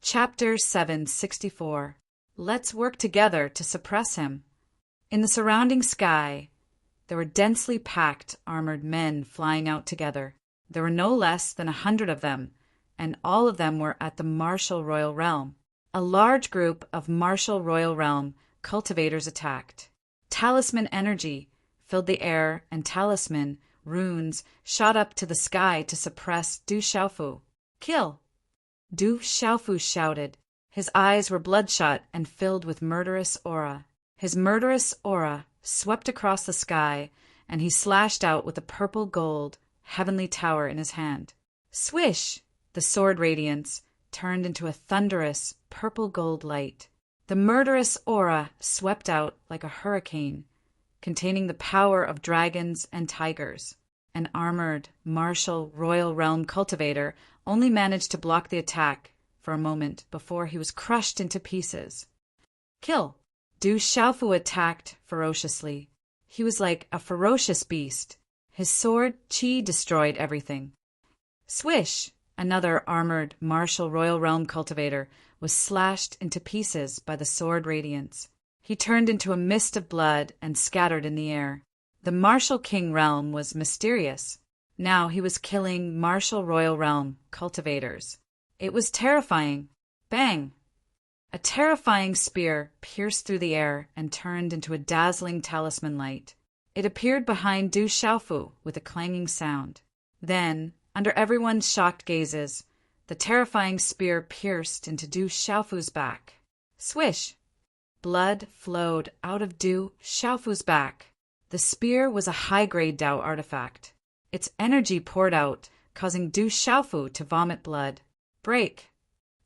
Chapter 764. Let's work together to suppress him. In the surrounding sky, there were densely packed armored men flying out together. There were no less than 100 of them, and all of them were at the martial royal realm. A large group of martial royal realm cultivators attacked. Talisman energy filled the air, and talisman runes shot up to the sky to suppress Du Xiaofu. Kill! Du Xiaofu shouted. His eyes were bloodshot and filled with murderous aura. His murderous aura swept across the sky, and he slashed out with a purple-gold heavenly tower in his hand. Swish! The sword radiance turned into a thunderous purple-gold light. The murderous aura swept out like a hurricane, containing the power of dragons and tigers. An armored, martial, royal realm cultivator only managed to block the attack for a moment before he was crushed into pieces. Kill! Du Xiaofu attacked ferociously. He was like a ferocious beast. His sword qi destroyed everything. Swish! Another armored, martial royal realm cultivator was slashed into pieces by the sword radiance. He turned into a mist of blood and scattered in the air. The martial king realm was mysterious. Now he was killing martial royal realm cultivators. It was terrifying. Bang! A terrifying spear pierced through the air and turned into a dazzling talisman light. It appeared behind Du Xiaofu with a clanging sound. Then, under everyone's shocked gazes, the terrifying spear pierced into Du Xiaofu's back. Swish! Blood flowed out of Du Xiaofu's back. The spear was a high-grade Dao artifact. Its energy poured out, causing Du Xiaofu to vomit blood. Break!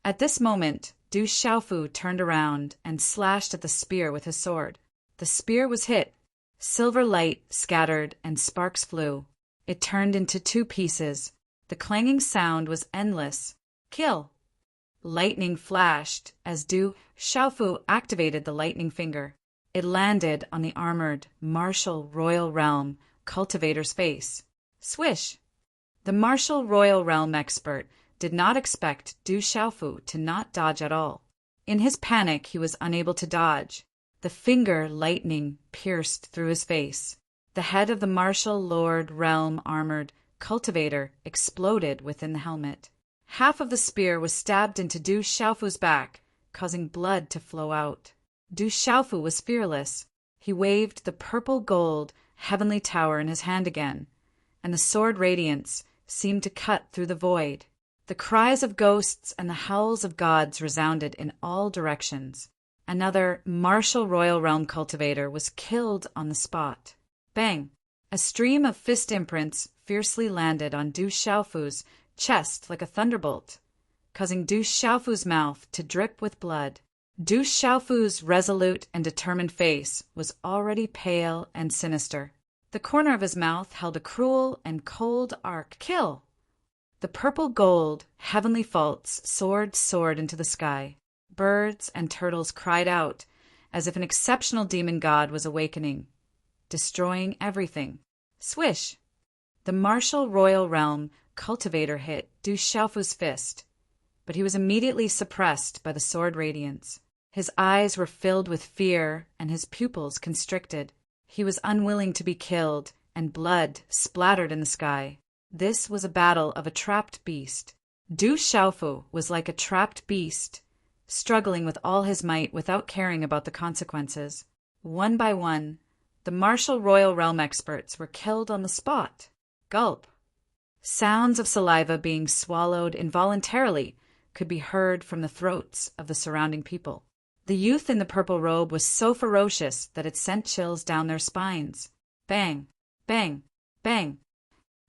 At this moment, Du Xiaofu turned around and slashed at the spear with his sword. The spear was hit. Silver light scattered and sparks flew. It turned into two pieces. The clanging sound was endless. Kill! Lightning flashed as Du Xiaofu activated the lightning finger. It landed on the armored, martial royal realm cultivator's face. Swish! The martial royal realm expert did not expect Du Xiaofu to not dodge at all. In his panic, he was unable to dodge. The finger lightning pierced through his face. The head of the martial lord realm armored cultivator exploded within the helmet. Half of the spear was stabbed into Du Xiaofu's back, causing blood to flow out. Du Xiaofu was fearless. He waved the purple-gold heavenly tower in his hand again, and the sword radiance seemed to cut through the void. The cries of ghosts and the howls of gods resounded in all directions. Another martial royal realm cultivator was killed on the spot. Bang! A stream of fist imprints fiercely landed on Du Xiaofu's chest like a thunderbolt, causing Du Xiaofu's mouth to drip with blood. Du Xiaofu's resolute and determined face was already pale and sinister. The corner of his mouth held a cruel and cold arc. Kill! The purple-gold heavenly faults soared into the sky. Birds and turtles cried out as if an exceptional demon god was awakening, destroying everything. Swish! The martial royal realm cultivator hit Du Xiaofu's fist, but he was immediately suppressed by the sword radiance. His eyes were filled with fear and his pupils constricted. He was unwilling to be killed, and blood splattered in the sky. This was a battle of a trapped beast. Du Xiaofu was like a trapped beast, struggling with all his might without caring about the consequences. One by one, the martial royal realm experts were killed on the spot. Gulp! Sounds of saliva being swallowed involuntarily could be heard from the throats of the surrounding people. The youth in the purple robe was so ferocious that it sent chills down their spines. Bang! Bang! Bang!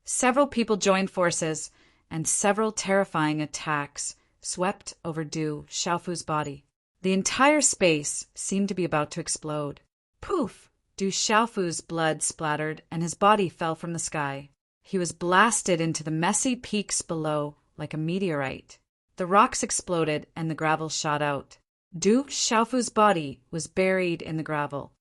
Several people joined forces, and several terrifying attacks swept over Du Xiaofu's body. The entire space seemed to be about to explode. Poof! Du Xiaofu's blood splattered, and his body fell from the sky. He was blasted into the messy peaks below like a meteorite. The rocks exploded, and the gravel shot out. Du Xiaofu's body was buried in the gravel.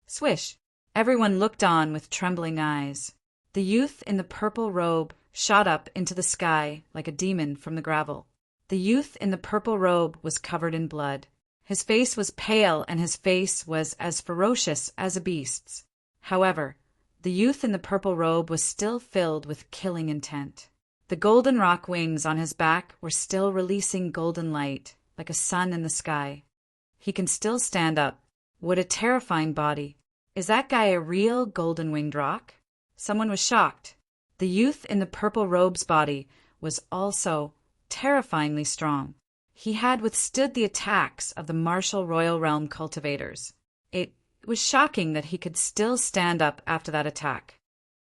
Swish! Everyone looked on with trembling eyes. The youth in the purple robe shot up into the sky like a demon from the gravel. The youth in the purple robe was covered in blood. His face was pale and his face was as ferocious as a beast's. However, the youth in the purple robe was still filled with killing intent. The golden rock wings on his back were still releasing golden light, like a sun in the sky. He can still stand up. What a terrifying body. Is that guy a real golden-winged rock? Someone was shocked. The youth in the purple robe's body was also terrifyingly strong. He had withstood the attacks of the martial royal realm cultivators. It was shocking that he could still stand up after that attack.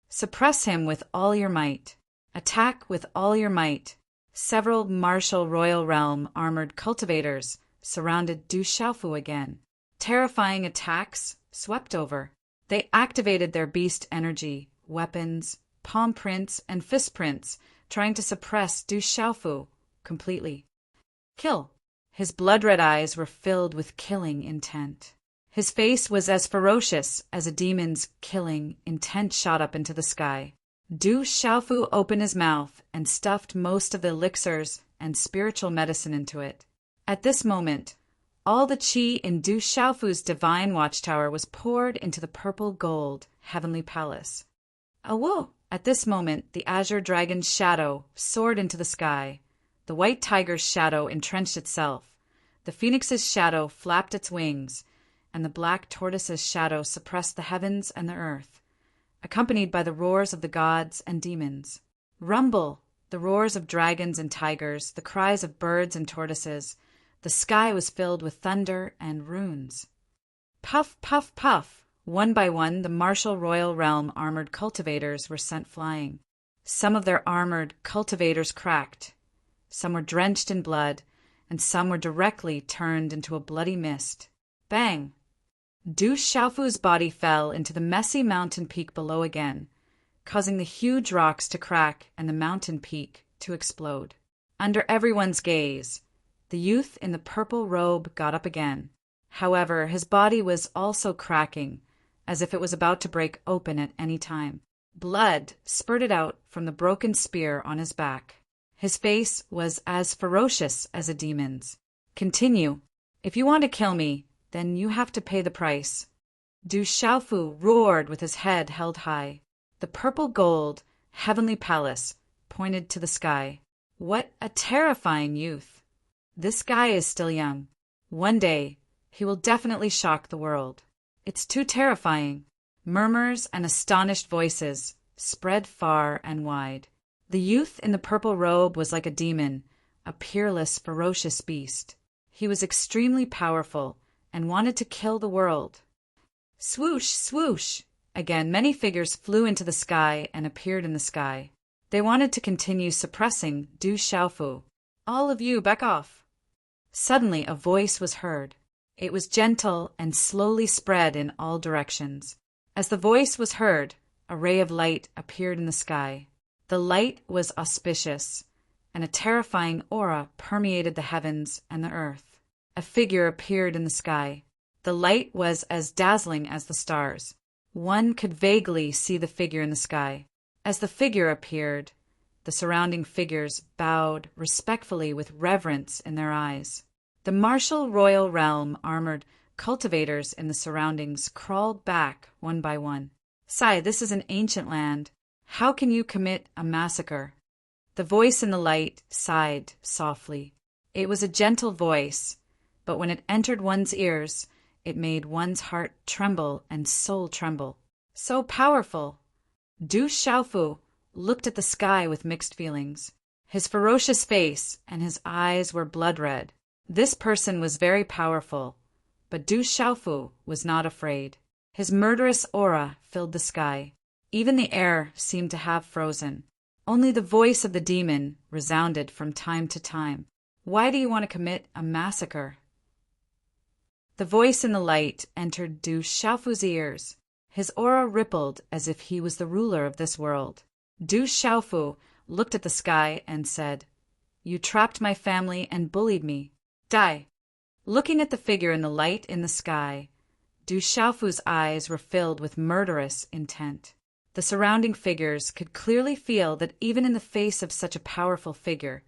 Suppress him with all your might. Attack with all your might. Several martial royal realm armored cultivators surrounded Du Xiaofu again. Terrifying attacks swept over. They activated their beast energy, weapons, palm prints, and fist prints, trying to suppress Du Xiaofu completely. Kill. His blood-red eyes were filled with killing intent. His face was as ferocious as a demon's. Killing intent shot up into the sky. Du Xiaofu opened his mouth and stuffed most of the elixirs and spiritual medicine into it. At this moment, all the qi in Du Xiaofu's divine watchtower was poured into the purple gold heavenly palace. Whoa! At this moment, the azure dragon's shadow soared into the sky. The white tiger's shadow entrenched itself. The phoenix's shadow flapped its wings, and the black tortoise's shadow suppressed the heavens and the earth, accompanied by the roars of the gods and demons. Rumble! The roars of dragons and tigers, the cries of birds and tortoises. The sky was filled with thunder and runes. Puff, puff, puff! One by one, the martial royal realm armored cultivators were sent flying. Some of their armored cultivators cracked. Some were drenched in blood, and some were directly turned into a bloody mist. Bang! Du Xiaofu's body fell into the messy mountain peak below again, causing the huge rocks to crack and the mountain peak to explode. Under everyone's gaze, the youth in the purple robe got up again. However, his body was also cracking, as if it was about to break open at any time. Blood spurted out from the broken spear on his back. His face was as ferocious as a demon's. Continue. If you want to kill me, then you have to pay the price. Du Xiaofu roared with his head held high. The purple gold heavenly palace pointed to the sky. What a terrifying youth. This guy is still young. One day, he will definitely shock the world. It's too terrifying. Murmurs and astonished voices spread far and wide. The youth in the purple robe was like a demon, a peerless, ferocious beast. He was extremely powerful and wanted to kill the world. Swoosh, swoosh! Again, many figures flew into the sky and appeared in the sky. They wanted to continue suppressing Du Xiaofu. All of you, back off! Suddenly, a voice was heard. It was gentle and slowly spread in all directions. As the voice was heard, a ray of light appeared in the sky. The light was auspicious, and a terrifying aura permeated the heavens and the earth. A figure appeared in the sky. The light was as dazzling as the stars. One could vaguely see the figure in the sky. As the figure appeared, the surrounding figures bowed respectfully with reverence in their eyes. The martial royal realm armored cultivators in the surroundings crawled back one by one. Sai, this is an ancient land. How can you commit a massacre? The voice in the light sighed softly. It was a gentle voice, but when it entered one's ears, it made one's heart tremble and soul tremble. So powerful! Du Xiaofu looked at the sky with mixed feelings. His ferocious face and his eyes were blood-red. This person was very powerful, but Du Xiaofu was not afraid. His murderous aura filled the sky. Even the air seemed to have frozen. Only the voice of the demon resounded from time to time. Why do you want to commit a massacre? The voice in the light entered Du Xiaofu's ears. His aura rippled as if he was the ruler of this world. Du Xiaofu looked at the sky and said, "You trapped my family and bullied me. Die." Looking at the figure in the light in the sky, Du Xiaofu's eyes were filled with murderous intent. The surrounding figures could clearly feel that even in the face of such a powerful figure,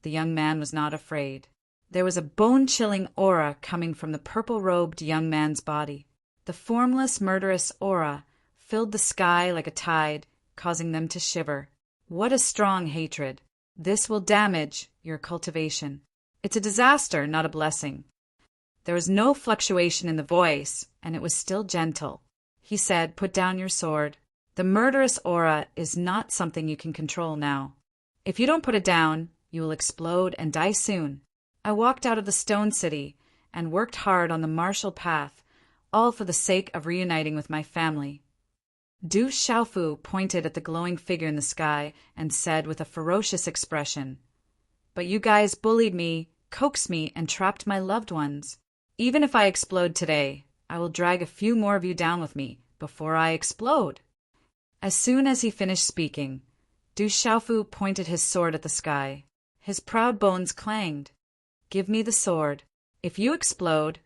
the young man was not afraid. There was a bone-chilling aura coming from the purple-robed young man's body. The formless, murderous aura filled the sky like a tide, causing them to shiver. What a strong hatred! This will damage your cultivation. It's a disaster, not a blessing. There was no fluctuation in the voice, and it was still gentle. He said, "Put down your sword. The murderous aura is not something you can control now. If you don't put it down, you will explode and die soon." I walked out of the stone city and worked hard on the martial path, all for the sake of reuniting with my family. Du Xiaofu pointed at the glowing figure in the sky and said with a ferocious expression, "But you guys bullied me, coaxed me, and trapped my loved ones. Even if I explode today, I will drag a few more of you down with me before I explode." As soon as he finished speaking, Du Xiaofu pointed his sword at the sky. His proud bones clanged. "Give me the sword. If you explode,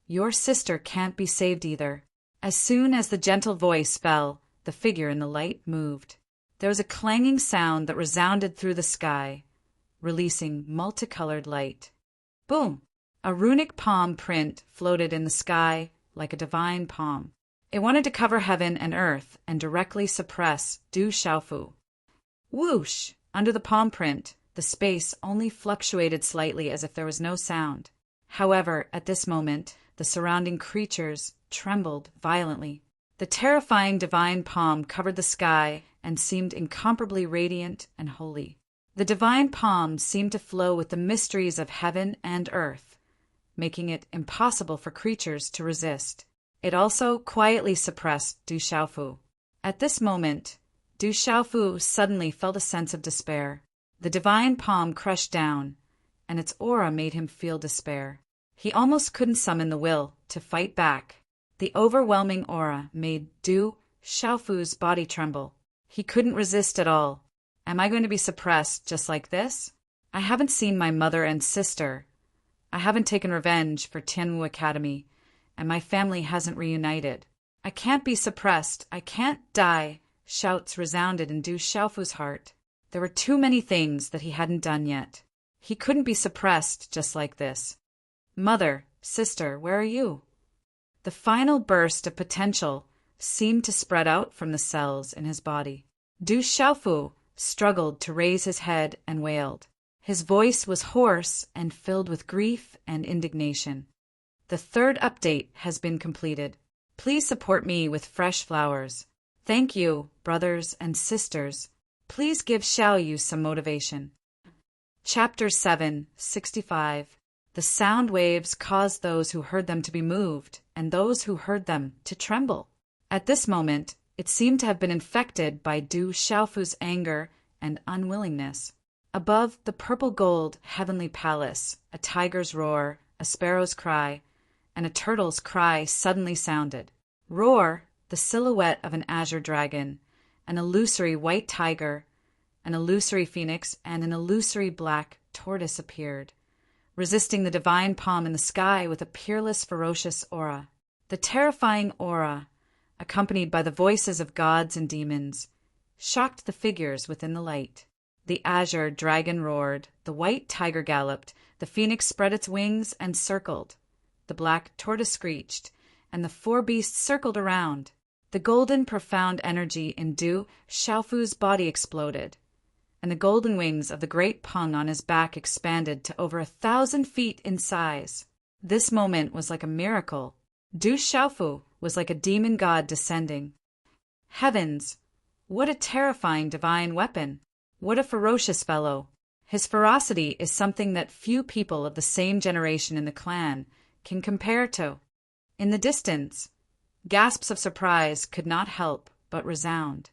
your sister can't be saved either." As soon as the gentle voice fell, the figure in the light moved. There was a clanging sound that resounded through the sky, releasing multicolored light. Boom! A runic palm print floated in the sky like a divine palm. It wanted to cover heaven and earth and directly suppress Du Xiaofu. Whoosh! Under the palm print, the space only fluctuated slightly as if there was no sound. However, at this moment, the surrounding creatures trembled violently. The terrifying divine palm covered the sky and seemed incomparably radiant and holy. The divine palm seemed to flow with the mysteries of heaven and earth, making it impossible for creatures to resist. It also quietly suppressed Du Xiaofu. At this moment, Du Xiaofu suddenly felt a sense of despair. The divine palm crushed down, and its aura made him feel despair. He almost couldn't summon the will to fight back. The overwhelming aura made Du Xiaofu's body tremble. He couldn't resist at all. Am I going to be suppressed just like this? I haven't seen my mother and sister. I haven't taken revenge for Tianwu Academy, and my family hasn't reunited. I can't be suppressed. I can't die. Shouts resounded in Du Xiaofu's heart. There were too many things that he hadn't done yet. He couldn't be suppressed just like this. Mother, sister, where are you? The final burst of potential seemed to spread out from the cells in his body. Du Xiaofu struggled to raise his head and wailed. His voice was hoarse and filled with grief and indignation. The third update has been completed. Please support me with fresh flowers. Thank you, brothers and sisters. Please give Xiaoyu some motivation. Chapter 7, 65. The sound waves caused those who heard them to be moved, and those who heard them to tremble. At this moment, it seemed to have been infected by Du Xiaofu's anger and unwillingness. Above the purple-gold heavenly palace, a tiger's roar, a sparrow's cry, and a turtle's cry suddenly sounded. Roar, the silhouette of an azure dragon, an illusory white tiger, an illusory phoenix, and an illusory black tortoise appeared, resisting the divine palm in the sky with a peerless, ferocious aura. The terrifying aura, accompanied by the voices of gods and demons, shocked the figures within the light. The azure dragon roared, the white tiger galloped, the phoenix spread its wings and circled, the black tortoise screeched, and the four beasts circled around. The golden, profound energy in Du Xiaofu's body exploded, and the golden wings of the great pung on his back expanded to over 1,000 feet in size. This moment was like a miracle. Du Xiaofu was like a demon god descending. Heavens! What a terrifying divine weapon! What a ferocious fellow! His ferocity is something that few people of the same generation in the clan can compare to. In the distance, gasps of surprise could not help but resound.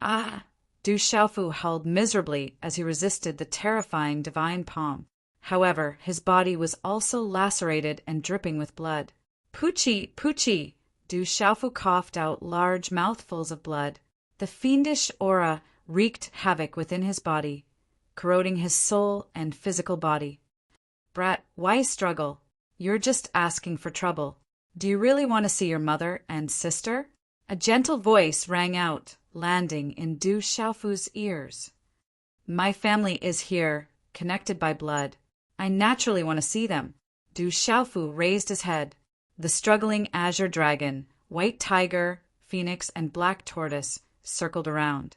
Ah! Du Xiaofu howled miserably as he resisted the terrifying divine palm. However, his body was also lacerated and dripping with blood. Poochie! Poochie! Du Xiaofu coughed out large mouthfuls of blood. The fiendish aura wreaked havoc within his body, corroding his soul and physical body. Brat, why struggle? You're just asking for trouble. Do you really want to see your mother and sister? A gentle voice rang out, landing in Du Xiaofu's ears. My family is here, connected by blood. I naturally want to see them. Du Xiaofu raised his head. The struggling azure dragon, white tiger, phoenix, and black tortoise circled around.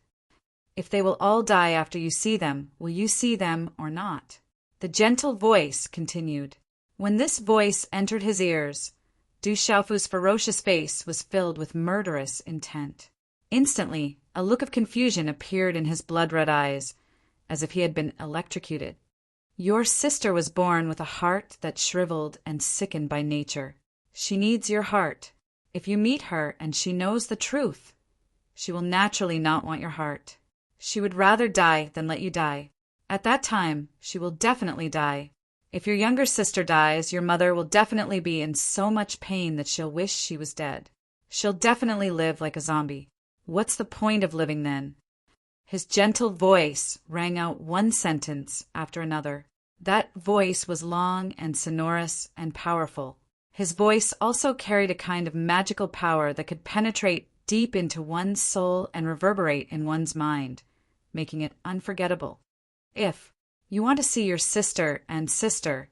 If they will all die after you see them, will you see them or not? The gentle voice continued. When this voice entered his ears, Du Xiaofu's ferocious face was filled with murderous intent. Instantly, a look of confusion appeared in his blood-red eyes, as if he had been electrocuted. Your sister was born with a heart that shriveled and sickened by nature. She needs your heart. If you meet her and she knows the truth, she will naturally not want your heart. She would rather die than let you die. At that time, she will definitely die. If your younger sister dies, your mother will definitely be in so much pain that she'll wish she was dead. She'll definitely live like a zombie. What's the point of living then? His gentle voice rang out one sentence after another. That voice was long and sonorous and powerful. His voice also carried a kind of magical power that could penetrate deep into one's soul and reverberate in one's mind, making it unforgettable. If you want to see your sister and sister,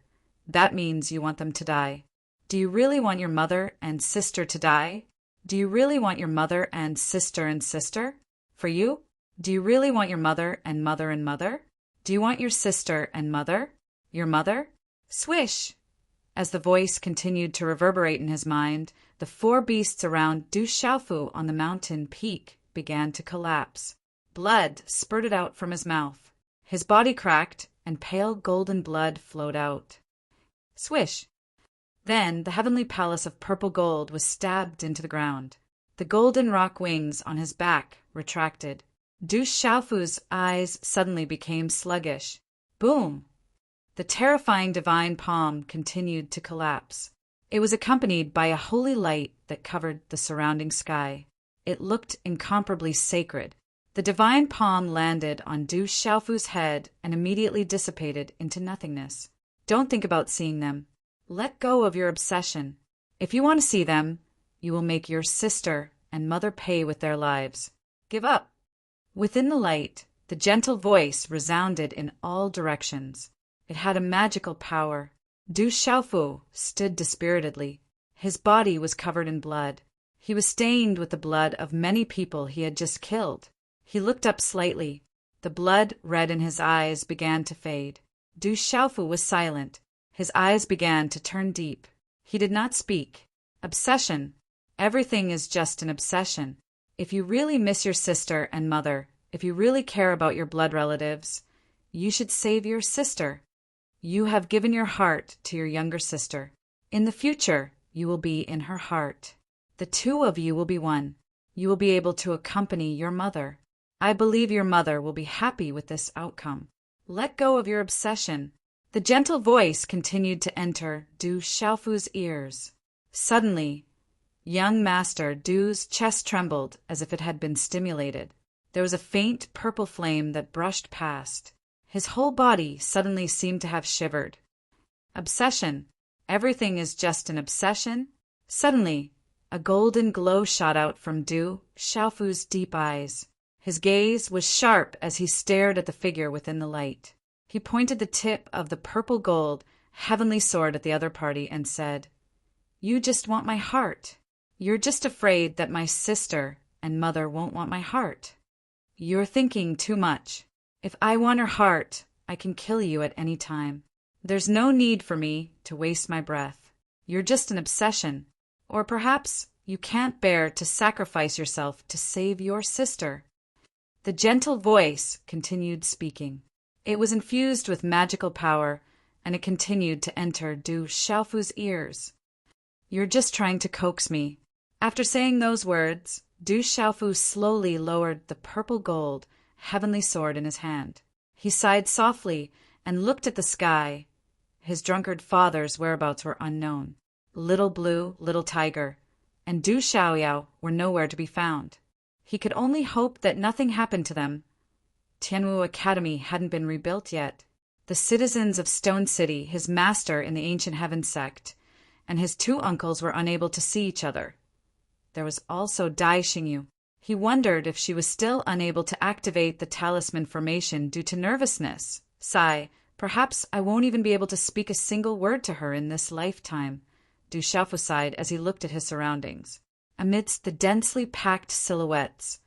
that means you want them to die. Do you really want your mother and sister to die? Do you really want your mother and sister and sister? For you? Do you really want your mother and mother and mother? Do you want your sister and mother? Your mother? Swish! As the voice continued to reverberate in his mind, the four beasts around Du Xiaofu on the mountain peak began to collapse. Blood spurted out from his mouth. His body cracked, and pale golden blood flowed out. Swish! Then the heavenly palace of purple gold was stabbed into the ground. The golden rock wings on his back retracted. Du Xiaofu's eyes suddenly became sluggish. Boom! The terrifying divine palm continued to collapse. It was accompanied by a holy light that covered the surrounding sky. It looked incomparably sacred. The divine palm landed on Du Xiaofu's head and immediately dissipated into nothingness. Don't think about seeing them. Let go of your obsession. If you want to see them, you will make your sister and mother pay with their lives. Give up. Within the light, the gentle voice resounded in all directions. It had a magical power. Du Xiaofu stood dispiritedly. His body was covered in blood. He was stained with the blood of many people he had just killed. He looked up slightly. The blood red in his eyes began to fade. Du Xiaofu was silent. His eyes began to turn deep. He did not speak. Obsession. Everything is just an obsession. If you really miss your sister and mother, if you really care about your blood relatives, you should save your sister. You have given your heart to your younger sister. In the future, you will be in her heart. The two of you will be one. You will be able to accompany your mother. I believe your mother will be happy with this outcome. Let go of your obsession. The gentle voice continued to enter Du Xiaofu's ears. Suddenly, young Master Du's chest trembled as if it had been stimulated. There was a faint purple flame that brushed past. His whole body suddenly seemed to have shivered. Obsession. Everything is just an obsession. Suddenly, a golden glow shot out from Du Xiaofu's deep eyes. His gaze was sharp as he stared at the figure within the light. He pointed the tip of the purple gold, heavenly sword at the other party and said, "You just want my heart. You're just afraid that my sister and mother won't want my heart. You're thinking too much. If I want her heart, I can kill you at any time. There's no need for me to waste my breath. You're just an obsession. Or perhaps you can't bear to sacrifice yourself to save your sister." The gentle voice continued speaking. It was infused with magical power, and it continued to enter Du Xiaofu's ears. "You're just trying to coax me." After saying those words, Du Xiaofu slowly lowered the purple gold heavenly sword in his hand. He sighed softly and looked at the sky. His drunkard father's whereabouts were unknown. Little Blue, Little Tiger, and Du Xiaoyao were nowhere to be found. He could only hope that nothing happened to them. Tianwu Academy hadn't been rebuilt yet. The citizens of Stone City, his master in the Ancient Heaven sect, and his two uncles were unable to see each other. There was also Dai Xingyu. He wondered if she was still unable to activate the talisman formation due to nervousness. Sigh, Perhaps I won't even be able to speak a single word to her in this lifetime, Du Xiaofu sighed as he looked at his surroundings. Amidst the densely packed silhouettes,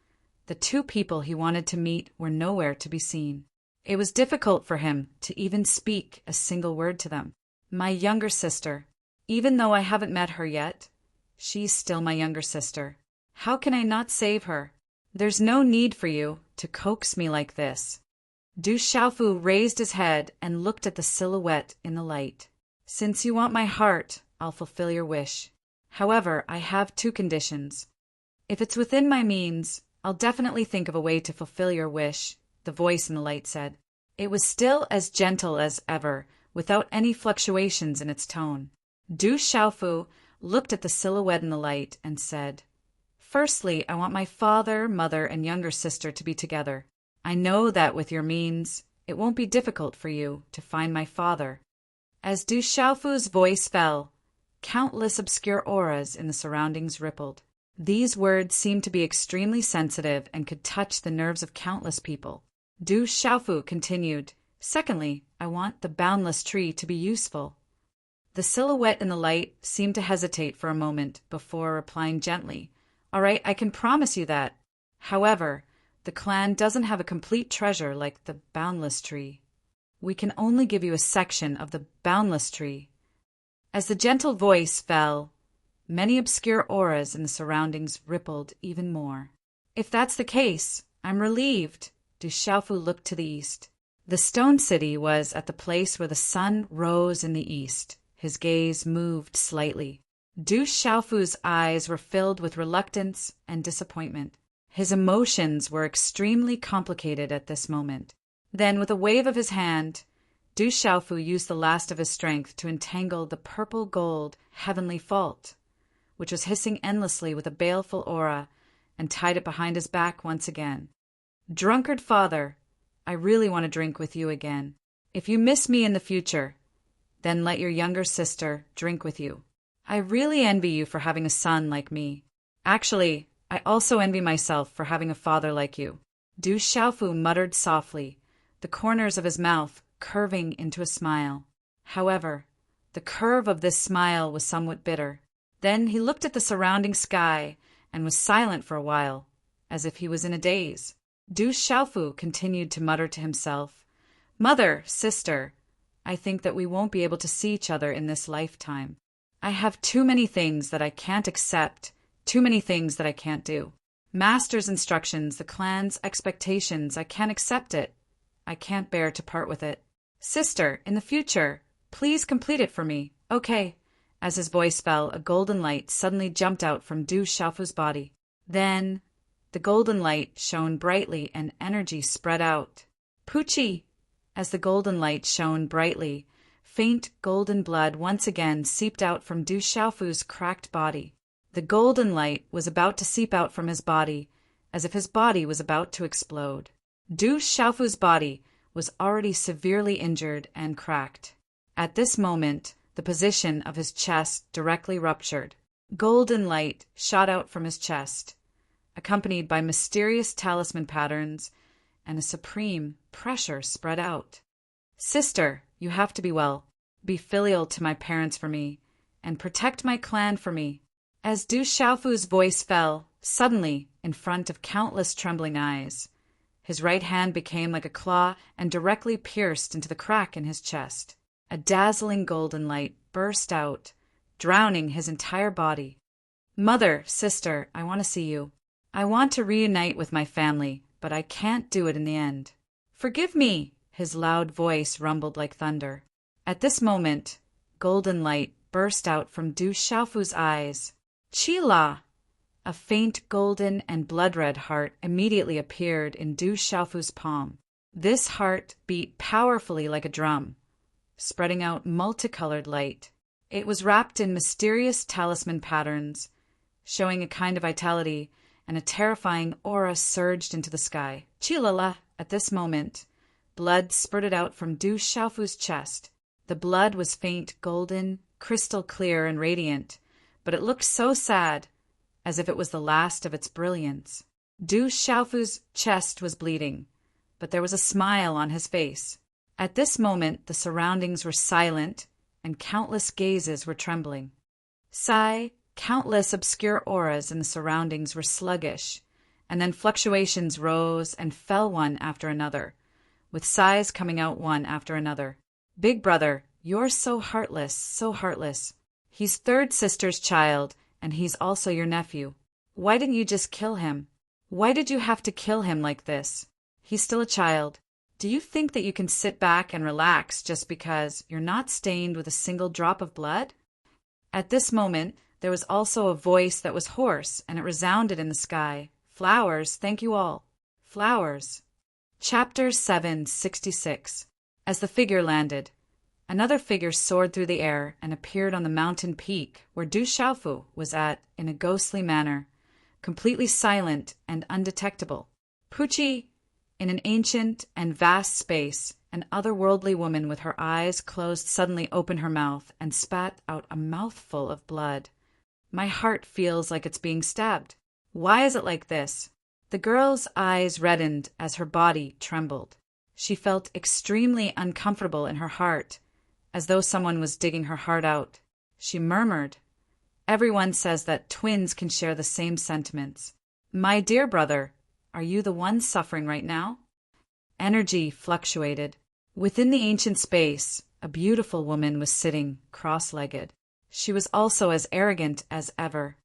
the two people he wanted to meet were nowhere to be seen. It was difficult for him to even speak a single word to them. My younger sister. Even though I haven't met her yet, she's still my younger sister. How can I not save her? There's no need for you to coax me like this. Du Xiaofu raised his head and looked at the silhouette in the light. Since you want my heart, I'll fulfill your wish. However, I have two conditions. If it's within my means, I'll definitely think of a way to fulfill your wish, the voice in the light said. It was still as gentle as ever, without any fluctuations in its tone. Du Xiaofu looked at the silhouette in the light and said, Firstly, I want my father, mother, and younger sister to be together. I know that with your means, it won't be difficult for you to find my father. As Du Xiaofu's voice fell, countless obscure auras in the surroundings rippled. These words seemed to be extremely sensitive and could touch the nerves of countless people. Du Xiaofu continued, Secondly, I want the boundless tree to be useful. The silhouette in the light seemed to hesitate for a moment before replying gently, All right, I can promise you that. However, the clan doesn't have a complete treasure like the boundless tree. We can only give you a section of the boundless tree. As the gentle voice fell, many obscure auras in the surroundings rippled even more. If that's the case, I'm relieved. Du Xiaofu looked to the east. The stone city was at the place where the sun rose in the east. His gaze moved slightly. Du Xiaofu's eyes were filled with reluctance and disappointment. His emotions were extremely complicated at this moment. Then, with a wave of his hand, Du Xiaofu used the last of his strength to entangle the purple-gold heavenly fault, which was hissing endlessly with a baleful aura, and tied it behind his back once again. Drunkard father, I really want to drink with you again. If you miss me in the future, then let your younger sister drink with you. I really envy you for having a son like me. Actually, I also envy myself for having a father like you. Du Xiaofu muttered softly, the corners of his mouth curving into a smile. However, the curve of this smile was somewhat bitter. Then he looked at the surrounding sky and was silent for a while, as if he was in a daze. Du Xiaofu continued to mutter to himself, Mother, sister, I think that we won't be able to see each other in this lifetime. I have too many things that I can't accept, too many things that I can't do. Master's instructions, the clan's expectations, I can't accept it. I can't bear to part with it. Sister, in the future, please complete it for me. Okay. As his voice fell, a golden light suddenly jumped out from Du Xiaofu's body. Then, the golden light shone brightly and energy spread out. Pucci! As the golden light shone brightly, faint golden blood once again seeped out from Du Xiaofu's cracked body. The golden light was about to seep out from his body, as if his body was about to explode. Du Xiaofu's body was already severely injured and cracked. At this moment, the position of his chest directly ruptured. Golden light shot out from his chest, accompanied by mysterious talisman patterns, and a supreme pressure spread out. Sister, you have to be well. Be filial to my parents for me, and protect my clan for me. As Du Xiaofu's voice fell, suddenly, in front of countless trembling eyes, his right hand became like a claw and directly pierced into the crack in his chest. A dazzling golden light burst out, drowning his entire body. Mother, sister, I want to see you. I want to reunite with my family, but I can't do it in the end. Forgive me, his loud voice rumbled like thunder. At this moment, golden light burst out from Du Xiaofu's eyes. Qila! A faint golden and blood-red heart immediately appeared in Du Xiaofu's palm. This heart beat powerfully like a drum, spreading out multicolored light. It was wrapped in mysterious talisman patterns, showing a kind of vitality, and a terrifying aura surged into the sky. Chilala! At this moment, blood spurted out from Du Xiaofu's chest. The blood was faint, golden, crystal clear, and radiant, but it looked so sad, as if it was the last of its brilliance. Du Xiaofu's chest was bleeding, but there was a smile on his face. At this moment, the surroundings were silent, and countless gazes were trembling. Countless obscure auras in the surroundings were sluggish, and then fluctuations rose and fell one after another, with sighs coming out one after another. Big brother, you're so heartless, so heartless. He's third sister's child, and he's also your nephew. Why didn't you just kill him? Why did you have to kill him like this? He's still a child. Do you think that you can sit back and relax just because you're not stained with a single drop of blood? At this moment, there was also a voice that was hoarse, and it resounded in the sky. Flowers, thank you all. Flowers. Chapter 766. As the figure landed, another figure soared through the air and appeared on the mountain peak where Du Xiaofu was at in a ghostly manner, completely silent and undetectable. Pucci, in an ancient and vast space, an otherworldly woman with her eyes closed suddenly opened her mouth and spat out a mouthful of blood. My heart feels like it's being stabbed. Why is it like this? The girl's eyes reddened as her body trembled. She felt extremely uncomfortable in her heart, as though someone was digging her heart out. She murmured, "Everyone says that twins can share the same sentiments. My dear brother, are you the one suffering right now?" Energy fluctuated. Within the ancient space, a beautiful woman was sitting cross-legged. She was also as arrogant as ever.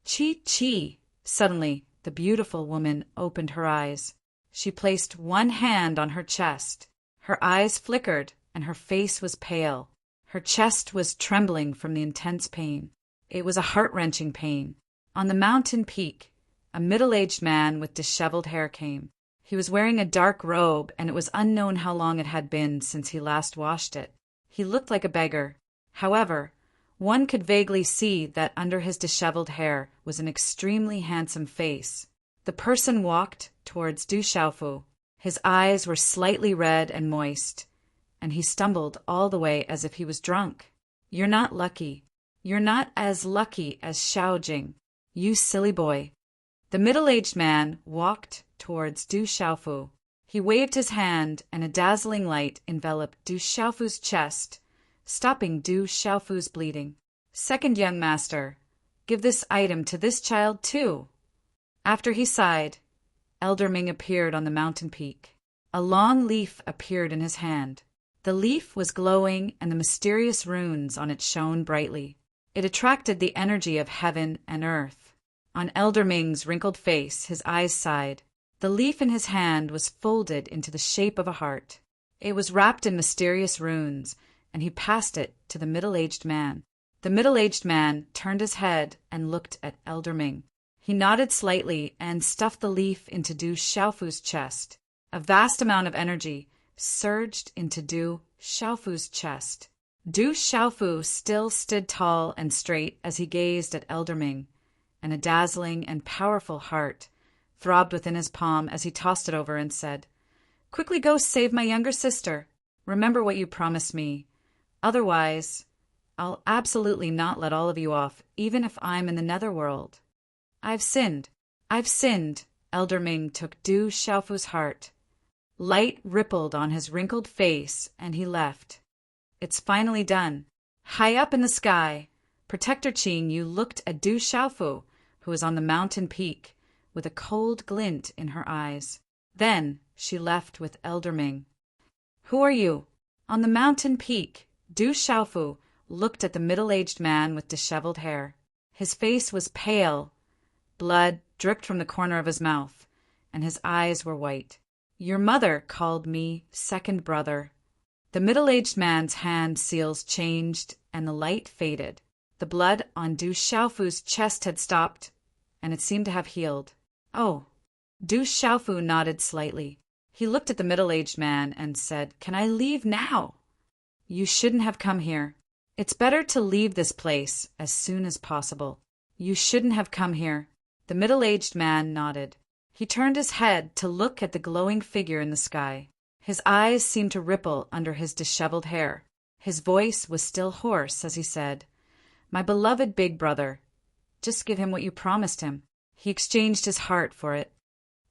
Chi. Suddenly, the beautiful woman opened her eyes. She placed one hand on her chest. Her eyes flickered, and her face was pale. Her chest was trembling from the intense pain. It was a heart-wrenching pain. On the mountain peak, a middle-aged man with disheveled hair came. He was wearing a dark robe, and it was unknown how long it had been since he last washed it. He looked like a beggar. However, one could vaguely see that under his disheveled hair was an extremely handsome face. The person walked towards Du Xiaofu. His eyes were slightly red and moist, and he stumbled all the way as if he was drunk. "You're not lucky. You're not as lucky as Xiaojing. You silly boy." The middle-aged man walked towards Du Xiaofu. He waved his hand, and a dazzling light enveloped Du Xiaofu's chest, stopping Du Xiaofu's bleeding. "Second young master, give this item to this child too." After he sighed, Elder Ming appeared on the mountain peak. A long leaf appeared in his hand. The leaf was glowing, and the mysterious runes on it shone brightly. It attracted the energy of heaven and earth. On Elder Ming's wrinkled face, his eyes sighed. The leaf in his hand was folded into the shape of a heart. It was wrapped in mysterious runes, and he passed it to the middle-aged man. The middle-aged man turned his head and looked at Elder Ming. He nodded slightly and stuffed the leaf into Du Xiaofu's chest. A vast amount of energy surged into Du Xiaofu's chest. Du Xiaofu still stood tall and straight as he gazed at Elder Ming, and a dazzling and powerful heart throbbed within his palm as he tossed it over and said, "Quickly go save my younger sister. Remember what you promised me. Otherwise, I'll absolutely not let all of you off, even if I'm in the netherworld." I've sinned. Elder Ming took Du Xiaofu's heart. Light rippled on his wrinkled face, and he left. "It's finally done." High up in the sky, Protector Qing Yu looked at Du Xiaofu, who was on the mountain peak, with a cold glint in her eyes. Then she left with Elder Ming. "Who are you?" On the mountain peak, Du Xiaofu looked at the middle-aged man with disheveled hair. His face was pale. Blood dripped from the corner of his mouth, and his eyes were white. "Your mother called me second brother." The middle-aged man's hand seals changed, and the light faded. The blood on Du Xiaofu's chest had stopped, and it seemed to have healed. "Oh." Du Xiaofu nodded slightly. He looked at the middle-aged man and said, "Can I leave now?" "You shouldn't have come here. It's better to leave this place as soon as possible. You shouldn't have come here." The middle-aged man nodded. He turned his head to look at the glowing figure in the sky. His eyes seemed to ripple under his disheveled hair. His voice was still hoarse as he said, "My beloved big brother, just give him what you promised him." He exchanged his heart for it.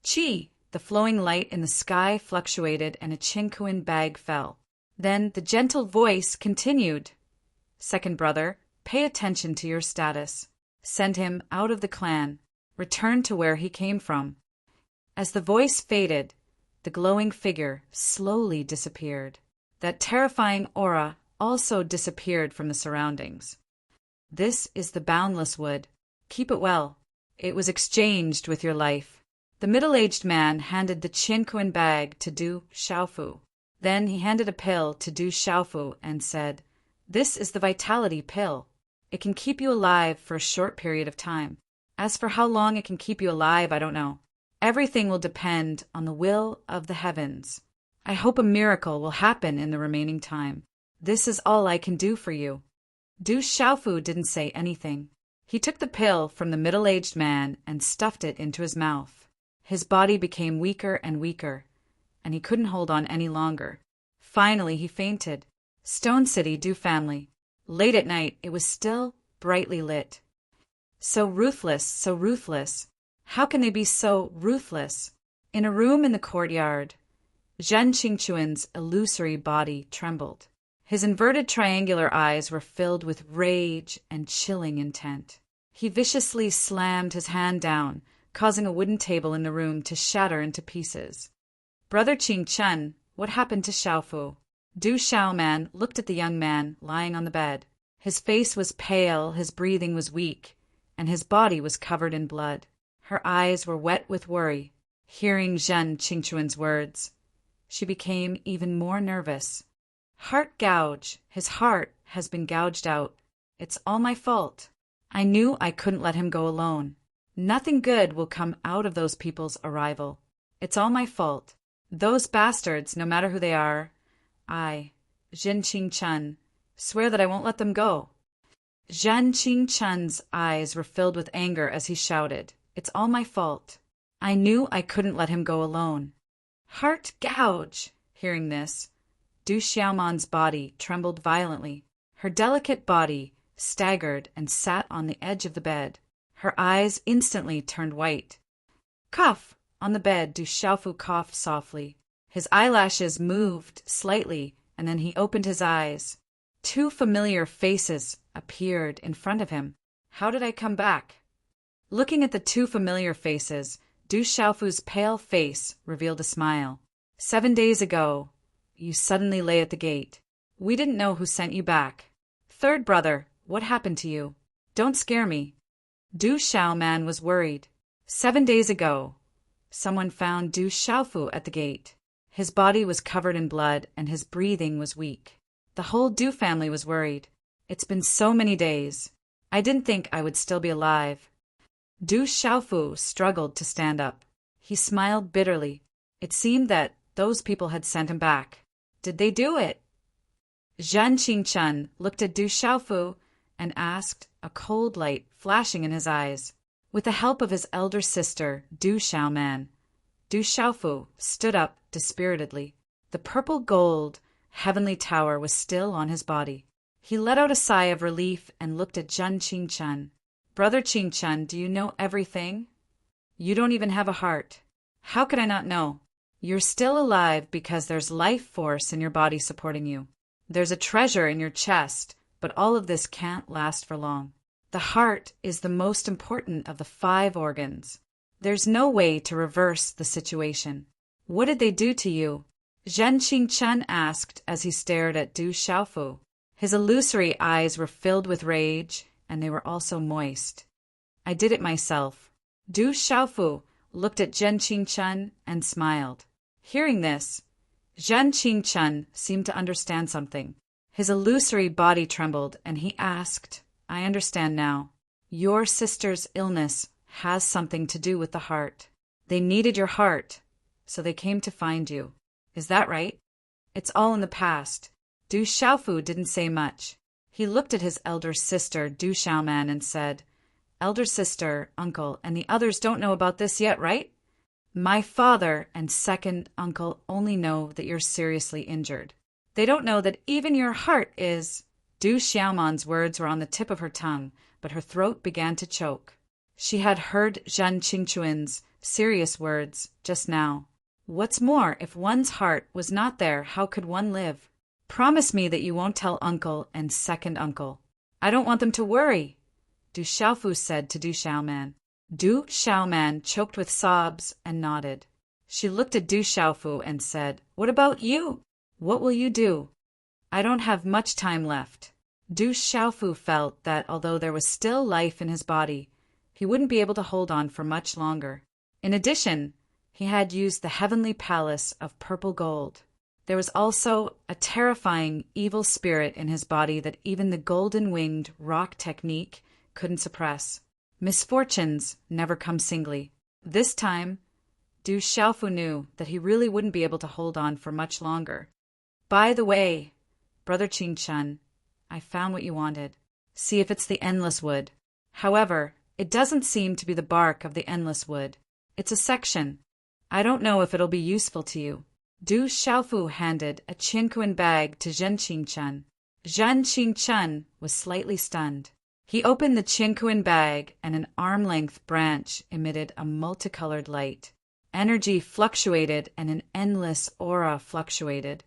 "Chi, The flowing light in the sky fluctuated and a Qingkuan bag fell. Then the gentle voice continued. Second brother, pay attention to your status. Send him out of the clan. Return to where he came from. As the voice faded, the glowing figure slowly disappeared. That terrifying aura also disappeared from the surroundings. This is the boundless wood. Keep it well. It was exchanged with your life. The middle-aged man handed the Qingkuan bag to Du Xiaofu. Then he handed a pill to Du Xiaofu and said, This is the vitality pill. It can keep you alive for a short period of time. As for how long it can keep you alive, I don't know. Everything will depend on the will of the heavens. I hope a miracle will happen in the remaining time. This is all I can do for you. Du Xiaofu didn't say anything. He took the pill from the middle-aged man and stuffed it into his mouth. His body became weaker and weaker, and he couldn't hold on any longer. Finally, he fainted. Stone City, Du family. Late at night, it was still brightly lit. So ruthless, so ruthless. How can they be so ruthless? In a room in the courtyard, Zhen Qingchuan's illusory body trembled. His inverted triangular eyes were filled with rage and chilling intent. He viciously slammed his hand down, causing a wooden table in the room to shatter into pieces. Brother Qingchun, what happened to Xiaofu? Du Xiaoman looked at the young man lying on the bed. His face was pale, his breathing was weak, and his body was covered in blood. Her eyes were wet with worry. Hearing Zhen Qingchuan's words, she became even more nervous. Heart gouge. His heart has been gouged out. It's all my fault. I knew I couldn't let him go alone. Nothing good will come out of those people's arrival. It's all my fault. Those bastards, no matter who they are, I, Zhen Qingchun, swear that I won't let them go. Zhen Qingchun's eyes were filled with anger as he shouted, It's all my fault. I knew I couldn't let him go alone. Heart gouge. Hearing this, Du Xiaoman's body trembled violently. Her delicate body staggered and sat on the edge of the bed. Her eyes instantly turned white. Cough! On the bed, Du Xiaofu coughed softly. His eyelashes moved slightly, and then he opened his eyes. Two familiar faces appeared in front of him. How did I come back? Looking at the two familiar faces, Du Xiaofu's pale face revealed a smile. 7 days ago, you suddenly lay at the gate. We didn't know who sent you back. Third brother, what happened to you? Don't scare me. Du Xiaoman was worried. 7 days ago, someone found Du Xiaofu at the gate. His body was covered in blood and his breathing was weak. The whole Du family was worried. It's been so many days. I didn't think I would still be alive. Du Xiaofu struggled to stand up. He smiled bitterly. It seemed that those people had sent him back. Did they do it? Zhen Qingchun looked at Du Xiaofu and asked, a cold light flashing in his eyes. With the help of his elder sister, Du Xiaoman, Du Xiaofu stood up dispiritedly. The purple gold heavenly tower was still on his body. He let out a sigh of relief and looked at Zhen Qingchun. Brother Qingchun, do you know everything? You don't even have a heart. How could I not know? You're still alive because there's life force in your body supporting you. There's a treasure in your chest, but all of this can't last for long. The heart is the most important of the 5 organs. There's no way to reverse the situation. What did they do to you? Zhen Qingchun asked as he stared at Du Xiaofu. His illusory eyes were filled with rage, and they were also moist. I did it myself. Du Xiaofu looked at Zhen Qingchun and smiled. Hearing this, Zhen Qingchun seemed to understand something. His illusory body trembled, and he asked, I understand now. Your sister's illness has something to do with the heart. They needed your heart, so they came to find you. Is that right? It's all in the past. Du Xiaofu didn't say much. He looked at his elder sister, Du Xiaoman, and said, Elder sister, uncle, and the others don't know about this yet, right? My father and second uncle only know that you're seriously injured. They don't know that even your heart is... Du Xiaoman's words were on the tip of her tongue, but her throat began to choke. She had heard Zhen Qingchuan's serious words, just now. What's more, if one's heart was not there, how could one live? Promise me that you won't tell uncle and second uncle. I don't want them to worry, Du Xiaofu said to Du Xiaoman. Du Xiaoman choked with sobs and nodded. She looked at Du Xiaofu and said, "What about you? What will you do?" "I don't have much time left." Du Xiaofu felt that although there was still life in his body, he wouldn't be able to hold on for much longer. In addition, he had used the heavenly palace of purple gold. There was also a terrifying evil spirit in his body that even the golden-winged rock technique couldn't suppress. Misfortunes never come singly. This time, Du Xiaofu knew that he really wouldn't be able to hold on for much longer. "By the way, Brother Qingchen, I found what you wanted. See if it's the endless wood. However, it doesn't seem to be the bark of the endless wood. It's a section. I don't know if it'll be useful to you." Du Xiaofu handed a Qinquan bag to Zhen Qingchen. Zhen Qingchen was slightly stunned. He opened the Qinquan bag and an arm-length branch emitted a multicolored light. Energy fluctuated and an endless aura fluctuated.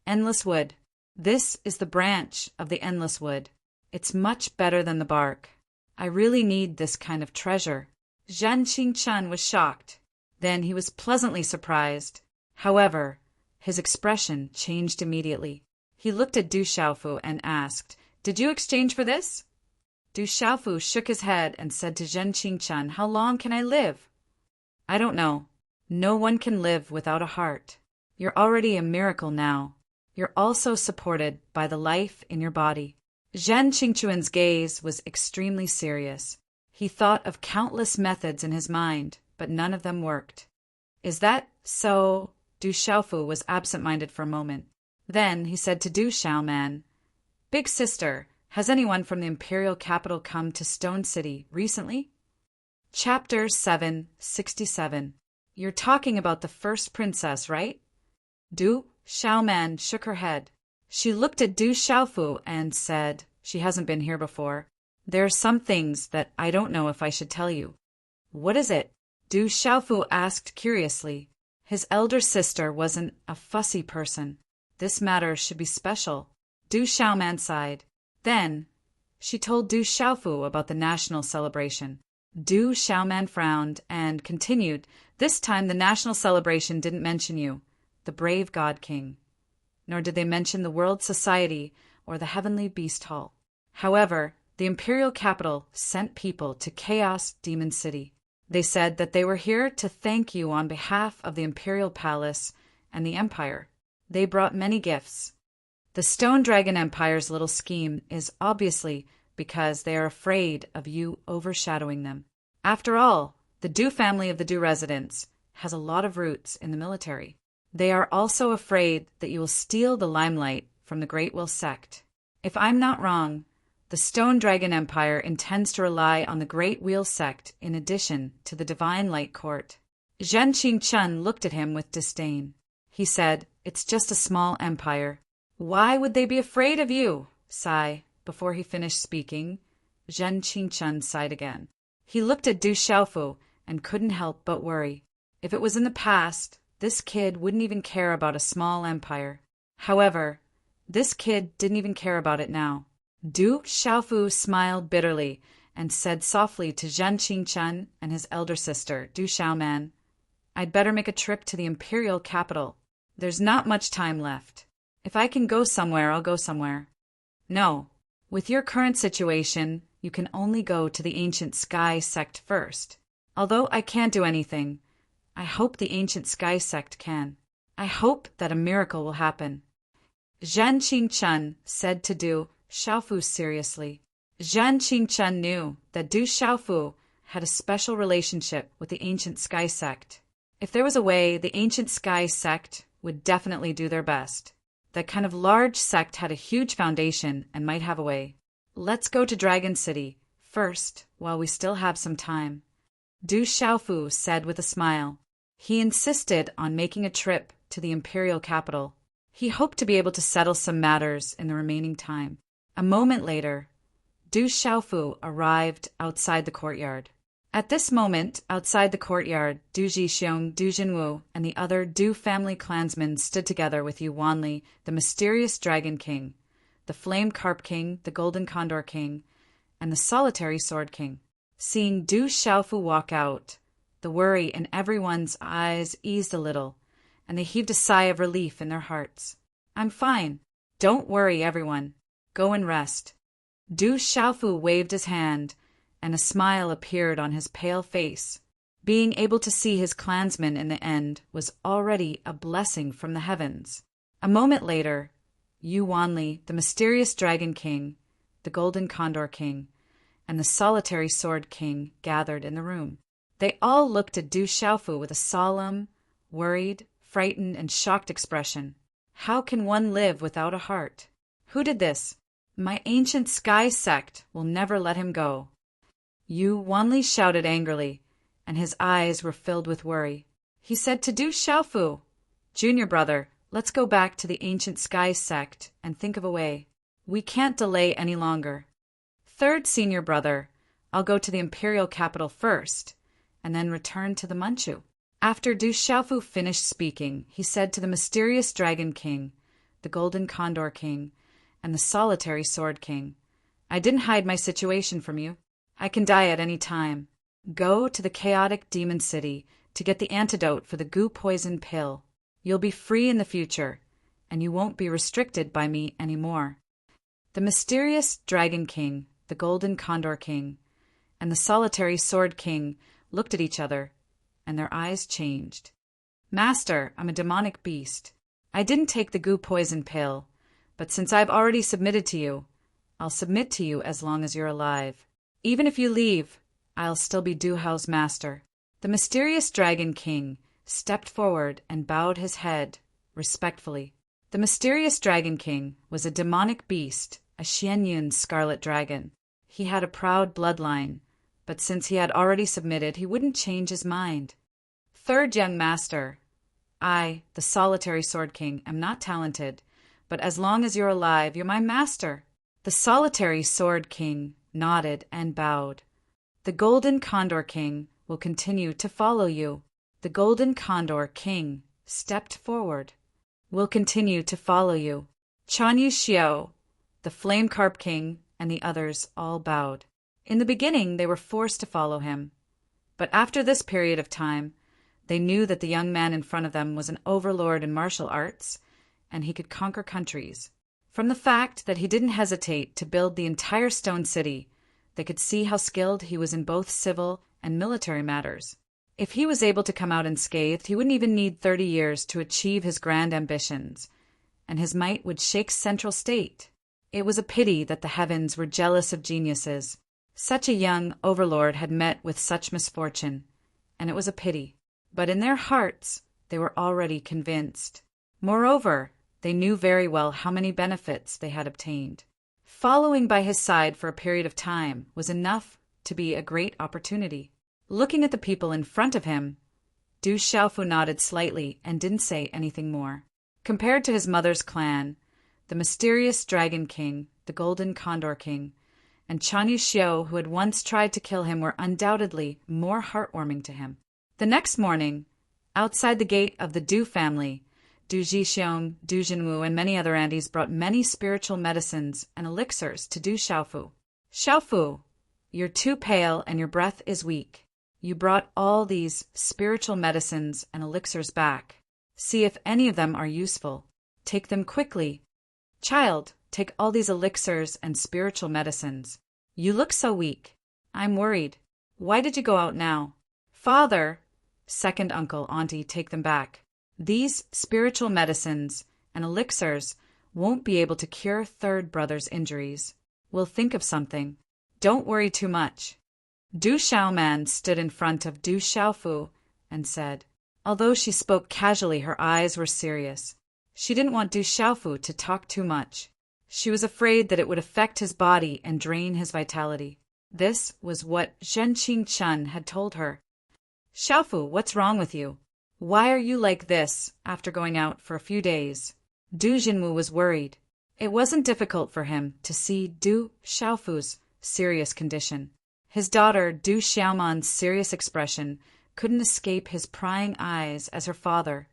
Endless wood. This is the branch of the endless wood. It's much better than the bark. I really need this kind of treasure. Zhen Qingchen was shocked. Then he was pleasantly surprised. However, his expression changed immediately. He looked at Du Xiaofu and asked, "Did you exchange for this?" Du Xiaofu shook his head and said to Zhen Qingchen, "How long can I live?" "I don't know. No one can live without a heart. You're already a miracle now. You're also supported by the life in your body." Zhen Qingchuan's gaze was extremely serious. He thought of countless methods in his mind, but none of them worked. "Is that so?" Du Xiaofu was absent-minded for a moment. Then he said to Du Xiaoman, "Big sister, has anyone from the imperial capital come to Stone City recently?" Chapter 767. You're talking about the first princess, right? Du Xiaoman shook her head. She looked at Du Xiaofu and said, "She hasn't been here before. There are some things that I don't know if I should tell you." "What is it?" Du Xiaofu asked curiously. His elder sister wasn't a fussy person. This matter should be special. Du Xiaoman sighed. Then, she told Du Xiaofu about the national celebration. Du Xiaoman frowned and continued, "This time the national celebration didn't mention you, the brave God King. Nor did they mention the World Society or the Heavenly Beast Hall. However, the imperial capital sent people to Chaos Demon City. They said that they were here to thank you on behalf of the Imperial Palace and the Empire. They brought many gifts. The Stone Dragon Empire's little scheme is obviously because they are afraid of you overshadowing them. After all, the Du family of the Du residents has a lot of roots in the military. They are also afraid that you will steal the limelight from the Great Will sect. If I'm not wrong, the Stone Dragon Empire intends to rely on the Great Wheel sect in addition to the Divine Light Court." Zhen Qingchen looked at him with disdain. He said, "It's just a small empire. Why would they be afraid of you?" Sigh. Before he finished speaking, Zhen Qingchen sighed again. He looked at Du Xiaofu and couldn't help but worry. If it was in the past, this kid wouldn't even care about a small empire. However, this kid didn't even care about it now. Du Xiaofu smiled bitterly and said softly to Zhen Qingchen and his elder sister, Du Xiaoman, "I'd better make a trip to the imperial capital. There's not much time left. If I can go somewhere, I'll go somewhere." "No. With your current situation, you can only go to the Ancient Sky sect first. Although I can't do anything, I hope the Ancient Sky sect can. I hope that a miracle will happen." Zhen Qingchen said to Du Xiaofu seriously. Zhen Qingchen knew that Du Xiaofu had a special relationship with the Ancient Sky sect. If there was a way, the Ancient Sky sect would definitely do their best. That kind of large sect had a huge foundation and might have a way. "Let's go to Dragon City first, while we still have some time," Du Xiaofu said with a smile. He insisted on making a trip to the imperial capital. He hoped to be able to settle some matters in the remaining time. A moment later, Du Xiaofu arrived outside the courtyard. At this moment, outside the courtyard, Du Jixiong, Du Jinwu, and the other Du family clansmen stood together with Yu Wanli, the mysterious Dragon King, the Flame Carp King, the Golden Condor King, and the Solitary Sword King. Seeing Du Xiaofu walk out, the worry in everyone's eyes eased a little, and they heaved a sigh of relief in their hearts. "I'm fine. Don't worry, everyone. Go and rest." Du Xiaofu waved his hand, and a smile appeared on his pale face. Being able to see his clansmen in the end was already a blessing from the heavens. A moment later, Yu Wanli, the mysterious Dragon King, the Golden Condor King, and the Solitary Sword King gathered in the room. They all looked at Du Xiaofu with a solemn, worried, frightened, and shocked expression. "How can one live without a heart? Who did this? My ancient sky sect will never let him go." Yu Wanli shouted angrily, and his eyes were filled with worry. He said to Du Xiaofu, "Junior brother, let's go back to the ancient sky sect and think of a way. We can't delay any longer. Third senior brother, I'll go to the imperial capital first, and then return to the Manchu." After Du Xiaofu finished speaking, he said to the mysterious Dragon King, the Golden Condor King, and the Solitary Sword King, "I didn't hide my situation from you. I can die at any time. Go to the chaotic demon city to get the antidote for the goo poison pill. You'll be free in the future, and you won't be restricted by me anymore." The mysterious Dragon King, the Golden Condor King, and the Solitary Sword King looked at each other, and their eyes changed. "Master, I'm a demonic beast. I didn't take the goo poison pill, but since I've already submitted to you, I'll submit to you as long as you're alive. Even if you leave, I'll still be Du Hao's master." The mysterious Dragon King stepped forward and bowed his head respectfully. The mysterious Dragon King was a demonic beast, a Xianyun scarlet dragon. He had a proud bloodline, but since he had already submitted, he wouldn't change his mind. "Third young master, I, the Solitary Sword King, am not talented, but as long as you're alive, you're my master." The Solitary Sword King nodded and bowed. "The Golden Condor King will continue to follow you." The Golden Condor King stepped forward. "Will continue to follow you." Chan Yu Xiao, the Flame Carp King, and the others all bowed. In the beginning, they were forced to follow him, but after this period of time, they knew that the young man in front of them was an overlord in martial arts, and he could conquer countries. From the fact that he didn't hesitate to build the entire stone city, they could see how skilled he was in both civil and military matters. If he was able to come out unscathed, he wouldn't even need 30 years to achieve his grand ambitions, and his might would shake Central State. It was a pity that the heavens were jealous of geniuses. Such a young overlord had met with such misfortune, and it was a pity. But in their hearts, they were already convinced. Moreover, they knew very well how many benefits they had obtained. Following by his side for a period of time was enough to be a great opportunity. Looking at the people in front of him, Du Xiaofu nodded slightly and didn't say anything more. Compared to his mother's clan, the mysterious Dragon King, the Golden Condor King, and Chan Yu Xiao, who had once tried to kill him, were undoubtedly more heartwarming to him. The next morning, outside the gate of the Du family, Du Jixiong, Du Jinwu, and many other Andes brought many spiritual medicines and elixirs to Du Xiaofu. "Xiaofu, you're too pale and your breath is weak. You brought all these spiritual medicines and elixirs back. See if any of them are useful. Take them quickly. Child, take all these elixirs and spiritual medicines. You look so weak. I'm worried. Why did you go out now?" "Father," second uncle, auntie, take them back. "These spiritual medicines and elixirs won't be able to cure third brother's injuries. We'll think of something. Don't worry too much." Du Xiaoman stood in front of Du Xiaofu and said, although she spoke casually, her eyes were serious. She didn't want Du Xiaofu to talk too much. She was afraid that it would affect his body and drain his vitality. This was what Zhen Qingchen had told her. "Xiaofu, what's wrong with you? Why are you like this after going out for a few days?" Du Jinwu was worried. It wasn't difficult for him to see Du Xiaofu's serious condition. His daughter, Du Xiaoman's serious expression couldn't escape his prying eyes as her father.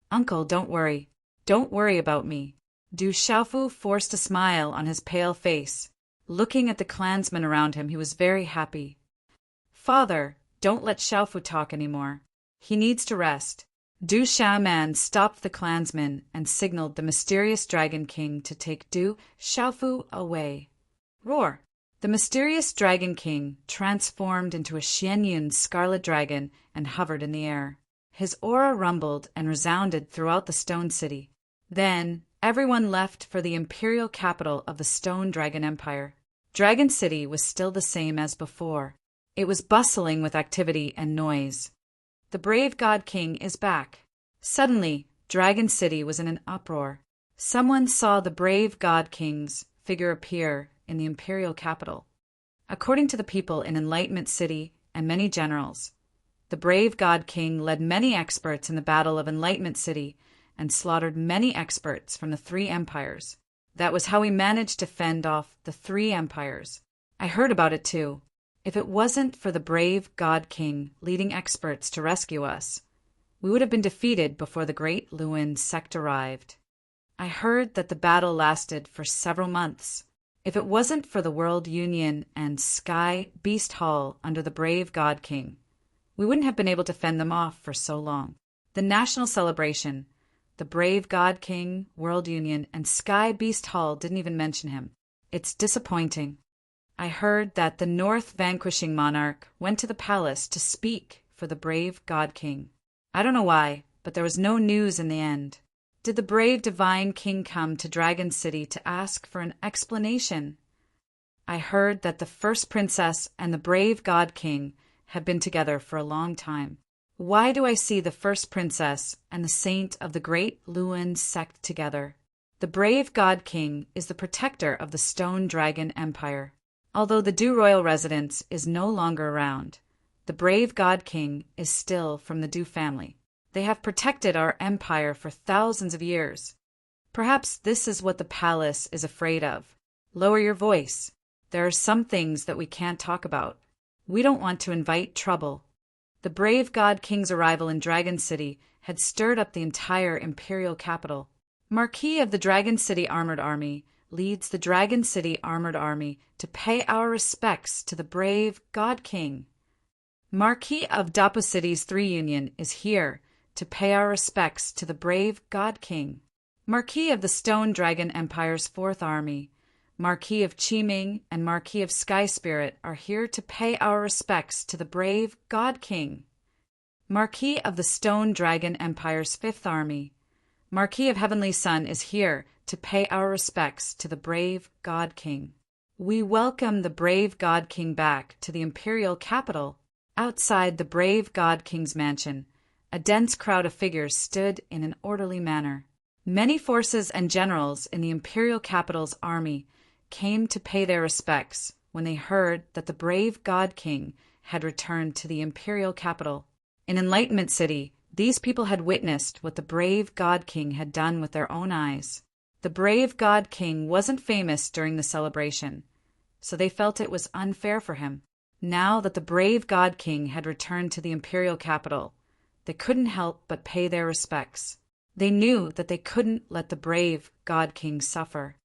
"Uncle, don't worry. Don't worry about me." Du Xiaofu forced a smile on his pale face. Looking at the clansmen around him, he was very happy. "Father, don't let Xiaofu talk anymore. He needs to rest." Du Xiaoman stopped the clansmen and signaled the mysterious Dragon King to take Du Xiaofu away. Roar! The mysterious Dragon King transformed into a Xianyun scarlet dragon and hovered in the air. His aura rumbled and resounded throughout the Stone City. Then everyone left for the imperial capital of the Stone Dragon Empire. Dragon City was still the same as before. It was bustling with activity and noise. The brave God King is back. Suddenly, Dragon City was in an uproar. Someone saw the brave God King's figure appear in the imperial capital. According to the people in Enlightenment City and many generals, the brave God King led many experts in the Battle of Enlightenment City and slaughtered many experts from the three empires. That was how he managed to fend off the three empires. I heard about it too. If it wasn't for the brave God King leading experts to rescue us, we would have been defeated before the Great Lewin sect arrived. I heard that the battle lasted for several months. If it wasn't for the World Union and Sky Beast Hall under the brave God King, we wouldn't have been able to fend them off for so long. The national celebration, the brave God King, World Union, and Sky Beast Hall didn't even mention him. It's disappointing. I heard that the North vanquishing monarch went to the palace to speak for the brave God King. I don't know why, but there was no news in the end. Did the brave divine king come to Dragon City to ask for an explanation? I heard that the first princess and the brave God King have been together for a long time. Why do I see the first princess and the saint of the Great Lewin sect together? The brave God King is the protector of the Stone Dragon Empire. Although the Du royal residence is no longer around, the brave God King is still from the Du family. They have protected our empire for thousands of years. Perhaps this is what the palace is afraid of. Lower your voice. There are some things that we can't talk about. We don't want to invite trouble. The brave God King's arrival in Dragon City had stirred up the entire imperial capital. Marquis of the Dragon City Armored Army leads the Dragon City Armored Army to pay our respects to the brave God King. Marquis of Dapo City's 3 Union is here to pay our respects to the brave God King. Marquis of the Stone Dragon Empire's 4th Army, Marquis of Qiming, and Marquis of Sky Spirit are here to pay our respects to the brave God King. Marquis of the Stone Dragon Empire's 5th Army, Marquis of Heavenly Sun is here to pay our respects to the brave God King. We welcome the brave God King back to the imperial capital. Outside the brave God King's mansion, a dense crowd of figures stood in an orderly manner. Many forces and generals in the imperial capital's army came to pay their respects when they heard that the brave God King had returned to the imperial capital. In Enlightenment City, these people had witnessed what the brave God King had done with their own eyes. The brave God King wasn't famous during the celebration, so they felt it was unfair for him. Now that the brave God King had returned to the imperial capital, they couldn't help but pay their respects. They knew that they couldn't let the brave God King suffer.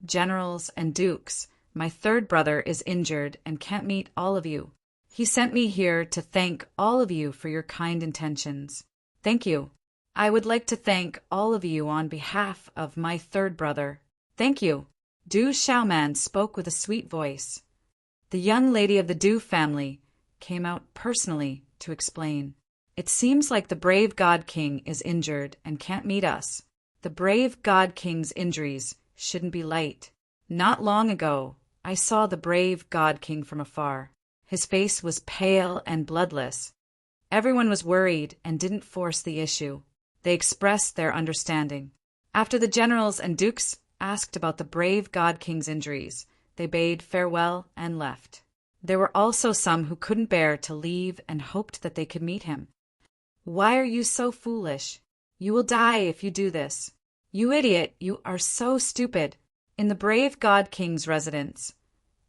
Generals and dukes, my third brother is injured and can't meet all of you. He sent me here to thank all of you for your kind intentions. Thank you. I would like to thank all of you on behalf of my third brother. Thank you. Du Xiaoman spoke with a sweet voice. The young lady of the Du family came out personally to explain. It seems like the brave God King is injured and can't meet us. The brave God King's injuries shouldn't be light. Not long ago, I saw the brave God King from afar. His face was pale and bloodless. Everyone was worried and didn't force the issue. They expressed their understanding. After the generals and dukes asked about the brave God King's injuries, they bade farewell and left. There were also some who couldn't bear to leave and hoped that they could meet him. Why are you so foolish? You will die if you do this. You idiot, you are so stupid. In the brave God King's residence,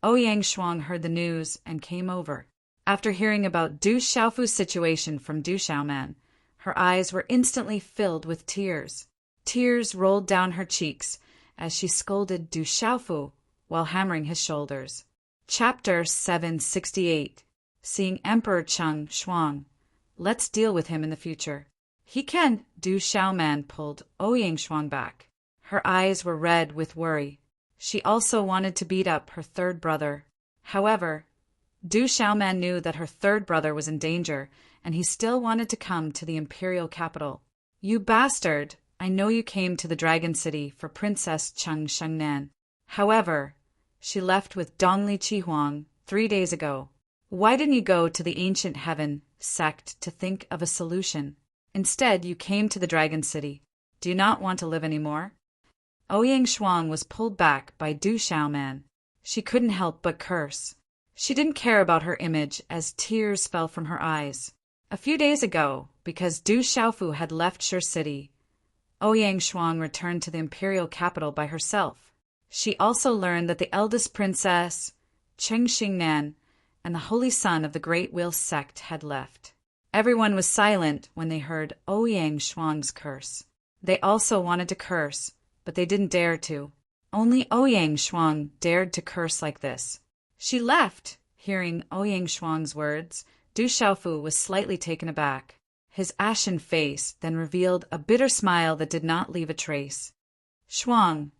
Ouyang Shuang heard the news and came over. After hearing about Du Xiaofu's situation from Du Xiaoman, her eyes were instantly filled with tears. Tears rolled down her cheeks as she scolded Du Xiaofu while hammering his shoulders. Chapter 768. Seeing Emperor Cheng Shuang. Let's deal with him in the future. He can. Du Xiaoman pulled Ouyang Shuang back. Her eyes were red with worry. She also wanted to beat up her third brother. However, Du Xiaoman knew that her third brother was in danger, and he still wanted to come to the imperial capital. You bastard! I know you came to the Dragon City for Princess Cheng Shengnan. However, she left with Dongli Chihuang 3 days ago. Why didn't you go to the Ancient Heaven sect to think of a solution? Instead, you came to the Dragon City. Do you not want to live anymore? Ouyang Shuang was pulled back by Du Xiaoman. She couldn't help but curse. She didn't care about her image as tears fell from her eyes. A few days ago, because Du Xiaofu had left Shi City, Ouyang Shuang returned to the imperial capital by herself. She also learned that the eldest princess, Cheng Xingnan, and the holy son of the Great Wheel sect had left. Everyone was silent when they heard Ouyang Shuang's curse. They also wanted to curse, but they didn't dare to. Only Ouyang Shuang dared to curse like this. She left. Hearing Ouyang Shuang's words, Du Xiaofu was slightly taken aback. His ashen face then revealed a bitter smile that did not leave a trace. Shuang,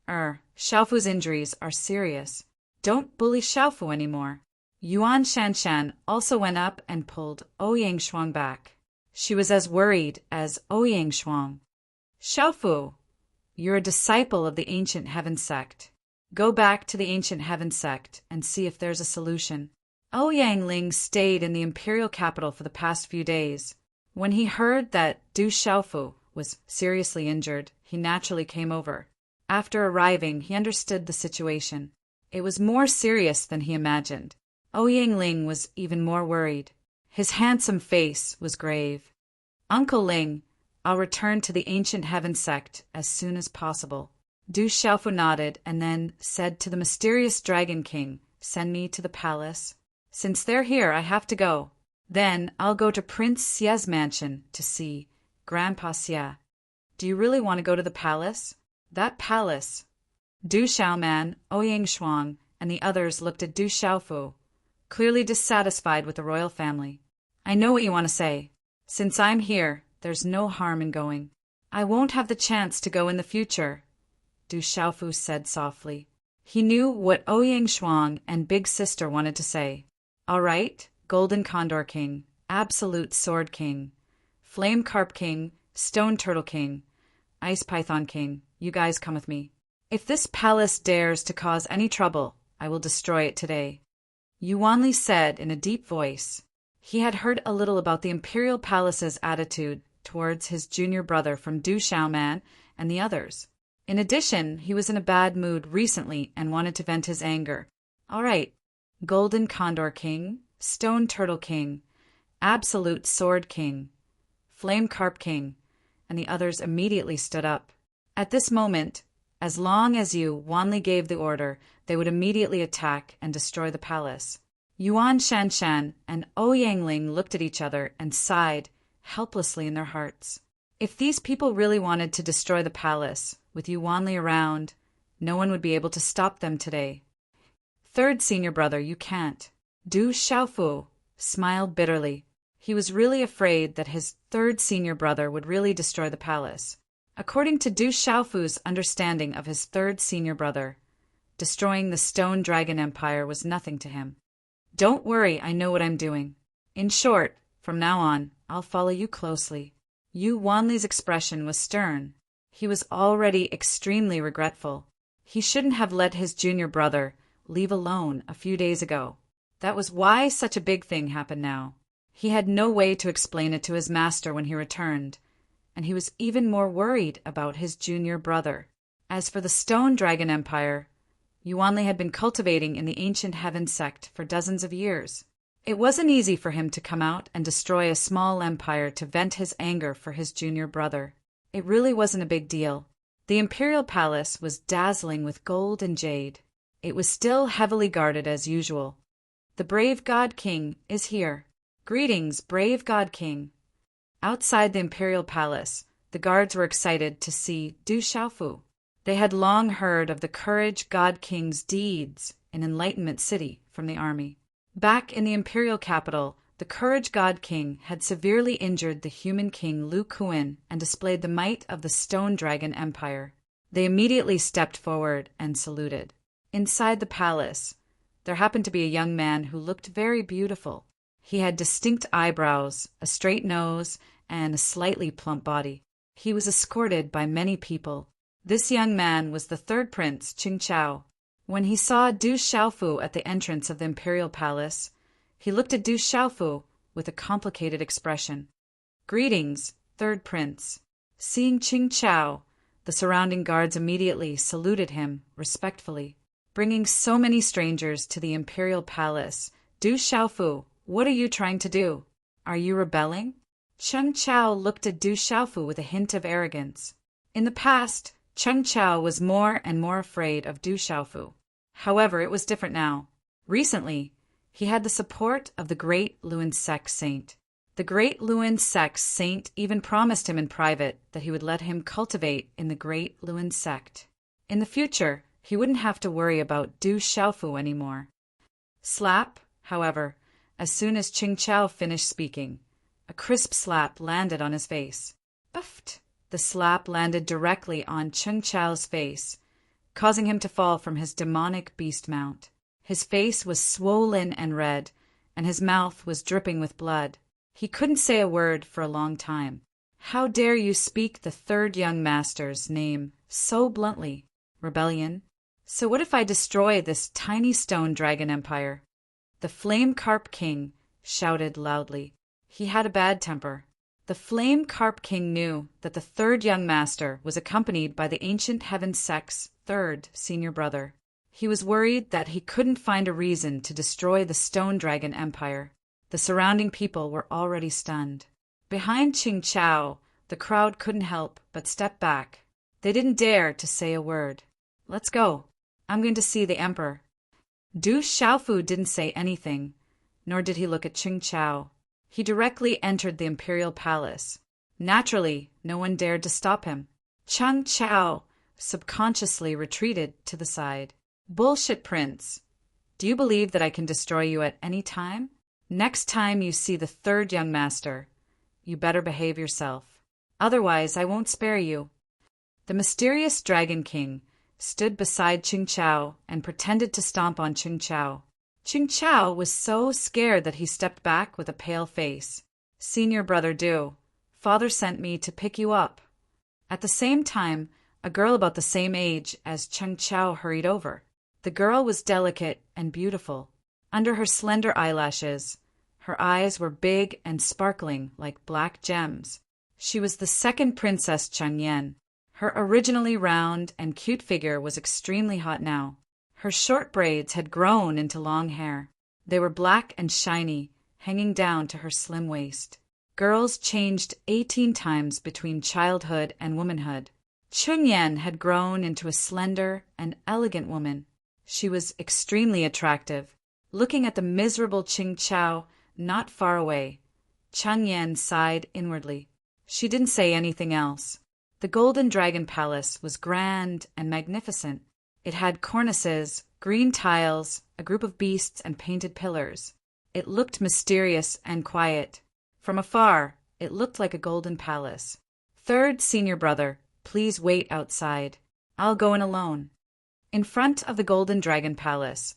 Xiaofu's injuries are serious. Don't bully Xiaofu anymore. Yuan Shanshan also went up and pulled Ouyang Shuang back. She was as worried as Ouyang Shuang. Xiaofu, you're a disciple of the Ancient Heaven sect. Go back to the Ancient Heaven sect and see if there's a solution. Ouyang Ling stayed in the imperial capital for the past few days. When he heard that Du Xiaofu was seriously injured, he naturally came over. After arriving, he understood the situation. It was more serious than he imagined. Ouyang Ling was even more worried. His handsome face was grave. Uncle Ling, I'll return to the Ancient Heaven sect as soon as possible. Du Xiaofu nodded and then said to the mysterious Dragon King, send me to the palace. Since they're here, I have to go. Then I'll go to Prince Xia's mansion to see Grandpa Xia. Do you really want to go to the palace? That palace. Du Xiaoman, Ouyang Shuang, and the others looked at Du Xiaofu, clearly dissatisfied with the royal family. I know what you want to say. Since I'm here, there's no harm in going. I won't have the chance to go in the future, Du Xiaofu said softly. He knew what Ouyang Shuang and Big Sister wanted to say. All right, Golden Condor King, Absolute Sword King, Flame Carp King, Stone Turtle King, Ice Python King, you guys come with me. If this palace dares to cause any trouble, I will destroy it today. Yuan Li said in a deep voice. He had heard a little about the Imperial Palace's attitude towards his junior brother from Du Xiaoman and the others. In addition, he was in a bad mood recently and wanted to vent his anger. All right, Golden Condor King, Stone Turtle King, Absolute Sword King, Flame Carp King, and the others immediately stood up. At this moment, as long as Yuan Li gave the order, they would immediately attack and destroy the palace. Yuan Shanshan and Ouyang Ling looked at each other and sighed helplessly in their hearts. If these people really wanted to destroy the palace, with Yuan Li around, no one would be able to stop them today. Third senior brother, you can't. Du Xiaofu smiled bitterly. He was really afraid that his third senior brother would really destroy the palace. According to Du Xiaofu's understanding of his third senior brother, destroying the Stone Dragon Empire was nothing to him. Don't worry, I know what I'm doing. In short, from now on, I'll follow you closely. Yuan Li's expression was stern. He was already extremely regretful. He shouldn't have let his junior brother leave alone a few days ago. That was why such a big thing happened now. He had no way to explain it to his master when he returned, and he was even more worried about his junior brother. As for the Stone Dragon Empire, Yuan Li had been cultivating in the Ancient Heaven sect for dozens of years. It wasn't easy for him to come out and destroy a small empire to vent his anger for his junior brother. It really wasn't a big deal. The imperial palace was dazzling with gold and jade. It was still heavily guarded as usual. "The brave God King is here. Greetings, brave God King." Outside the imperial palace, the guards were excited to see Du Xiaofu. They had long heard of the courage God King's deeds in Enlightenment City from the army. Back in the imperial capital, the courage God King had severely injured the human king Lu Kuan and displayed the might of the Stone Dragon Empire. They immediately stepped forward and saluted. Inside the palace, there happened to be a young man who looked very beautiful. He had distinct eyebrows, a straight nose, and a slightly plump body. He was escorted by many people. This young man was the third prince, Qing Chao. When he saw Du Xiaofu at the entrance of the imperial palace, he looked at Du Xiaofu with a complicated expression. "Greetings, third prince." Seeing Qing Chao, the surrounding guards immediately saluted him respectfully. Bringing so many strangers to the imperial palace, Du Xiaofu, what are you trying to do? Are you rebelling? Qing Chao looked at Du Xiaofu with a hint of arrogance. In the past, Qing Chao was more and more afraid of Du Xiaofu. However, it was different now. Recently, he had the support of the great Luan sect saint. The great Luan sect saint even promised him in private that he would let him cultivate in the great Luan sect. In the future, he wouldn't have to worry about Du Xiaofu anymore. Slap, however, as soon as Qing Chao finished speaking, a crisp slap landed on his face. Buffed! The slap landed directly on Qing Chao's face, causing him to fall from his demonic beast mount. His face was swollen and red, and his mouth was dripping with blood. He couldn't say a word for a long time. "How dare you speak the third young master's name so bluntly? Rebellion? So what if I destroy this tiny stone dragon empire?" The Flame Carp King shouted loudly. He had a bad temper. The Flame Carp King knew that the third young master was accompanied by the ancient heaven sect's third senior brother. He was worried that he couldn't find a reason to destroy the Stone Dragon Empire. The surrounding people were already stunned. Behind Qing Chao, the crowd couldn't help but step back. They didn't dare to say a word. "Let's go. I'm going to see the emperor." Du Xiaofu didn't say anything, nor did he look at Qing Chao. He directly entered the imperial palace. Naturally, no one dared to stop him. Qing Chao subconsciously retreated to the side. "Bullshit, Prince. Do you believe that I can destroy you at any time? Next time you see the third young master, you better behave yourself. Otherwise, I won't spare you." The mysterious Dragon King stood beside Qing Chao and pretended to stomp on Qing Chao. Qing Chao was so scared that he stepped back with a pale face. "Senior brother Du, father sent me to pick you up." At the same time, a girl about the same age as Qing Chao hurried over. The girl was delicate and beautiful. Under her slender eyelashes, her eyes were big and sparkling like black gems. She was the second Princess Cheng Yan. Her originally round and cute figure was extremely hot now. Her short braids had grown into long hair. They were black and shiny, hanging down to her slim waist. Girls changed 18 times between childhood and womanhood. Cheng Yan had grown into a slender and elegant woman. She was extremely attractive. Looking at the miserable Qing Chao not far away, Cheng Yan sighed inwardly. She didn't say anything else. The Golden Dragon Palace was grand and magnificent. It had cornices, green tiles, a group of beasts, and painted pillars. It looked mysterious and quiet. From afar, it looked like a golden palace. "Third senior brother, please wait outside. I'll go in alone." In front of the Golden Dragon Palace,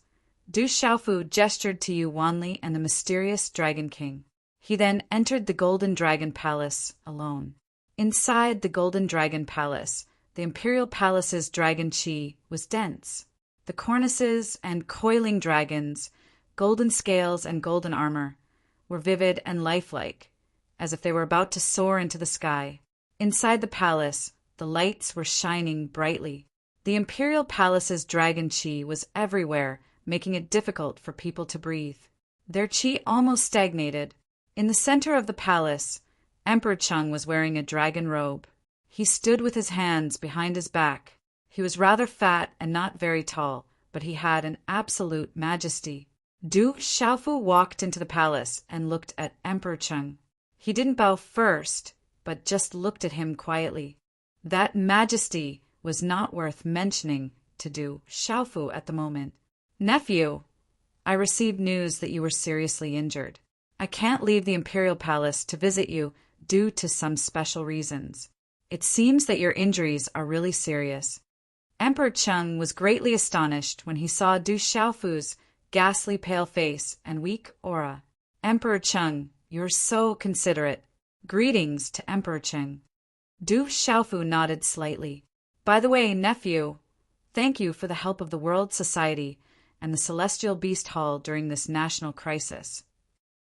Du Xiaofu gestured to Yu Wanli and the mysterious Dragon King. He then entered the Golden Dragon Palace alone. Inside the Golden Dragon Palace, the Imperial Palace's dragon qi was dense. The cornices and coiling dragons, golden scales and golden armor, were vivid and lifelike, as if they were about to soar into the sky. Inside the palace, the lights were shining brightly. The Imperial Palace's dragon qi was everywhere, making it difficult for people to breathe. Their qi almost stagnated. In the center of the palace, Emperor Cheng was wearing a dragon robe. He stood with his hands behind his back. He was rather fat and not very tall, but he had an absolute majesty. Du Xiaofu walked into the palace and looked at Emperor Cheng. He didn't bow first, but just looked at him quietly. That majesty was not worth mentioning to Du Xiaofu at the moment. "Nephew, I received news that you were seriously injured. I can't leave the imperial palace to visit you due to some special reasons. It seems that your injuries are really serious." Emperor Cheng was greatly astonished when he saw Du Xiaofu's ghastly pale face and weak aura. "Emperor Cheng, you're so considerate. Greetings to Emperor Cheng." Du Xiaofu nodded slightly. "By the way, nephew, thank you for the help of the World Society and the Celestial Beast Hall during this national crisis."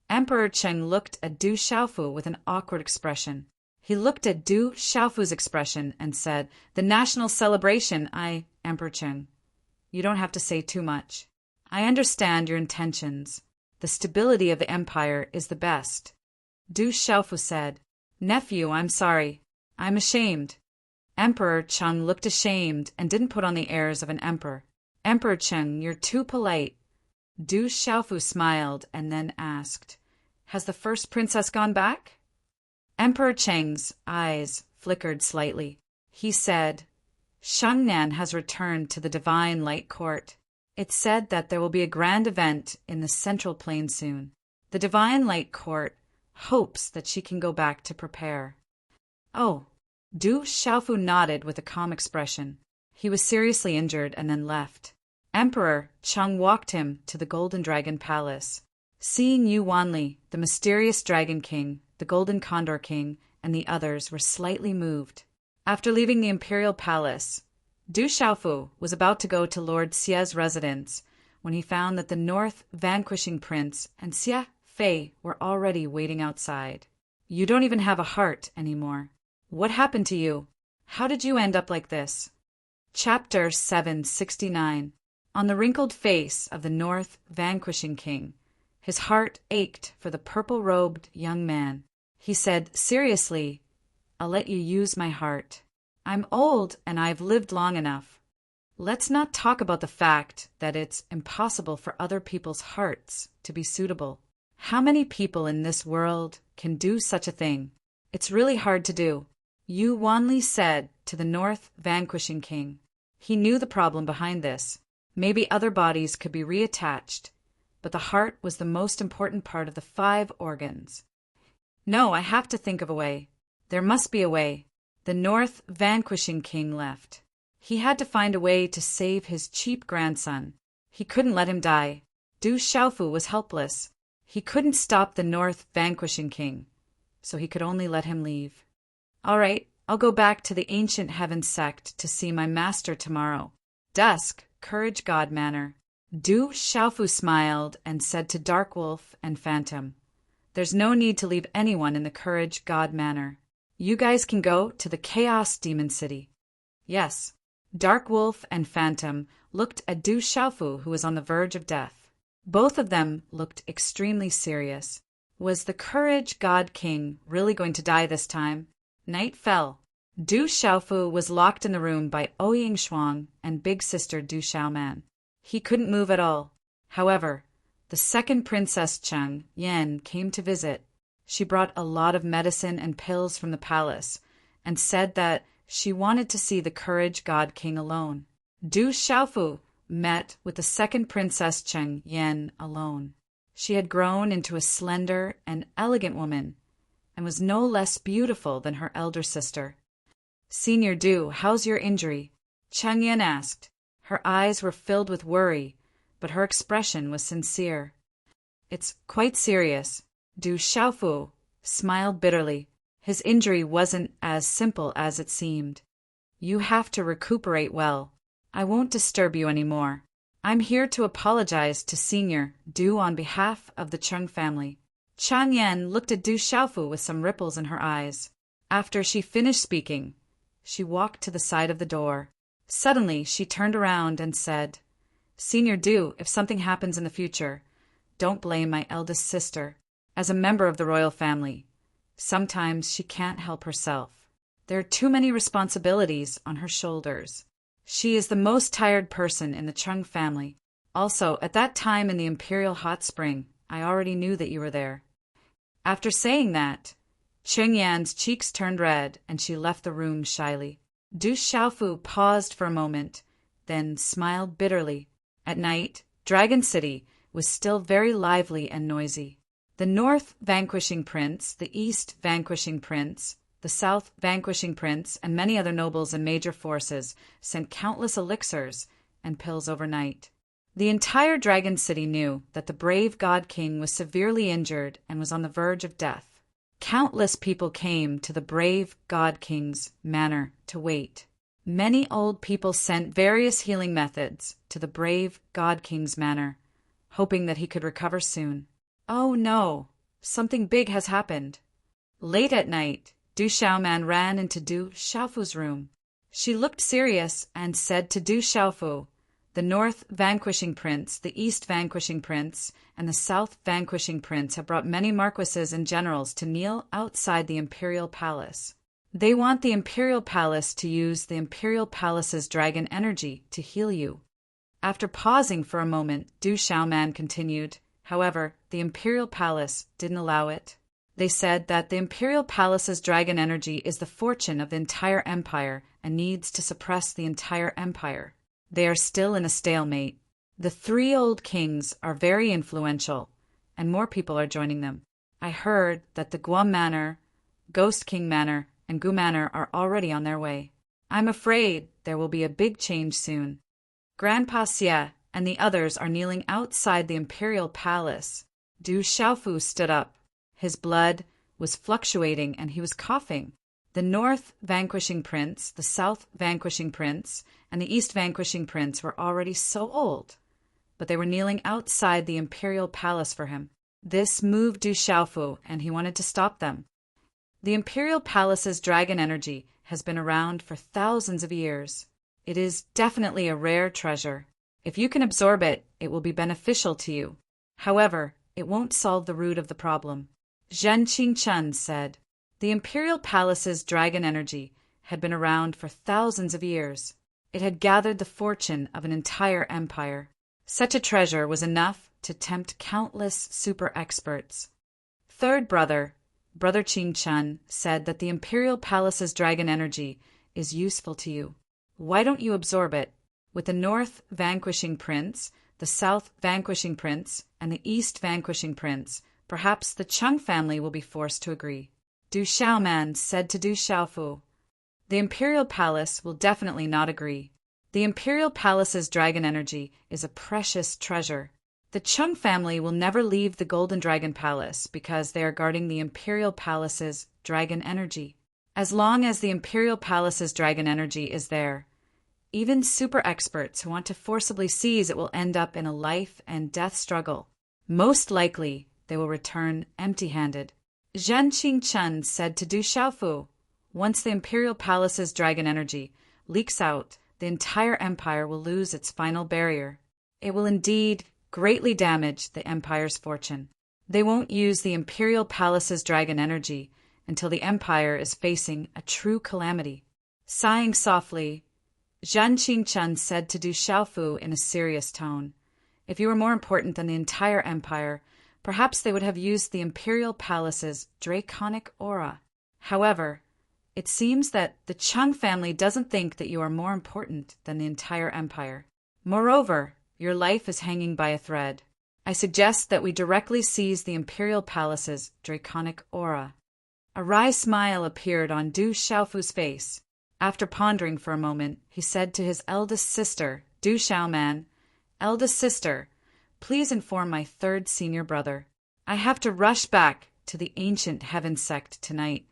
Emperor Cheng looked at Du Xiaofu with an awkward expression. He looked at Du Xiaofu's expression and said, "The national celebration, Emperor Cheng. You don't have to say too much. I understand your intentions. The stability of the empire is the best." Du Xiaofu said, "Nephew, I'm sorry. I'm ashamed." Emperor Cheng looked ashamed and didn't put on the airs of an emperor. "Emperor Cheng, you're too polite." Du Xiaofu smiled and then asked, "Has the first princess gone back?" Emperor Cheng's eyes flickered slightly. He said, "Shangnan has returned to the Divine Light Court. It's said that there will be a grand event in the Central Plain soon. The Divine Light Court hopes that she can go back to prepare." "Oh." Du Xiaofu nodded with a calm expression. He was seriously injured and then left. Emperor Cheng walked him to the Golden Dragon Palace. Seeing Yu Wanli, the mysterious Dragon King, the Golden Condor King, and the others were slightly moved. After leaving the Imperial Palace, Du Xiaofu was about to go to Lord Xie's residence when he found that the North Vanquishing Prince and Xie Fei were already waiting outside. "You don't even have a heart anymore. What happened to you? How did you end up like this?" Chapter 769. On the wrinkled face of the North Vanquishing King, his heart ached for the purple-robed young man. He said, "Seriously, I'll let you use my heart. I'm old and I've lived long enough. Let's not talk about the fact that it's impossible for other people's hearts to be suitable. How many people in this world can do such a thing? It's really hard to do," Yu Wanli said to the North Vanquishing King. He knew the problem behind this. Maybe other bodies could be reattached, but the heart was the most important part of the 5 organs. "No, I have to think of a way. There must be a way." The North Vanquishing King left. He had to find a way to save his cheap grandson. He couldn't let him die. Du Xiaofu was helpless. He couldn't stop the North Vanquishing King, so he could only let him leave. "All right, I'll go back to the Ancient Heaven sect to see my master tomorrow. Dusk, Courage God Manor." Du Xiaofu smiled and said to Dark Wolf and Phantom, "There's no need to leave anyone in the Courage God Manor. You guys can go to the Chaos Demon City." "Yes." Dark Wolf and Phantom looked at Du Xiaofu, who was on the verge of death. Both of them looked extremely serious. Was the Courage God King really going to die this time? Night fell. Du Xiaofu was locked in the room by Ouying Shuang and big sister Du Xiaoman. He couldn't move at all. However, the second Princess Cheng Yan came to visit. She brought a lot of medicine and pills from the palace and said that she wanted to see the Courage God King alone. Du Xiaofu met with the second Princess Cheng Yan alone. She had grown into a slender and elegant woman and was no less beautiful than her elder sister. "Senior Du, how's your injury?" Cheng Yan asked. Her eyes were filled with worry, but her expression was sincere. "It's quite serious." Du Xiaofu smiled bitterly. His injury wasn't as simple as it seemed. "You have to recuperate well. I won't disturb you anymore. I'm here to apologize to Senior Du on behalf of the Cheng family." Chang Yan looked at Du Xiaofu with some ripples in her eyes. After she finished speaking, she walked to the side of the door. Suddenly, she turned around and said, "Senior Du, if something happens in the future, don't blame my eldest sister. As a member of the royal family, sometimes she can't help herself. There are too many responsibilities on her shoulders." She is the most tired person in the Chung family. Also, at that time in the Imperial Hot Spring, I already knew that you were there. After saying that, Cheng Yan's cheeks turned red and she left the room shyly. Du Xiaofu paused for a moment, then smiled bitterly. At night, Dragon City was still very lively and noisy. The North vanquishing prince, the East vanquishing prince, the South vanquishing prince, and many other nobles and major forces sent countless elixirs and pills overnight. The entire Dragon City knew that the brave God King was severely injured and was on the verge of death. Countless people came to the brave God King's manor to wait. Many old people sent various healing methods to the brave God King's manor, hoping that he could recover soon. Oh no, something big has happened. Late at night, Du Xiaoman ran into Du Xiaofu's room. She looked serious and said to Du Xiaofu, "The North vanquishing prince, the East vanquishing prince, and the South vanquishing prince have brought many marquises and generals to kneel outside the imperial palace. They want the imperial palace to use the imperial palace's dragon energy to heal you." After pausing for a moment, Du Xiaoman continued, "However, the imperial palace didn't allow it. They said that the imperial palace's dragon energy is the fortune of the entire empire and needs to suppress the entire empire. They are still in a stalemate. The three old kings are very influential, and more people are joining them. I heard that the Guam Manor, Ghost King Manor, and Gu Manor are already on their way. I'm afraid there will be a big change soon. Grandpa Xie and the others are kneeling outside the imperial palace." Du Xiaofu stood up. His blood was fluctuating and he was coughing. The North vanquishing prince, the South vanquishing prince, and the East vanquishing prince were already so old, but they were kneeling outside the imperial palace for him. This moved Du Xiaofu, and he wanted to stop them. The imperial palace's dragon energy has been around for thousands of years. It is definitely a rare treasure. If you can absorb it, it will be beneficial to you. However, it won't solve the root of the problem. Zhen Qingchen said. The imperial palace's dragon energy had been around for thousands of years. It had gathered the fortune of an entire empire. Such a treasure was enough to tempt countless super experts. Third brother, Brother Qingchen, said that the imperial palace's dragon energy is useful to you. Why don't you absorb it? With the North vanquishing prince, the South vanquishing prince, and the East vanquishing prince, perhaps the Chung family will be forced to agree. Du Xiaoman said to Du Xiaofu, "The imperial palace will definitely not agree. The imperial palace's dragon energy is a precious treasure. The Chung family will never leave the Golden Dragon Palace because they are guarding the imperial palace's dragon energy. As long as the imperial palace's dragon energy is there, even super experts who want to forcibly seize it will end up in a life and death struggle. Most likely, they will return empty-handed." Zhen Qingchen said to Du Xiaofu, "Once the imperial palace's dragon energy leaks out, the entire empire will lose its final barrier. It will indeed greatly damage the empire's fortune. They won't use the imperial palace's dragon energy until the empire is facing a true calamity." Sighing softly, Zhen Qingchen said to Du Xiaofu in a serious tone, "If you were more important than the entire empire, perhaps they would have used the imperial palace's draconic aura. However, it seems that the Chung family doesn't think that you are more important than the entire empire. Moreover, your life is hanging by a thread. I suggest that we directly seize the imperial palace's draconic aura." A wry smile appeared on Du Xiaofu's face. After pondering for a moment, he said to his eldest sister, Du Xiaoman, "Eldest sister, please inform my third senior brother. I have to rush back to the ancient heaven sect tonight."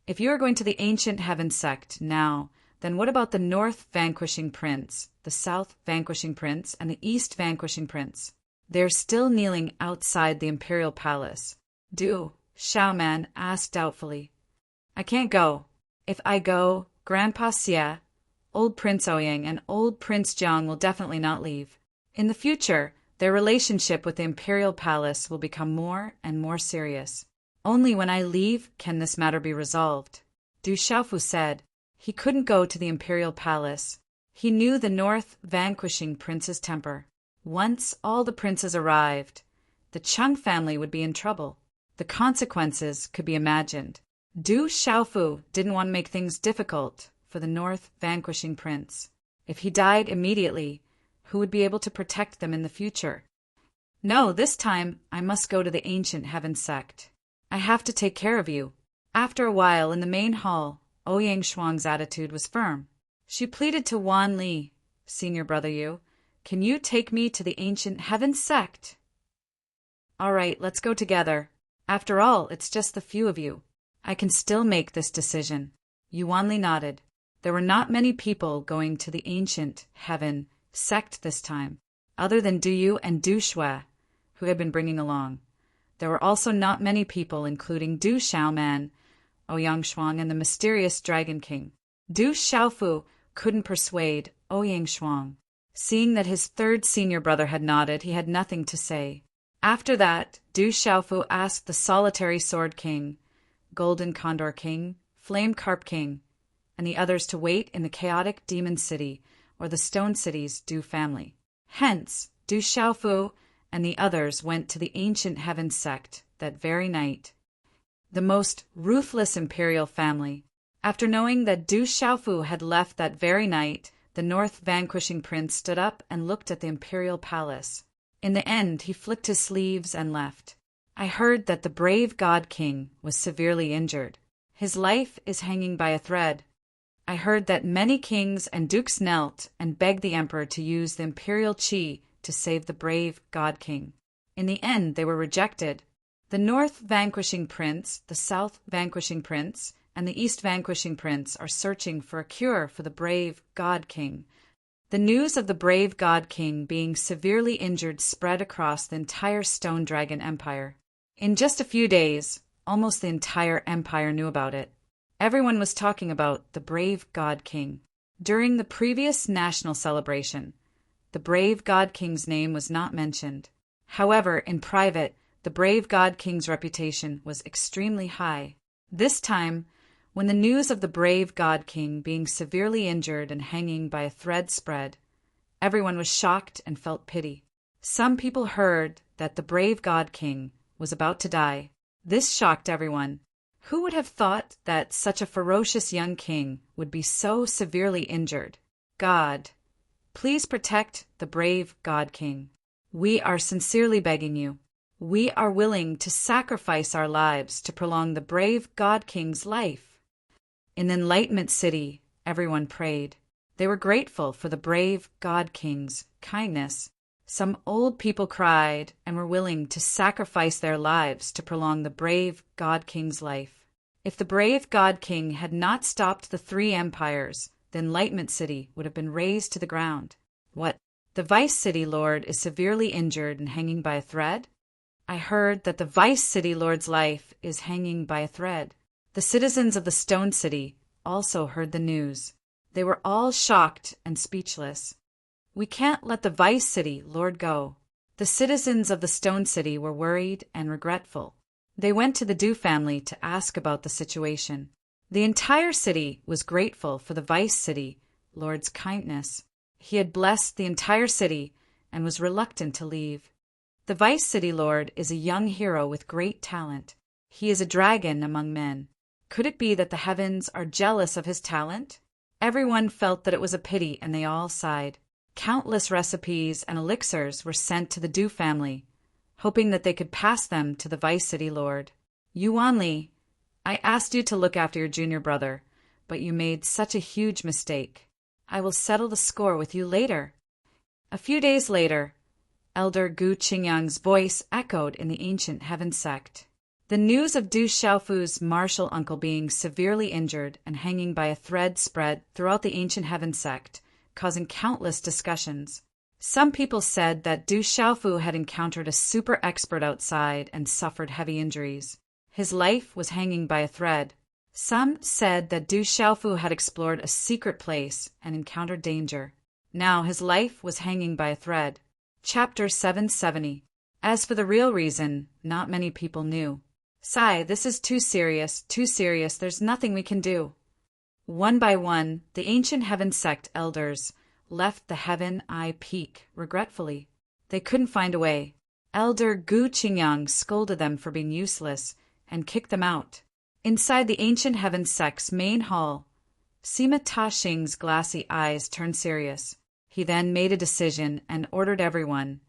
"If you are going to the ancient heaven sect now, then what about the North vanquishing prince, the South vanquishing prince, and the East vanquishing prince? They're still kneeling outside the imperial palace." Du Xiaoman asked doubtfully. "I can't go. If I go, Grandpa Xie, old Prince Ouyang, and old Prince Jiang will definitely not leave. In the future, their relationship with the imperial palace will become more and more serious. Only when I leave can this matter be resolved." Du Xiaofu said. He couldn't go to the imperial palace. He knew the North vanquishing prince's temper. Once all the princes arrived, the Chung family would be in trouble. The consequences could be imagined. Du Xiaofu didn't want to make things difficult for the North vanquishing prince. If he died immediately, who would be able to protect them in the future? No, this time I must go to the ancient heaven sect. I have to take care of you. After a while, in the main hall, Ouyang Shuang's attitude was firm. She pleaded to Wan Li, "Senior brother Yu, can you take me to the ancient heaven sect?" "All right, let's go together. After all, it's just the few of you. I can still make this decision." Yuan Li nodded. There were not many people going to the ancient heaven sect this time, other than Du Yu and Du Shui, who had been bringing along. There were also not many people, including Du Xiaoman, Ouyang Shuang, and the mysterious Dragon King. Du Xiaofu couldn't persuade Ouyang Shuang. Seeing that his third senior brother had nodded, he had nothing to say. After that, Du Xiaofu asked the Solitary Sword King, Golden Condor King, Flame Carp King, and the others to wait in the chaotic Demon City or the Stone City's Du family. Hence, Du Xiaofu and the others went to the ancient heaven sect that very night. The most ruthless imperial family. After knowing that Du Xiaofu had left that very night, the North vanquishing prince stood up and looked at the imperial palace. In the end, he flicked his sleeves and left. I heard that the brave God King was severely injured. His life is hanging by a thread. I heard that many kings and dukes knelt and begged the emperor to use the imperial qi to save the brave God King. In the end, they were rejected. The North vanquishing prince, the South vanquishing prince, and the East vanquishing prince are searching for a cure for the brave God King. The news of the brave God King being severely injured spread across the entire Stone Dragon Empire. In just a few days, almost the entire empire knew about it. Everyone was talking about the brave God King. During the previous national celebration, the brave God King's name was not mentioned. However, in private, the brave God King's reputation was extremely high. This time, when the news of the brave God King being severely injured and hanging by a thread spread, everyone was shocked and felt pity. Some people heard that the brave God King was about to die. This shocked everyone. Who would have thought that such a ferocious young king would be so severely injured? God, please protect the brave God King. We are sincerely begging you. We are willing to sacrifice our lives to prolong the brave God King's life. In the Enlightenment City, everyone prayed. They were grateful for the brave God King's kindness. Some old people cried and were willing to sacrifice their lives to prolong the brave God King's life. If the brave God King had not stopped the three empires, the Enlightenment City would have been razed to the ground. What? The Vice City Lord is severely injured and hanging by a thread? I heard that the Vice City Lord's life is hanging by a thread. The citizens of the Stone City also heard the news. They were all shocked and speechless. We can't let the Vice City Lord go. The citizens of the Stone City were worried and regretful. They went to the Du family to ask about the situation. The entire city was grateful for the Vice City Lord's kindness. He had blessed the entire city and was reluctant to leave. The Vice City Lord is a young hero with great talent. He is a dragon among men. Could it be that the heavens are jealous of his talent? Everyone felt that it was a pity, and they all sighed. Countless recipes and elixirs were sent to the Du family, hoping that they could pass them to the Vice City Lord. Yuan Li, I asked you to look after your junior brother, but you made such a huge mistake. I will settle the score with you later. A few days later, Elder Gu Qingyang's voice echoed in the ancient heaven sect. The news of Du Xiaofu's martial uncle being severely injured and hanging by a thread spread throughout the ancient heaven sect, causing countless discussions. Some people said that Du Xiaofu had encountered a super expert outside and suffered heavy injuries. His life was hanging by a thread. Some said that Du Xiaofu had explored a secret place and encountered danger. Now his life was hanging by a thread. Chapter 770. As for the real reason, not many people knew. Sai, this is too serious, there's nothing we can do. One by one, the ancient heaven sect elders left the Heaven Eye Peak regretfully. They couldn't find a way. Elder Gu Qingyang scolded them for being useless and kicked them out. Inside the ancient Heaven Sect's main hall, Sima Taxing's glassy eyes turned serious. He then made a decision and ordered everyone,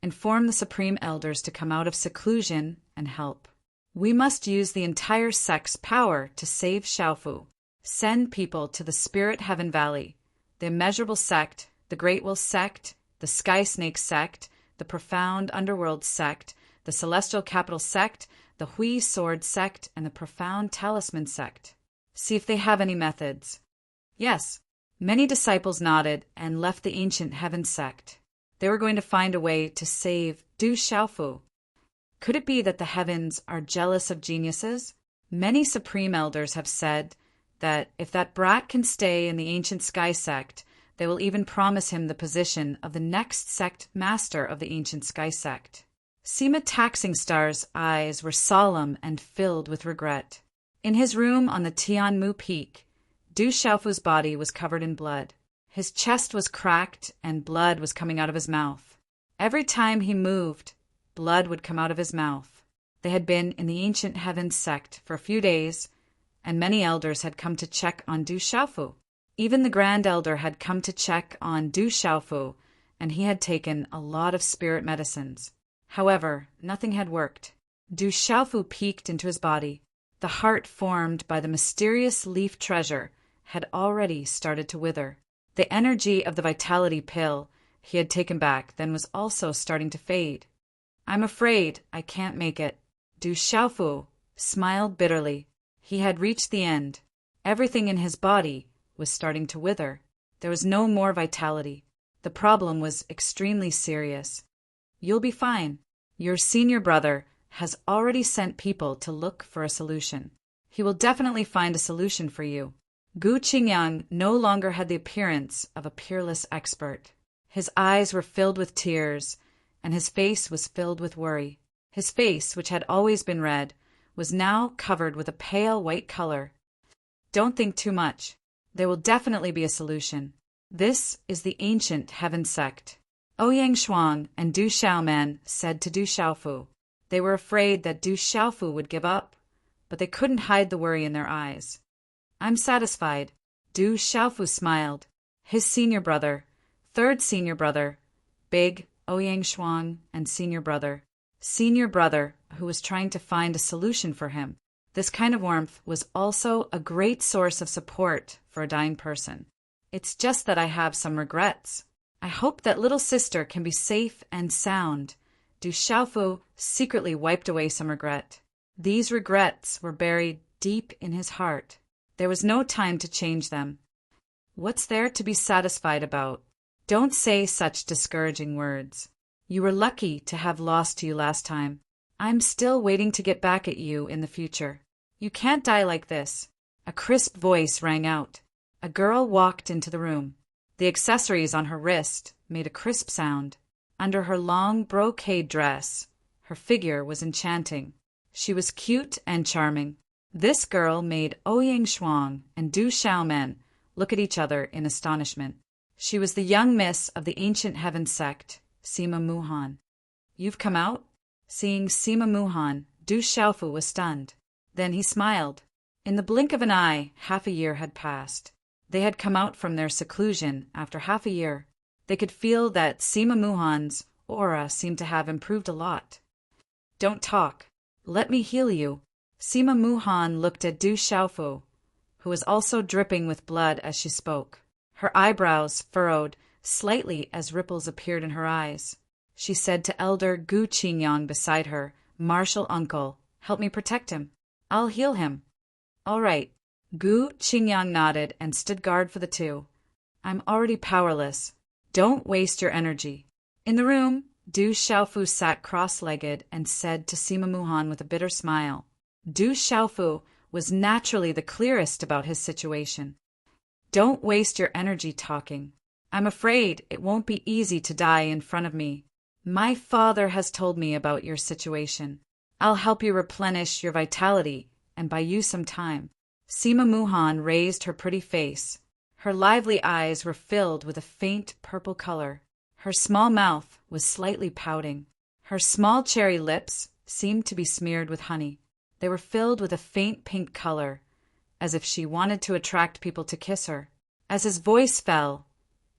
inform the Supreme Elders to come out of seclusion and help. We must use the entire sect's power to save Xiaofu. Send people to the Spirit Heaven Valley, the Immeasurable Sect, the Great Will Sect, the Sky Snake Sect, the Profound Underworld Sect, the Celestial Capital Sect, the Hui Sword Sect, and the Profound Talisman Sect. See if they have any methods. Yes, many disciples nodded and left the ancient Heaven Sect. They were going to find a way to save Du Xiaofu. Could it be that the heavens are jealous of geniuses? Many Supreme Elders have said that if that brat can stay in the ancient Sky Sect, they will even promise him the position of the next sect master of the ancient Sky Sect. Sima Taxing Star's eyes were solemn and filled with regret. In his room on the Tianmu Peak, Du Xiaofu's body was covered in blood. His chest was cracked and blood was coming out of his mouth. Every time he moved, blood would come out of his mouth. They had been in the ancient Heaven Sect for a few days, and many elders had come to check on Du Xiaofu. Even the Grand Elder had come to check on Du Xiaofu, and he had taken a lot of spirit medicines. However, nothing had worked. Du Xiaofu peeked into his body. The heart formed by the mysterious leaf treasure had already started to wither. The energy of the vitality pill he had taken back then was also starting to fade. I'm afraid I can't make it. Du Xiaofu smiled bitterly. He had reached the end. Everything in his body was starting to wither. There was no more vitality. The problem was extremely serious. You'll be fine. Your senior brother has already sent people to look for a solution. He will definitely find a solution for you. Gu Qingyang no longer had the appearance of a peerless expert. His eyes were filled with tears, and his face was filled with worry. His face, which had always been red, was now covered with a pale white color. Don't think too much. There will definitely be a solution. This is the ancient Heaven Sect. Ouyang Shuang and Du Xiaoman said to Du Xiaofu. They were afraid that Du Xiaofu would give up, but they couldn't hide the worry in their eyes. I'm satisfied. Du Xiaofu smiled. His senior brother, third senior brother, big Ouyang Shuang and senior brother, who was trying to find a solution for him. This kind of warmth was also a great source of support for a dying person. It's just that I have some regrets. I hope that little sister can be safe and sound. Du Xiaofu secretly wiped away some regret. These regrets were buried deep in his heart. There was no time to change them. What's there to be satisfied about? Don't say such discouraging words. You were lucky to have lost you last time. I'm still waiting to get back at you in the future. You can't die like this. A crisp voice rang out. A girl walked into the room. The accessories on her wrist made a crisp sound. Under her long brocade dress, her figure was enchanting. She was cute and charming. This girl made Ouyang Shuang and Du Xiaoman look at each other in astonishment. She was the young miss of the ancient Heaven Sect, Sima Muhan. You've come out? Seeing Sima Muhan, Du Xiaofu was stunned. Then he smiled. In the blink of an eye, half a year had passed. They had come out from their seclusion after half a year. They could feel that Sima Muhan's aura seemed to have improved a lot. Don't talk. Let me heal you. Sima Muhan looked at Du Xiaofu, who was also dripping with blood as she spoke. Her eyebrows furrowed slightly as ripples appeared in her eyes. She said to Elder Gu Qingyang beside her, Martial uncle, help me protect him. I'll heal him. All right. Gu Qingyang nodded and stood guard for the two. I'm already powerless. Don't waste your energy. In the room, Du Xiaofu sat cross-legged and said to Sima Muhan with a bitter smile. Du Xiaofu was naturally the clearest about his situation. Don't waste your energy talking. I'm afraid it won't be easy to die in front of me. My father has told me about your situation. I'll help you replenish your vitality and buy you some time. Sima Muhan raised her pretty face. Her lively eyes were filled with a faint purple color. Her small mouth was slightly pouting. Her small cherry lips seemed to be smeared with honey. They were filled with a faint pink color, as if she wanted to attract people to kiss her. As his voice fell,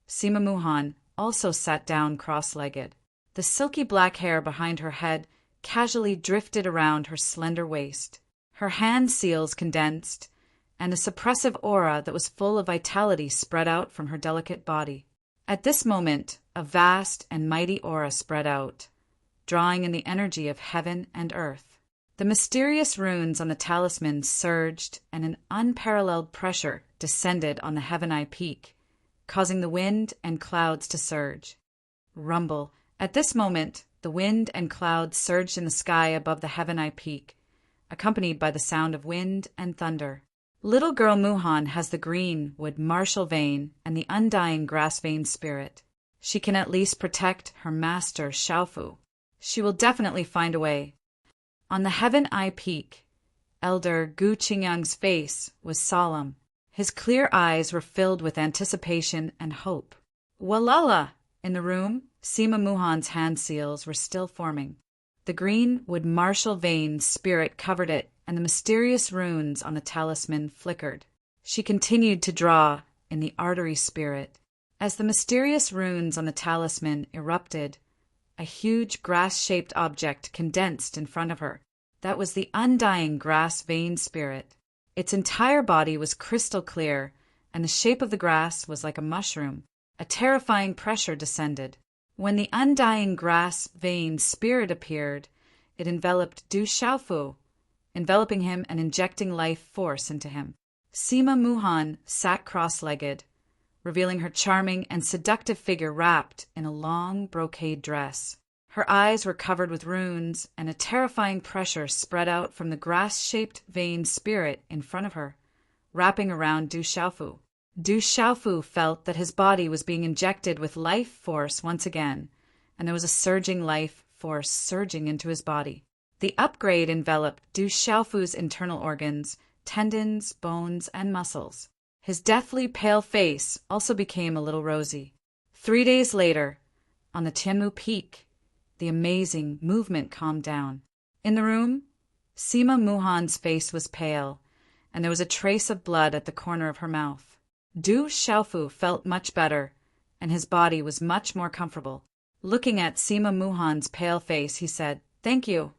Sima Muhan also sat down cross-legged. The silky black hair behind her head casually drifted around her slender waist. Her hand seals condensed, and a suppressive aura that was full of vitality spread out from her delicate body. At this moment, a vast and mighty aura spread out, drawing in the energy of heaven and earth. The mysterious runes on the talisman surged, and an unparalleled pressure descended on the Heaven Eye Peak, causing the wind and clouds to surge. Rumble. At this moment, the wind and clouds surged in the sky above the Heaven Eye Peak, accompanied by the sound of wind and thunder. Little girl Muhan has the green wood martial vein and the undying grass vein spirit. She can at least protect her master Xiaofu. She will definitely find a way. On the Heaven Eye Peak, Elder Gu Qingyang's face was solemn. His clear eyes were filled with anticipation and hope. Walala! In the room, Sima Muhan's hand seals were still forming. The green wood martial vein spirit covered it, and the mysterious runes on the talisman flickered. She continued to draw in the artery spirit. As the mysterious runes on the talisman erupted, a huge grass-shaped object condensed in front of her. That was the undying grass vein spirit. Its entire body was crystal clear, and the shape of the grass was like a mushroom. A terrifying pressure descended. When the undying grass vein spirit appeared, it enveloped Du Xiaofu, enveloping him and injecting life force into him. Sima Muhan sat cross-legged, revealing her charming and seductive figure wrapped in a long brocade dress. Her eyes were covered with runes, and a terrifying pressure spread out from the grass-shaped vein spirit in front of her, wrapping around Du Xiaofu. Du Xiaofu felt that his body was being injected with life force once again, and there was a surging life force surging into his body. The upgrade enveloped Du Xiaofu's internal organs, tendons, bones, and muscles. His deathly pale face also became a little rosy. 3 days later, on the Tianmu Peak, the amazing movement calmed down. In the room, Sima Muhan's face was pale, and there was a trace of blood at the corner of her mouth. Du Xiaofu felt much better, and his body was much more comfortable. Looking at Sima Muhan's pale face, he said, "Thank you.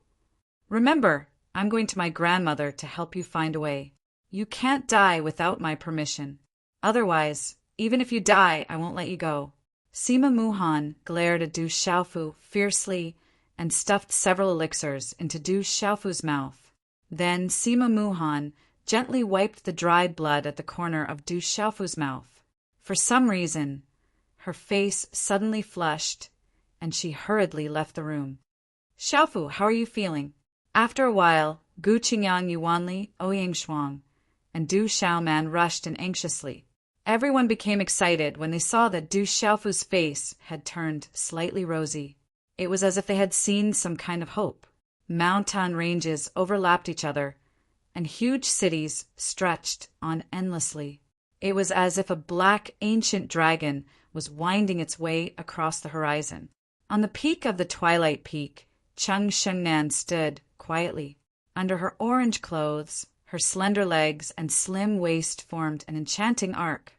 Remember, I'm going to my grandmother to help you find a way. You can't die without my permission. Otherwise, even if you die, I won't let you go." Sima Muhan glared at Du Xiaofu fiercely and stuffed several elixirs into Du Xiaofu's mouth. Then Sima Muhan gently wiped the dried blood at the corner of Du Xiaofu's mouth. For some reason, her face suddenly flushed, and she hurriedly left the room. "Xiaofu, how are you feeling?" After a while, Gu Qingyang Yuanli, Ouyang Shuang, and Du Xiaoman rushed in anxiously. Everyone became excited when they saw that Du Xiaofu's face had turned slightly rosy. It was as if they had seen some kind of hope. Mountain ranges overlapped each other, and huge cities stretched on endlessly. It was as if a black ancient dragon was winding its way across the horizon. On the peak of the Twilight Peak, Cheng Shengnan stood quietly. Under her orange clothes, her slender legs and slim waist formed an enchanting arc.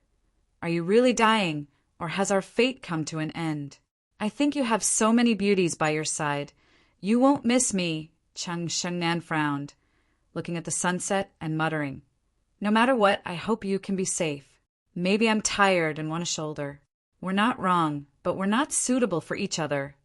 "Are you really dying, or has our fate come to an end? I think you have so many beauties by your side. You won't miss me," Cheng Shengnan frowned, looking at the sunset and muttering. "No matter what, I hope you can be safe. Maybe I'm tired and want a shoulder. We're not wrong, but we're not suitable for each other."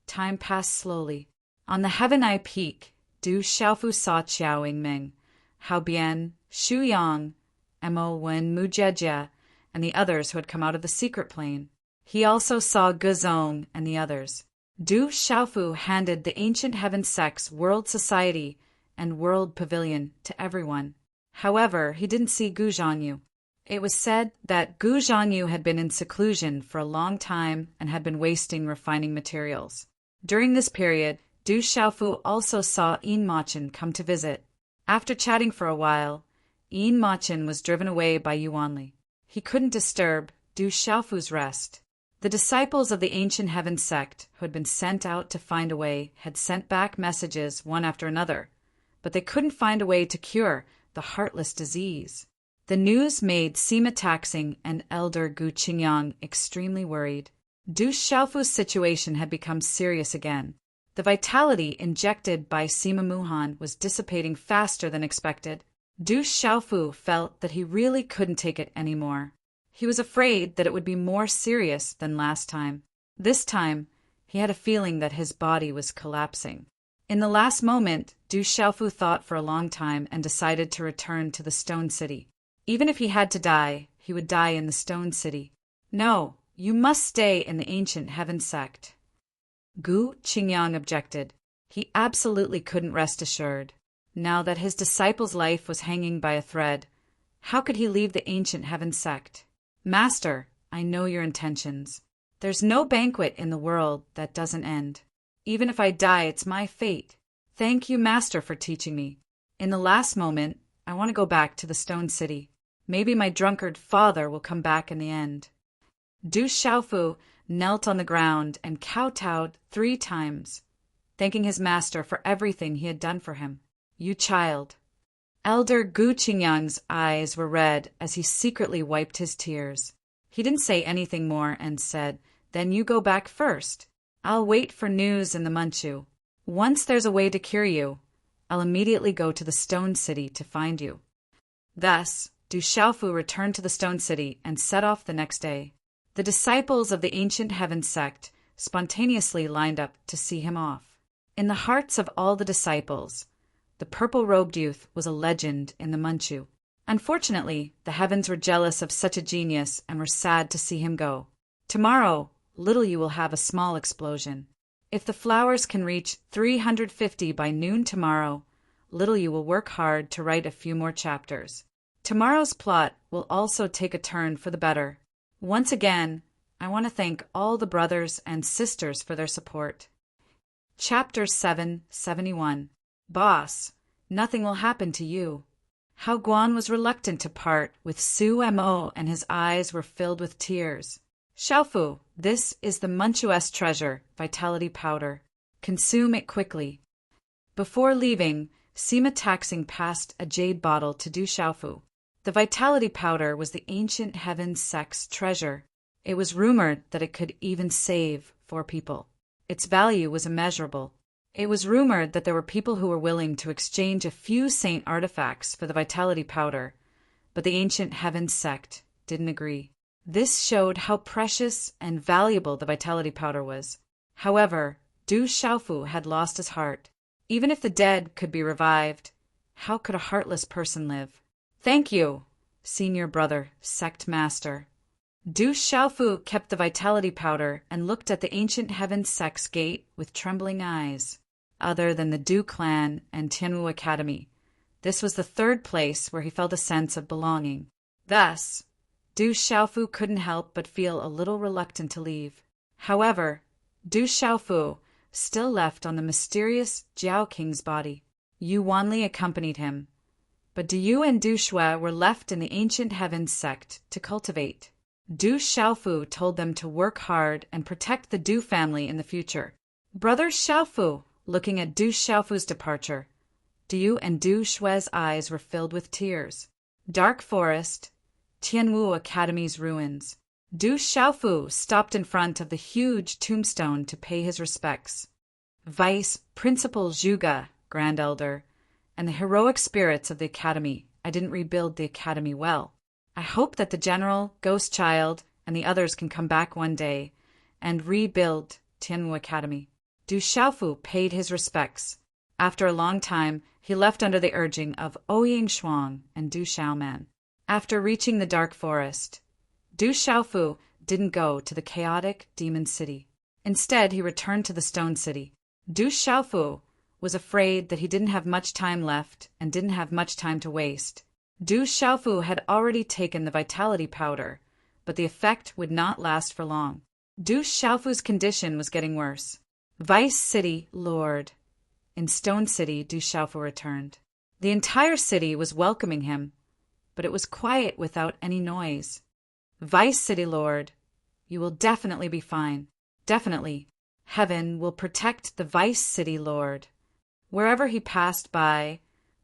Time passed slowly. On the Heaven Eye Peak, Du Xiaofu saw Qiao Yingming, Hao Bian, Xu Yang, Mo Wen Mujejia, and the others who had come out of the secret plane. He also saw Guzong and the others. Du Xiaofu handed the Ancient Heaven Sect's World Society and World Pavilion to everyone. However, he didn't see Gu Zhangyu. It was said that Gu Zhangyu had been in seclusion for a long time and had been wasting refining materials. During this period, Du Xiaofu also saw Yin Machin come to visit. After chatting for a while, Yin Machin was driven away by Yuanli. He couldn't disturb Du Xiaofu's rest. The disciples of the ancient heaven sect, who had been sent out to find a way, had sent back messages one after another, but they couldn't find a way to cure the heartless disease. The news made Sima Taxing and Elder Gu Qingyang extremely worried. Du Xiaofu's situation had become serious again. The vitality injected by Sima Muhan was dissipating faster than expected. Du Xiaofu felt that he really couldn't take it anymore. He was afraid that it would be more serious than last time. This time, he had a feeling that his body was collapsing. In the last moment, Du Xiaofu thought for a long time and decided to return to the Stone City. Even if he had to die, he would die in the Stone City. No, you must stay in the ancient heaven sect. Gu Qingyang objected. He absolutely couldn't rest assured. Now that his disciple's life was hanging by a thread, how could he leave the ancient heaven sect? Master, I know your intentions. There's no banquet in the world that doesn't end. Even if I die, it's my fate. Thank you, Master, for teaching me. In the last moment, I want to go back to the Stone City. Maybe my drunkard father will come back in the end. Du Xiaofu knelt on the ground and kowtowed 3 times, thanking his master for everything he had done for him. You child. Elder Gu Qingyang's eyes were red as he secretly wiped his tears. He didn't say anything more and said, Then you go back first. I'll wait for news in the Manchu. Once there's a way to cure you, I'll immediately go to the Stone City to find you. Thus, Du Xiaofu returned to the Stone City and set off the next day. The disciples of the ancient heaven sect spontaneously lined up to see him off. In the hearts of all the disciples, the purple-robed youth was a legend in the Manchu. Unfortunately, the heavens were jealous of such a genius and were sad to see him go. Tomorrow, little you will have a small explosion. If the flowers can reach 350 by noon tomorrow, little you will work hard to write a few more chapters. Tomorrow's plot will also take a turn for the better. Once again, I want to thank all the brothers and sisters for their support. Chapter 771. Boss, nothing will happen to you. How Guan was reluctant to part with Su Mo and his eyes were filled with tears. Xiaofu, this is the Manchu's treasure, vitality powder. Consume it quickly. Before leaving, Sima Taxing passed a jade bottle to Du Xiaofu. The vitality powder was the ancient heaven sect's treasure. It was rumored that it could even save 4 people. Its value was immeasurable. It was rumored that there were people who were willing to exchange a few saint artifacts for the vitality powder, but the ancient heaven sect didn't agree. This showed how precious and valuable the vitality powder was. However, Du Xiaofu had lost his heart. Even if the dead could be revived, how could a heartless person live? Thank you, senior brother, sect master. Du Xiaofu kept the vitality powder and looked at the ancient heaven sect's gate with trembling eyes. Other than the Du clan and Tianwu Academy, this was the 3rd place where he felt a sense of belonging. Thus, Du Xiaofu couldn't help but feel a little reluctant to leave. However, Du Xiaofu still left on the mysterious Jiao King's body. Yu Wanli accompanied him, but Du Yu and Du Shui were left in the ancient heaven sect to cultivate. Du Xiaofu told them to work hard and protect the Du family in the future. Brother Xiaofu, looking at Du Xiaofu's departure, Du Yu and Du Shui's eyes were filled with tears. Dark Forest, Tianwu Academy's ruins. Du Xiaofu stopped in front of the huge tombstone to pay his respects. Vice Principal Zhuge, Grand Elder, and the heroic spirits of the Academy, I didn't rebuild the Academy well. I hope that the General, Ghost Child, and the others can come back one day and rebuild Tianwu Academy. Du Xiaofu paid his respects. After a long time, he left under the urging of Ouying Shuang and Du Xiaoman. After reaching the dark forest, Du Xiaofu didn't go to the chaotic demon city. Instead, he returned to the Stone City. Du Xiaofu was afraid that he didn't have much time left and didn't have much time to waste. Du Xiaofu had already taken the vitality powder, but the effect would not last for long. Du Xiaofu's condition was getting worse. Vice City, Lord. In Stone City, Du Xiaofu returned. The entire city was welcoming him, but it was quiet without any noise. Vice City Lord, you will definitely be fine. Definitely. Heaven will protect the Vice City Lord. Wherever he passed by,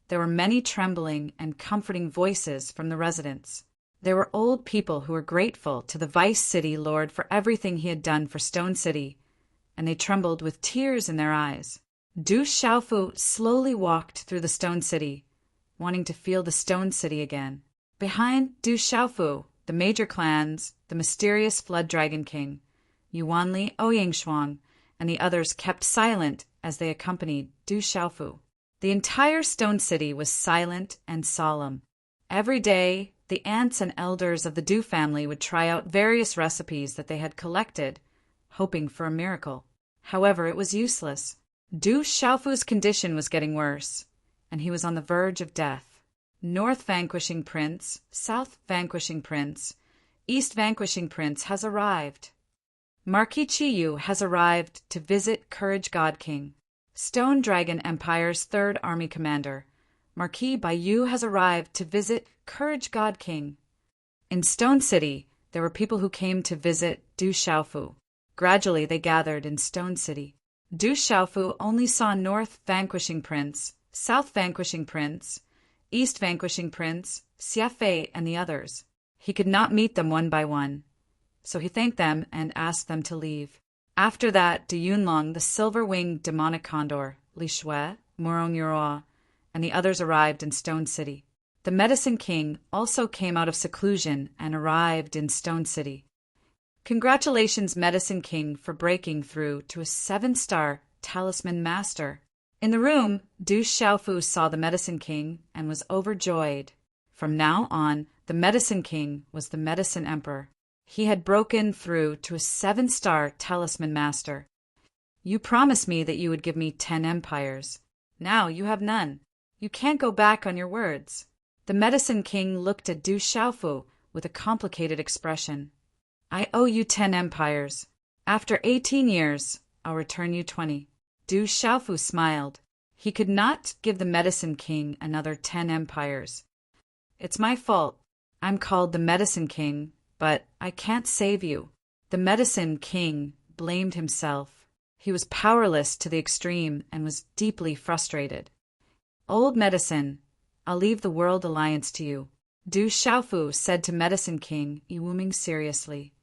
there were many trembling and comforting voices from the residents. There were old people who were grateful to the Vice City Lord for everything he had done for Stone City, and they trembled with tears in their eyes. Du Xiaofu slowly walked through the Stone City, wanting to feel the Stone City again. Behind Du Xiaofu, the major clans, the mysterious Flood Dragon King, Yuanli, Ouyang, and the others kept silent as they accompanied Du Xiaofu. The entire Stone City was silent and solemn. Every day, the aunts and elders of the Du family would try out various recipes that they had collected, hoping for a miracle. However, it was useless. Du Xiaofu's condition was getting worse, and he was on the verge of death. North Vanquishing Prince, South Vanquishing Prince, East Vanquishing Prince has arrived. Marquis Chiyu has arrived to visit Courage God King. Stone Dragon Empire's 3rd Army Commander, Marquis Baiyu, has arrived to visit Courage God King. In Stone City, there were people who came to visit Du Xiaofu. Gradually, they gathered in Stone City. Du Xiaofu only saw North Vanquishing Prince, South Vanquishing Prince, East Vanquishing Prince, Xia Fei, and the others. He could not meet them one by one, so he thanked them and asked them to leave. After that, Du Yunlong, the silver-winged demonic condor, Li Shui, Morong Yuro, and the others arrived in Stone City. The Medicine King also came out of seclusion and arrived in Stone City. Congratulations, Medicine King, for breaking through to a 7-star Talisman Master. In the room, Du Xiaofu saw the Medicine King and was overjoyed. From now on, the Medicine King was the Medicine Emperor. He had broken through to a 7-star Talisman Master. You promised me that you would give me 10 empires. Now you have none. You can't go back on your words. The Medicine King looked at Du Xiaofu with a complicated expression. I owe you 10 empires. After 18 years, I'll return you 20. Du Xiaofu smiled. He could not give the Medicine King another 10 empires. It's my fault. I'm called the Medicine King, but I can't save you. The Medicine King blamed himself. He was powerless to the extreme and was deeply frustrated. Old Medicine, I'll leave the World Alliance to you. Du Xiaofu said to Medicine King, Yiwuming seriously.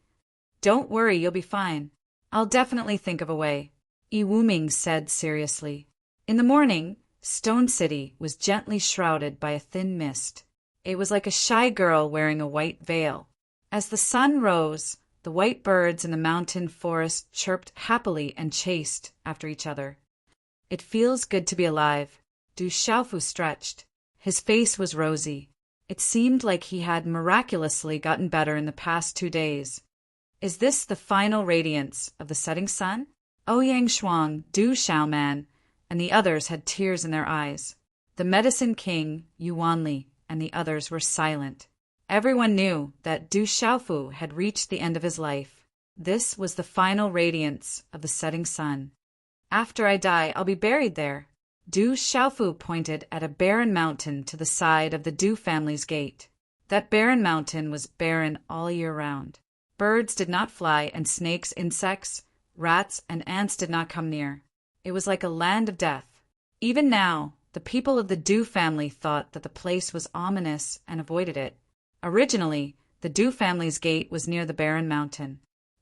Don't worry, you'll be fine. I'll definitely think of a way. Yiwuming said seriously. In the morning, Stone City was gently shrouded by a thin mist. It was like a shy girl wearing a white veil. As the sun rose, the white birds in the mountain forest chirped happily and chased after each other. It feels good to be alive. Du Xiaofu stretched. His face was rosy. It seemed like he had miraculously gotten better in the past 2 days. Is this the final radiance of the setting sun? Ouyang, Du Xiaoman, and the others had tears in their eyes. The Medicine King, Yuanli, and the others were silent. Everyone knew that Du Xiaofu had reached the end of his life. This was the final radiance of the setting sun. After I die, I'll be buried there. Du Xiaofu pointed at a barren mountain to the side of the Du family's gate. That barren mountain was barren all year round. Birds did not fly, and snakes, insects, rats, and ants did not come near. It was like a land of death. Even now, the people of the Du family thought that the place was ominous and avoided it. Originally, the Du family's gate was near the barren mountain.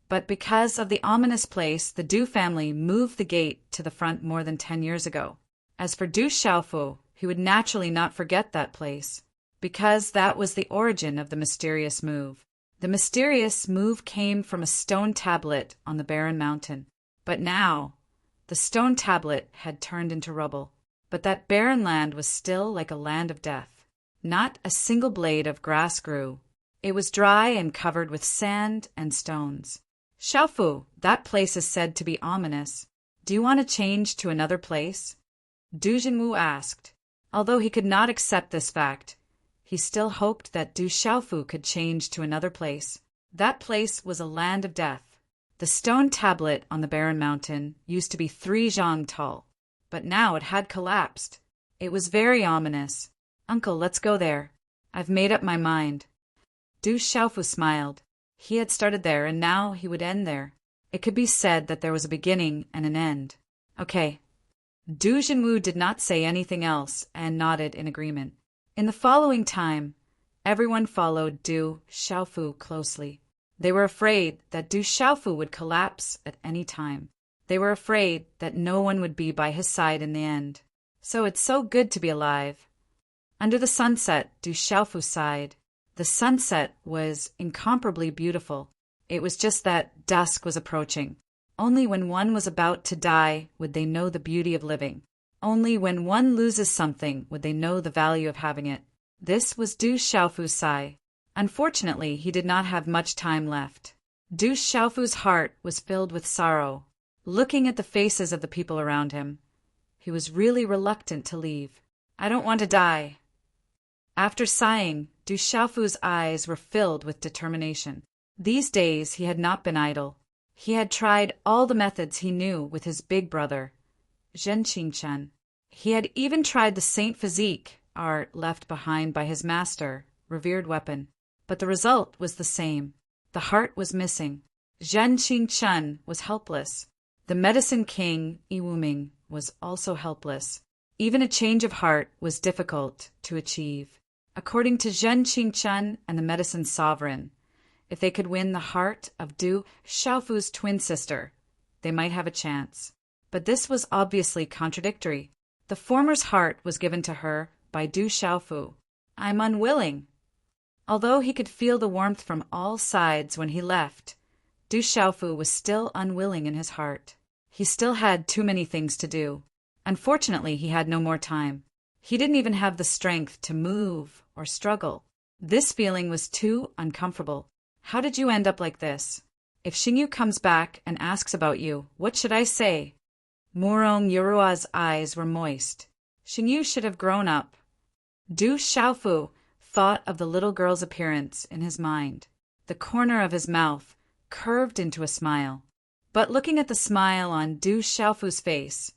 But because of the ominous place, the Du family moved the gate to the front more than 10 years ago. As for Du Xiaofu, he would naturally not forget that place, because that was the origin of the mysterious move. The mysterious move came from a stone tablet on the barren mountain. But now, the stone tablet had turned into rubble. But that barren land was still like a land of death. Not a single blade of grass grew. It was dry and covered with sand and stones. Xiaofu, that place is said to be ominous. Do you want to change to another place? Du Jinwu asked. Although he could not accept this fact, he still hoped that Du Xiaofu could change to another place. That place was a land of death. The stone tablet on the barren mountain used to be 3 zhang tall, but now it had collapsed. It was very ominous. Uncle, let's go there. I've made up my mind. Du Xiaofu smiled. He had started there, and now he would end there. It could be said that there was a beginning and an end. Okay. Du Jinwoo did not say anything else and nodded in agreement. In the following time, everyone followed Du Xiaofu closely. They were afraid that Du Xiaofu would collapse at any time. They were afraid that no one would be by his side in the end. So it's so good to be alive. Under the sunset, Du Xiaofu sighed. The sunset was incomparably beautiful. It was just that dusk was approaching. Only when one was about to die would they know the beauty of living. Only when one loses something would they know the value of having it. This was Du Xiaofu's sigh. Unfortunately, he did not have much time left. Du Xiaofu's heart was filled with sorrow. Looking at the faces of the people around him, he was really reluctant to leave. I don't want to die. After sighing, Du Xiaofu's eyes were filled with determination. These days he had not been idle. He had tried all the methods he knew with his big brother, Zhen Qingchen. He had even tried the Saint Physique art left behind by his master, revered weapon. But the result was the same. The heart was missing. Zhen Qingchen was helpless. The medicine king, Yi Wuming, was also helpless. Even a change of heart was difficult to achieve. According to Zhen Qingchen and the medicine sovereign, if they could win the heart of Du Xiaofu's twin sister, they might have a chance. But this was obviously contradictory. The former's heart was given to her by Du Xiaofu. I'm unwilling. Although he could feel the warmth from all sides when he left, Du Xiaofu was still unwilling in his heart. He still had too many things to do. Unfortunately, he had no more time. He didn't even have the strength to move or struggle. This feeling was too uncomfortable. How did you end up like this? If Xingyu comes back and asks about you, what should I say? Murong Yurua's eyes were moist. Xingyu should have grown up. Du Xiaofu thought of the little girl's appearance in his mind. The corner of his mouth curved into a smile. But looking at the smile on Du Xiaofu's face,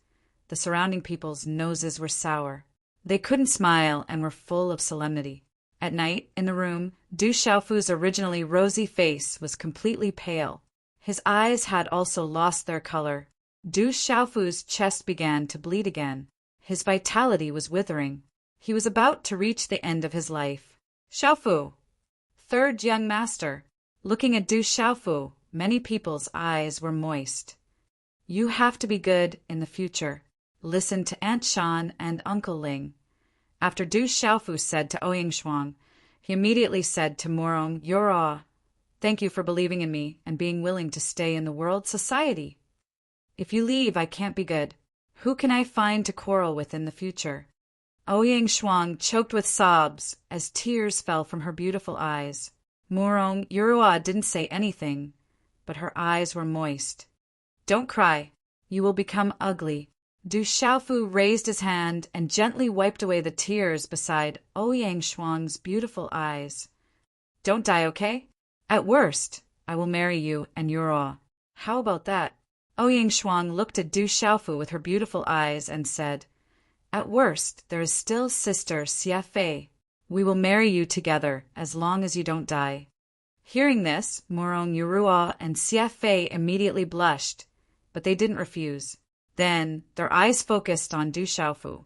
the surrounding people's noses were sour. They couldn't smile and were full of solemnity. At night, in the room, Du Xiaofu's originally rosy face was completely pale. His eyes had also lost their color. Du Xiaofu's chest began to bleed again. His vitality was withering. He was about to reach the end of his life. Xiaofu! Third young master. Looking at Du Xiaofu, many people's eyes were moist. You have to be good in the future. Listen to Aunt Shan and Uncle Ling. After Du Xiaofu said to Ouyang Shuang, he immediately said to Murong Yura, thank you for believing in me and being willing to stay in the world society. If you leave, I can't be good. Who can I find to quarrel with in the future? Ouyang Shuang choked with sobs as tears fell from her beautiful eyes. Murong Yura didn't say anything, but her eyes were moist. Don't cry. You will become ugly. Du Xiaofu raised his hand and gently wiped away the tears beside Ouyang Shuang's beautiful eyes. Don't die, okay? At worst, I will marry you and Yura. How about that? Ouyang Shuang looked at Du Xiaofu with her beautiful eyes and said, at worst, there is still sister Xia Fei. We will marry you together as long as you don't die. Hearing this, Murong Yurua and Xia Fei immediately blushed, but they didn't refuse. Then, their eyes focused on Du Xiaofu.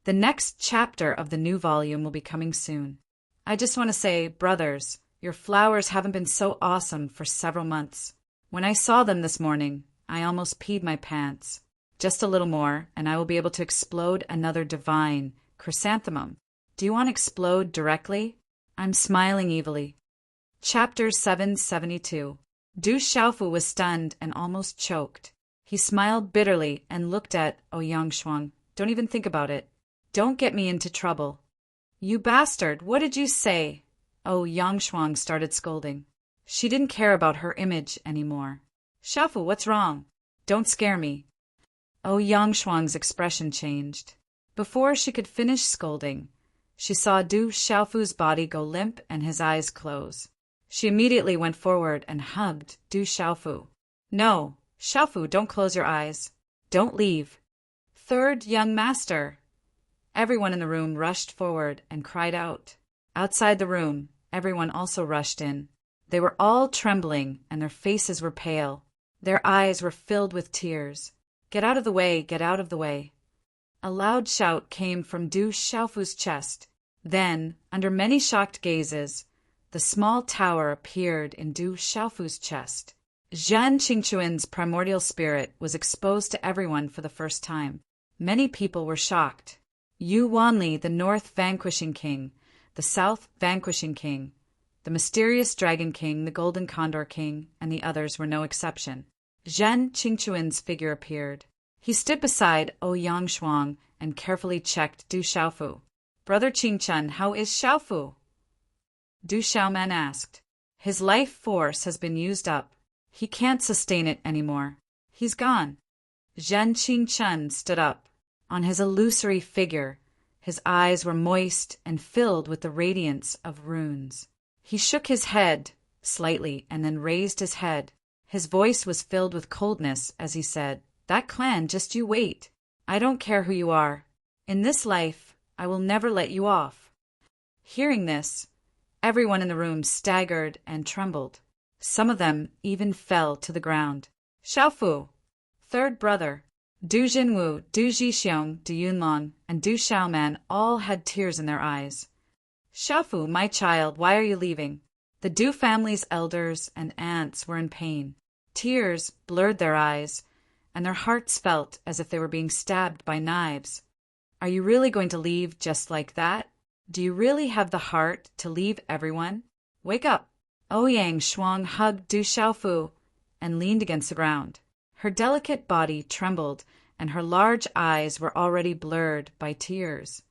The next chapter of the new volume will be coming soon. I just want to say, brothers, your flowers haven't been so awesome for several months. When I saw them this morning, I almost peed my pants. Just a little more, and I will be able to explode another divine chrysanthemum. Do you want to explode directly? I'm smiling evilly. Chapter 772. Du Xiaofu was stunned and almost choked. He smiled bitterly and looked at Ouyang Shuang. Don't even think about it. Don't get me into trouble. You bastard, what did you say? Ouyang Shuang started scolding. She didn't care about her image anymore. Xiaofu, what's wrong? Don't scare me. Ouyang Shuang's expression changed. Before she could finish scolding, she saw Du Xiaofu's body go limp and his eyes close. She immediately went forward and hugged Du Xiaofu. No, Xiaofu, don't close your eyes. Don't leave. Third young master. Everyone in the room rushed forward and cried out. Outside the room, everyone also rushed in. They were all trembling, and their faces were pale. Their eyes were filled with tears. "Get out of the way! Get out of the way!" A loud shout came from Du Xiaofu's chest. Then, under many shocked gazes, the small tower appeared in Du Xiaofu's chest. Zhan Qingquan's primordial spirit was exposed to everyone for the first time. Many people were shocked. Yu Wanli, the North Vanquishing King, the South Vanquishing King, the mysterious Dragon King, the Golden Condor King, and the others were no exception. Zhan Qingquan's figure appeared. He stood beside Ouyang Shuang and carefully checked Du Xiaofu. "Brother Qingquan, how is Xiaofu?" Du Xiaoman asked. "His life force has been used up. He can't sustain it anymore. He's gone." Zhan Qingquan stood up. On his illusory figure, his eyes were moist and filled with the radiance of runes. He shook his head slightly and then raised his head. His voice was filled with coldness as he said, "That clan, just you wait. I don't care who you are. In this life, I will never let you off." Hearing this, everyone in the room staggered and trembled. Some of them even fell to the ground. Xiaofu, third brother, Du Jinwu, Du Zhixiong, Du Yunlong, and Du Xiaoman all had tears in their eyes. "Xiaofu, my child, why are you leaving?" The Du family's elders and aunts were in pain. Tears blurred their eyes, and their hearts felt as if they were being stabbed by knives. "Are you really going to leave just like that? Do you really have the heart to leave everyone? Wake up!" Ouyang Shuang hugged Du Xiaofu and leaned against the ground. Her delicate body trembled, and her large eyes were already blurred by tears.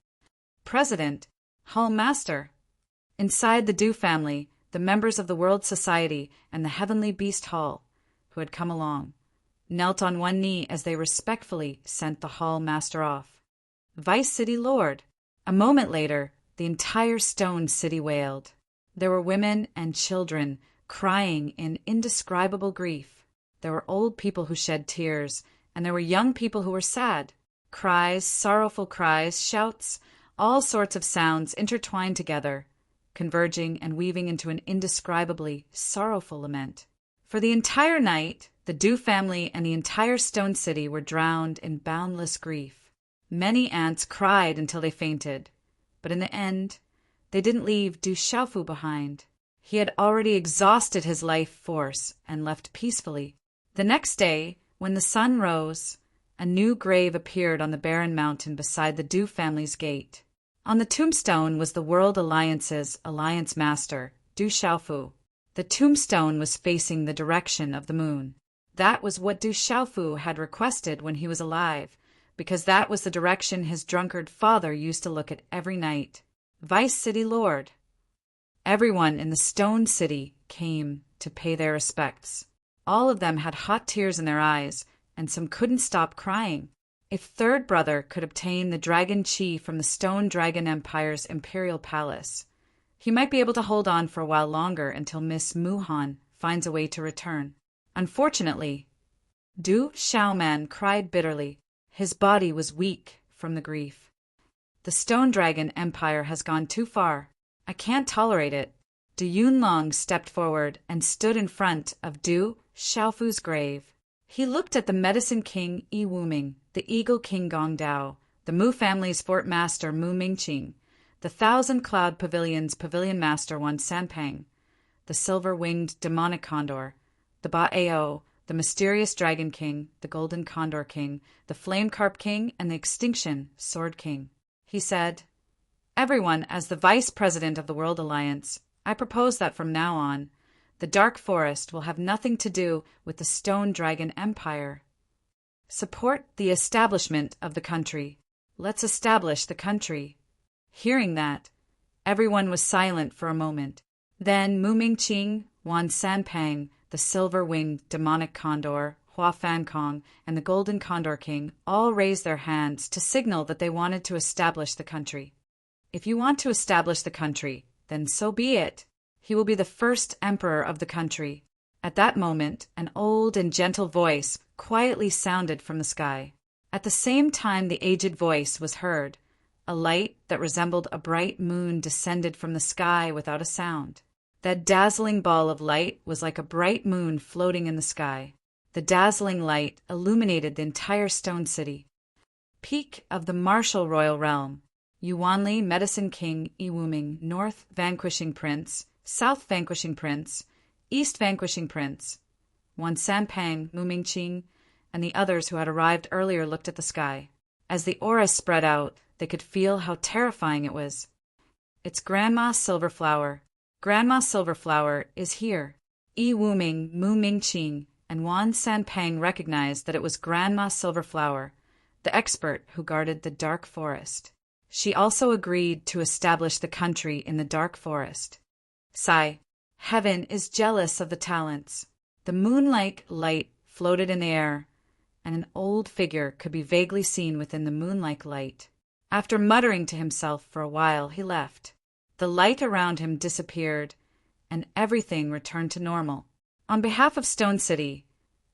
President, Hall Master. Inside the Du family, the members of the World Society and the Heavenly Beast Hall, who had come along, knelt on one knee as they respectfully sent the Hall Master off. Vice City Lord. A moment later, the entire stone city wailed. There were women and children crying in indescribable grief. There were old people who shed tears, and there were young people who were sad. Cries, sorrowful cries, shouts, all sorts of sounds intertwined together, converging and weaving into an indescribably sorrowful lament. For the entire night, the Du family and the entire stone city were drowned in boundless grief. Many aunts cried until they fainted, but in the end, they didn't leave Du Xiaofu behind. He had already exhausted his life force and left peacefully. The next day, when the sun rose, a new grave appeared on the barren mountain beside the Du family's gate. On the tombstone was the World Alliance's Alliance Master, Du Xiaofu. The tombstone was facing the direction of the moon. That was what Du Xiaofu had requested when he was alive, because that was the direction his drunkard father used to look at every night. Vice City Lord. Everyone in the Stone City came to pay their respects. All of them had hot tears in their eyes, and some couldn't stop crying. If Third Brother could obtain the Dragon Chi from the Stone Dragon Empire's Imperial Palace, he might be able to hold on for a while longer until Miss Muhan finds a way to return. Unfortunately, Du Xiaoman cried bitterly. His body was weak from the grief. "The Stone Dragon Empire has gone too far. I can't tolerate it." Du Yunlong stepped forward and stood in front of Du Xiaofu's grave. He looked at the Medicine King Yi Wuming, the Eagle King Gong Dao, the Mu family's Fort Master Mu Mingqing, the Thousand Cloud Pavilion's Pavilion Master Wan Sanpang, the Silver-Winged Demonic Condor, the Ba-Ao, the Mysterious Dragon King, the Golden Condor King, the Flame Carp King, and the Extinction Sword King. He said, "Everyone, as the Vice President of the World Alliance, I propose that from now on, the Dark Forest will have nothing to do with the Stone Dragon Empire. Support the establishment of the country. Let's establish the country." Hearing that, everyone was silent for a moment. Then Mu Mingqing, Wan Sanpang, the Silver-Winged Demonic Condor, Hua Fankong, and the Golden Condor King all raised their hands to signal that they wanted to establish the country. "If you want to establish the country, then so be it. He will be the first emperor of the country." At that moment, an old and gentle voice quietly sounded from the sky. At the same time the aged voice was heard, a light that resembled a bright moon descended from the sky without a sound. That dazzling ball of light was like a bright moon floating in the sky. The dazzling light illuminated the entire stone city. Peak of the martial royal realm. Yuanli, Medicine King, Iwuming, North Vanquishing Prince, South Vanquishing Prince, East Vanquishing Prince. Wan Sanpang, Mumingqing, and the others who had arrived earlier looked at the sky. As the aura spread out, they could feel how terrifying it was. It's Grandma Silverflower. Grandma Silverflower is here. Iwuming, Mumingqing, and Wan Sanpang recognized that it was Grandma Silverflower, the expert who guarded the dark forest. She also agreed to establish the country in the dark forest. Sigh. Heaven is jealous of the talents. The moonlight light floated in the air, and an old figure could be vaguely seen within the moonlight light. After muttering to himself for a while, he left. The light around him disappeared, and everything returned to normal. On behalf of Stone City,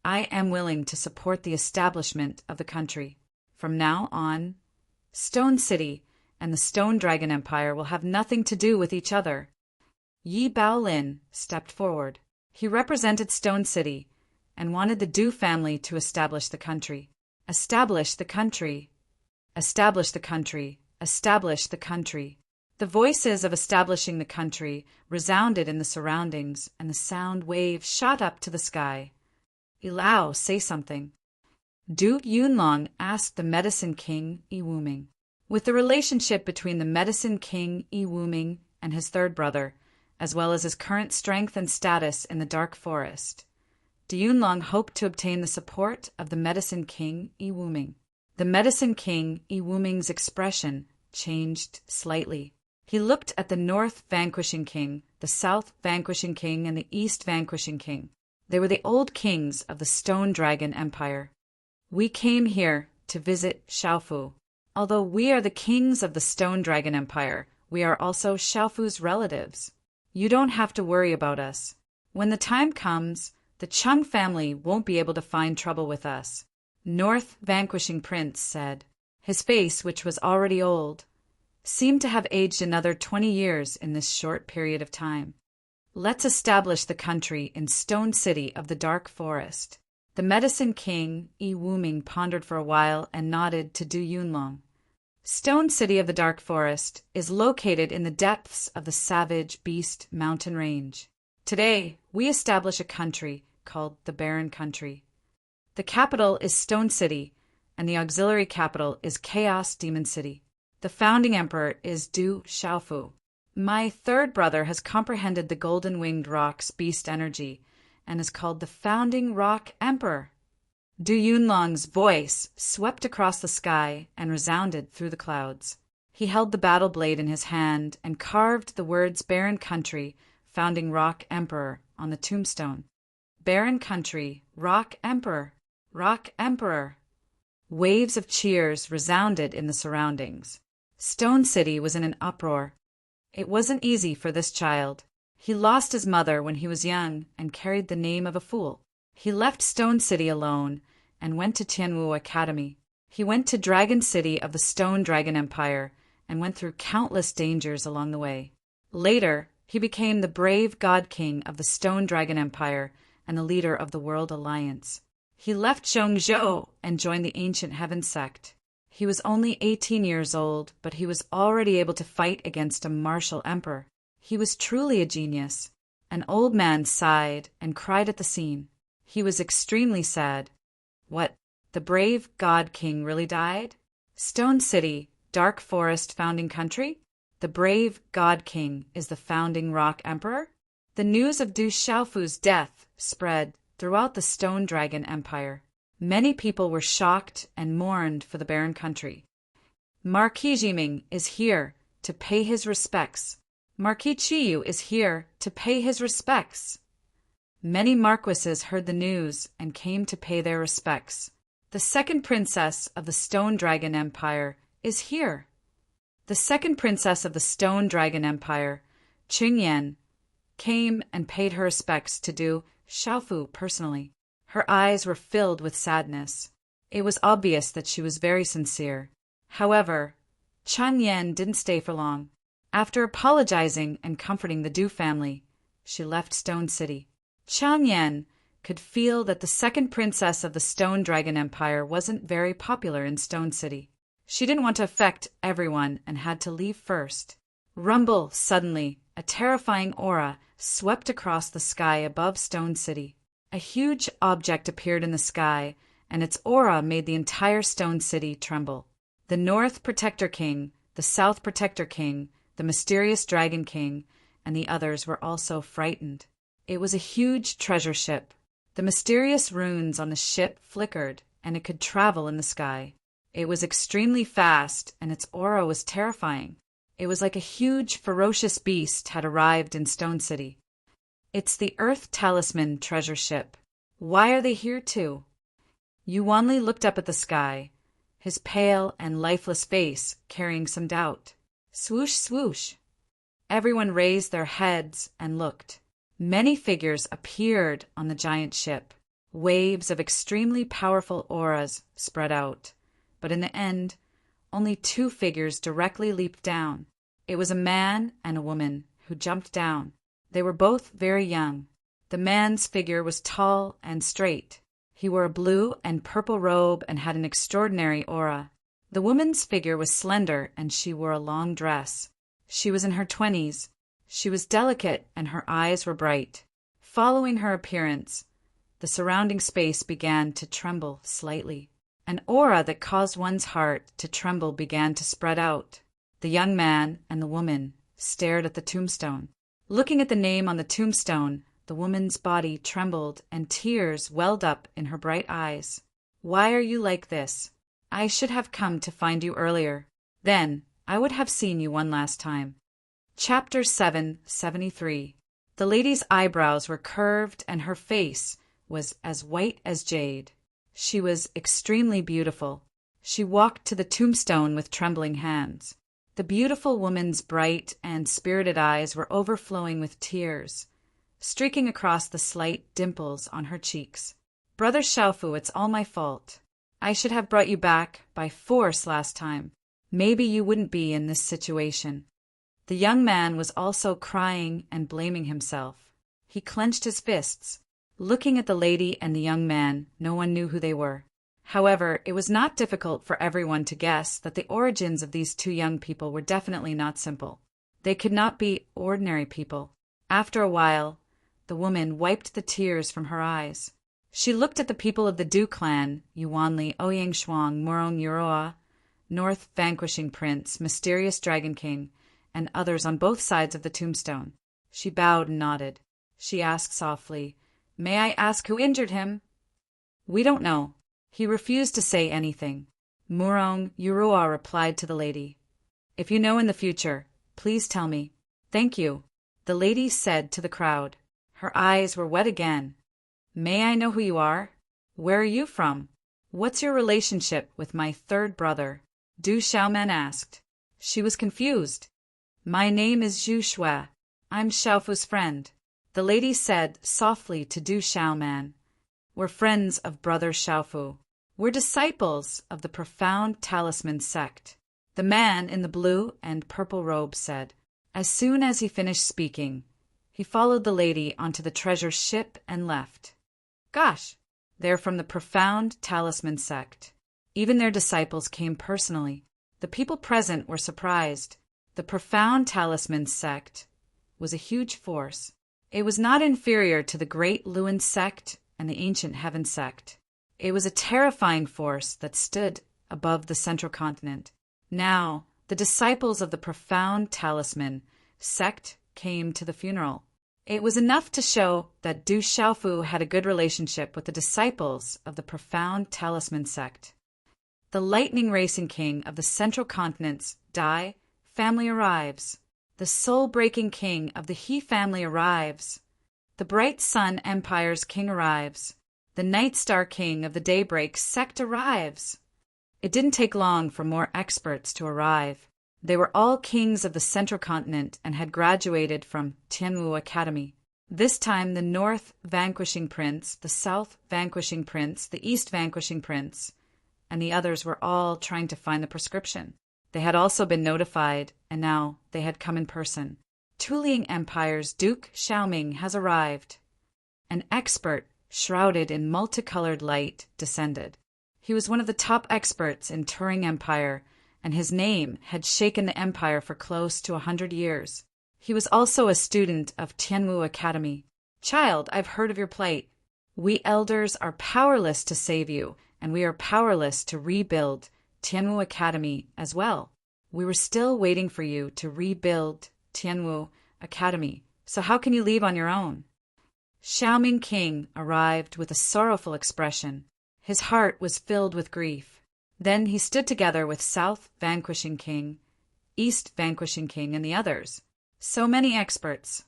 I am willing to support the establishment of the country. From now on, Stone City and the Stone Dragon Empire will have nothing to do with each other. Yi Baolin stepped forward. He represented Stone City and wanted the Du family to establish the country. Establish the country. Establish the country. Establish the country. The voices of establishing the country resounded in the surroundings, and the sound waves shot up to the sky. Ilao, say something. Du Yunlong asked the Medicine King, Iwuming. With the relationship between the Medicine King, Iwuming, and his third brother, as well as his current strength and status in the Dark Forest, Du Yunlong hoped to obtain the support of the Medicine King, Iwuming. The Medicine King, Iwuming's expression changed slightly. He looked at the North Vanquishing King, the South Vanquishing King, and the East Vanquishing King. They were the old kings of the Stone Dragon Empire. We came here to visit Xiaofu. Although we are the kings of the Stone Dragon Empire, we are also Xiaofu's relatives. You don't have to worry about us. When the time comes, the Chung family won't be able to find trouble with us. North Vanquishing Prince said. His face, which was already old, seemed to have aged another 20 years in this short period of time. Let's establish the country in Stone City of the Dark Forest. The Medicine King, Iwuming, pondered for a while and nodded to Du Yunlong. Stone City of the Dark Forest is located in the depths of the Savage Beast Mountain Range. Today, we establish a country called the Barren Country. The capital is Stone City, and the auxiliary capital is Chaos Demon City. The founding emperor is Du Xiaofu. My third brother has comprehended the golden-winged rock's beast energy and is called the Founding Rock Emperor. Du Yunlong's voice swept across the sky and resounded through the clouds. He held the battle blade in his hand and carved the words Barren Country, Founding Rock Emperor on the tombstone. Barren Country, Rock Emperor, Rock Emperor. Waves of cheers resounded in the surroundings. Stone City was in an uproar. It wasn't easy for this child. He lost his mother when he was young and carried the name of a fool. He left Stone City alone and went to Tianwu Academy. He went to Dragon City of the Stone Dragon Empire and went through countless dangers along the way. Later, he became the brave God King of the Stone Dragon Empire and the leader of the World Alliance. He left Zhongzhou and joined the Ancient Heaven sect. He was only 18 years old, but he was already able to fight against a martial emperor. He was truly a genius. An old man sighed and cried at the scene. He was extremely sad. What, the brave God King really died? Stone City, Dark Forest founding country? The brave God King is the founding Rock Emperor? The news of Du Xiaofu's death spread throughout the Stone Dragon Empire. Many people were shocked and mourned for the barren country. Marquis Jiming is here to pay his respects. Marquis Chiyu is here to pay his respects. Many marquises heard the news and came to pay their respects. The second princess of the Stone Dragon Empire is here. The second princess of the Stone Dragon Empire, Qingyan, came and paid her respects to Du Xiaofu personally. Her eyes were filled with sadness. It was obvious that she was very sincere. However, Chang Yan didn't stay for long. After apologizing and comforting the Du family, she left Stone City. Chang Yan could feel that the second princess of the Stone Dragon Empire wasn't very popular in Stone City. She didn't want to affect everyone and had to leave first. Rumble, suddenly, a terrifying aura swept across the sky above Stone City. A huge object appeared in the sky, and its aura made the entire Stone City tremble. The North Protector King, the South Protector King, the Mysterious Dragon King, and the others were also frightened. It was a huge treasure ship. The mysterious runes on the ship flickered, and it could travel in the sky. It was extremely fast, and its aura was terrifying. It was like a huge, ferocious beast had arrived in Stone City. It's the Earth Talisman treasure ship. Why are they here too? Yuanli looked up at the sky, his pale and lifeless face carrying some doubt. Swoosh, swoosh. Everyone raised their heads and looked. Many figures appeared on the giant ship. Waves of extremely powerful auras spread out. But in the end, only 2 figures directly leaped down. It was a man and a woman who jumped down. They were both very young. The man's figure was tall and straight. He wore a blue and purple robe and had an extraordinary aura. The woman's figure was slender and she wore a long dress. She was in her 20s. She was delicate and her eyes were bright. Following her appearance, the surrounding space began to tremble slightly. An aura that caused one's heart to tremble began to spread out. The young man and the woman stared at the tombstone. Looking at the name on the tombstone, the woman's body trembled and tears welled up in her bright eyes. Why are you like this? I should have come to find you earlier. Then I would have seen you one last time. Chapter 773. The lady's eyebrows were curved and her face was as white as jade. She was extremely beautiful. She walked to the tombstone with trembling hands. The beautiful woman's bright and spirited eyes were overflowing with tears, streaking across the slight dimples on her cheeks. Brother Xiaofu, it's all my fault. I should have brought you back by force last time. Maybe you wouldn't be in this situation. The young man was also crying and blaming himself. He clenched his fists. Looking at the lady and the young man, no one knew who they were. However, it was not difficult for everyone to guess that the origins of these 2 young people were definitely not simple. They could not be ordinary people. After a while, the woman wiped the tears from her eyes. She looked at the people of the Du clan, Yuanli, Ouyang Shuang, Murong Yuroa, North Vanquishing Prince, Mysterious Dragon King, and others on both sides of the tombstone. She bowed and nodded. She asked softly, "May I ask who injured him?" "We don't know." He refused to say anything. Murong Yuroa replied to the lady, "If you know in the future, please tell me." "Thank you," the lady said to the crowd. Her eyes were wet again. "May I know who you are? Where are you from? What's your relationship with my 3rd brother?" Du Xiaoman asked. She was confused. "My name is Zhu Shui. I'm Xiaofu's friend." The lady said softly to Du Xiaoman, "We're friends of Brother Xiaofu. We're disciples of the Profound Talisman sect." The man in the blue and purple robe said. As soon as he finished speaking, he followed the lady onto the treasure ship and left. Gosh, they're from the Profound Talisman sect. Even their disciples came personally. The people present were surprised. The Profound Talisman sect was a huge force. It was not inferior to the Great Luan sect and the Ancient Heaven sect. It was a terrifying force that stood above the central continent. Now, the disciples of the Profound Talisman sect came to the funeral. It was enough to show that Du Xiaofu had a good relationship with the disciples of the Profound Talisman sect. The lightning racing king of the central continent's Dai family arrives. The soul-breaking king of the He family arrives. The bright sun empire's king arrives. The night star king of the daybreak sect arrives. It didn't take long for more experts to arrive. They were all kings of the central continent and had graduated from Tianwu Academy. This time the North Vanquishing Prince, the South Vanquishing Prince, the East Vanquishing Prince, and the others were all trying to find the prescription. They had also been notified, and now they had come in person. Tuliang Empire's Duke Xiaoming has arrived. An expert, shrouded in multicolored light, descended. He was one of the top experts in Tuliang Empire, and his name had shaken the empire for close to 100 years. He was also a student of Tianwu Academy. Child, I've heard of your plight. We elders are powerless to save you, and we are powerless to rebuild Tianwu Academy as well. We were still waiting for you to rebuild Tianwu Academy, so how can you leave on your own? Xiaoming King arrived with a sorrowful expression. His heart was filled with grief. Then he stood together with South Vanquishing King, East Vanquishing King, and the others. So many experts.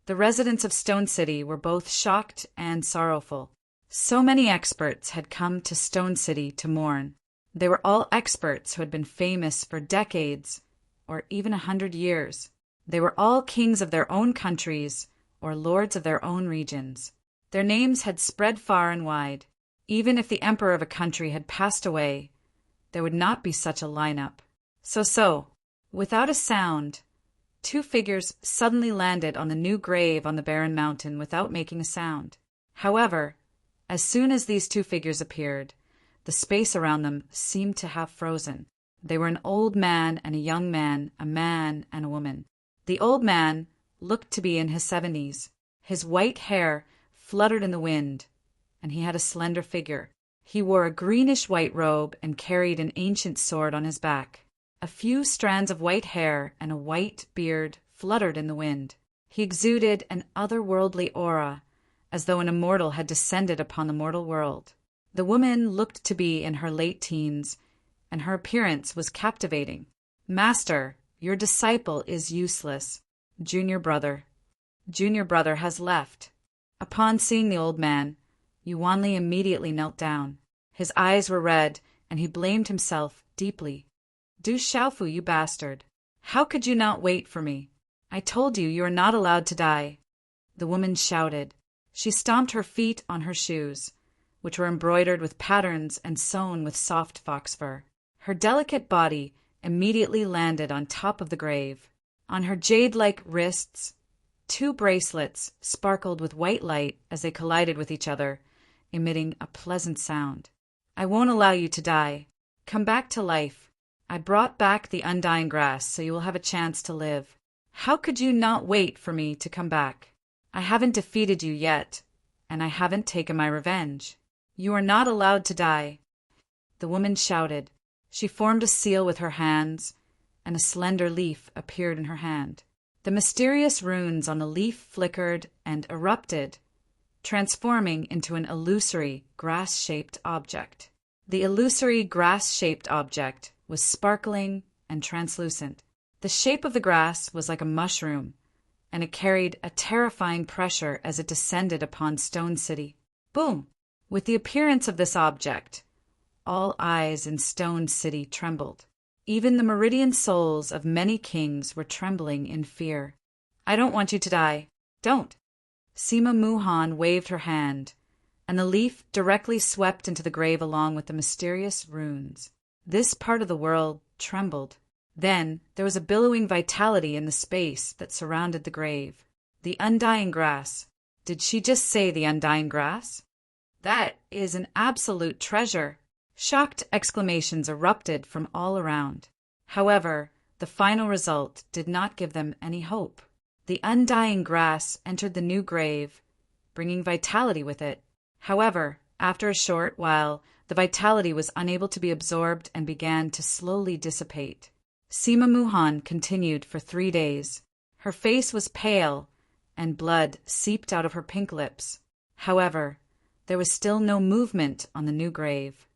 The residents of Stone City were both shocked and sorrowful. So many experts had come to Stone City to mourn. They were all experts who had been famous for decades, or even 100 years. They were all kings of their own countries, or lords of their own regions. Their names had spread far and wide. Even if the emperor of a country had passed away, there would not be such a lineup. So, without a sound, two figures suddenly landed on the new grave on the barren mountain without making a sound. However, as soon as these two figures appeared, the space around them seemed to have frozen. They were an old man and a young man, a man and a woman. The old man looked to be in his 70s. His white hair fluttered in the wind, and he had a slender figure. He wore a greenish-white robe and carried an ancient sword on his back. A few strands of white hair and a white beard fluttered in the wind. He exuded an otherworldly aura, as though an immortal had descended upon the mortal world. The woman looked to be in her late teens, and her appearance was captivating. Master, your disciple is useless. Junior brother has left. Upon seeing the old man, Yuanli immediately knelt down. His eyes were red, and he blamed himself deeply. Du Xiaofu, you bastard! How could you not wait for me? I told you you are not allowed to die. The woman shouted. She stomped her feet on her shoes, which were embroidered with patterns and sewn with soft fox fur. Her delicate body immediately landed on top of the grave. On her jade-like wrists, two bracelets sparkled with white light as they collided with each other, emitting a pleasant sound. I won't allow you to die. Come back to life. I brought back the undying grass so you will have a chance to live. How could you not wait for me to come back? I haven't defeated you yet, and I haven't taken my revenge. You are not allowed to die. The woman shouted. She formed a seal with her hands, and a slender leaf appeared in her hand. The mysterious runes on the leaf flickered and erupted, transforming into an illusory, grass-shaped object. The illusory, grass-shaped object was sparkling and translucent. The shape of the grass was like a mushroom, and it carried a terrifying pressure as it descended upon Stone City. Boom! With the appearance of this object, all eyes in Stone City trembled. Even the meridian souls of many kings were trembling in fear. I don't want you to die. Don't. Sima Muhan waved her hand, and the leaf directly swept into the grave along with the mysterious runes. This part of the world trembled. Then there was a billowing vitality in the space that surrounded the grave. The undying grass. Did she just say the undying grass? That is an absolute treasure. Shocked exclamations erupted from all around. However, the final result did not give them any hope. The undying grass entered the new grave, bringing vitality with it. However, after a short while, the vitality was unable to be absorbed and began to slowly dissipate. Sima Muhan continued for 3 days. Her face was pale, and blood seeped out of her pink lips. However, there was still no movement on the new grave.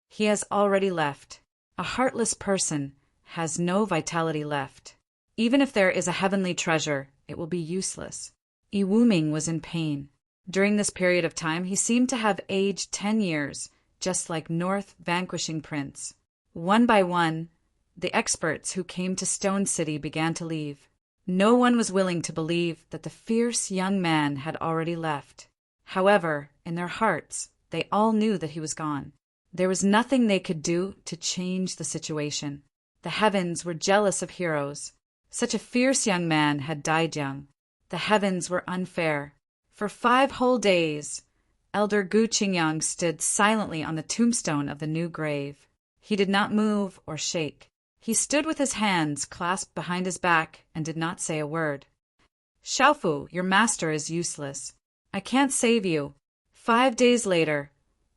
He has already left. A heartless person has no vitality left. Even if there is a heavenly treasure, it will be useless. Yi Wuming was in pain. During this period of time, he seemed to have aged 10 years, just like North Vanquishing Prince. One by one, the experts who came to Stone City began to leave. No one was willing to believe that the fierce young man had already left. However, in their hearts, they all knew that he was gone. There was nothing they could do to change the situation. The heavens were jealous of heroes. Such a fierce young man had died young. The heavens were unfair. For 5 whole days, Elder Gu Qingyang stood silently on the tombstone of the new grave. He did not move or shake. He stood with his hands clasped behind his back and did not say a word. Xiaofu, your master is useless. I can't save you. 5 days later,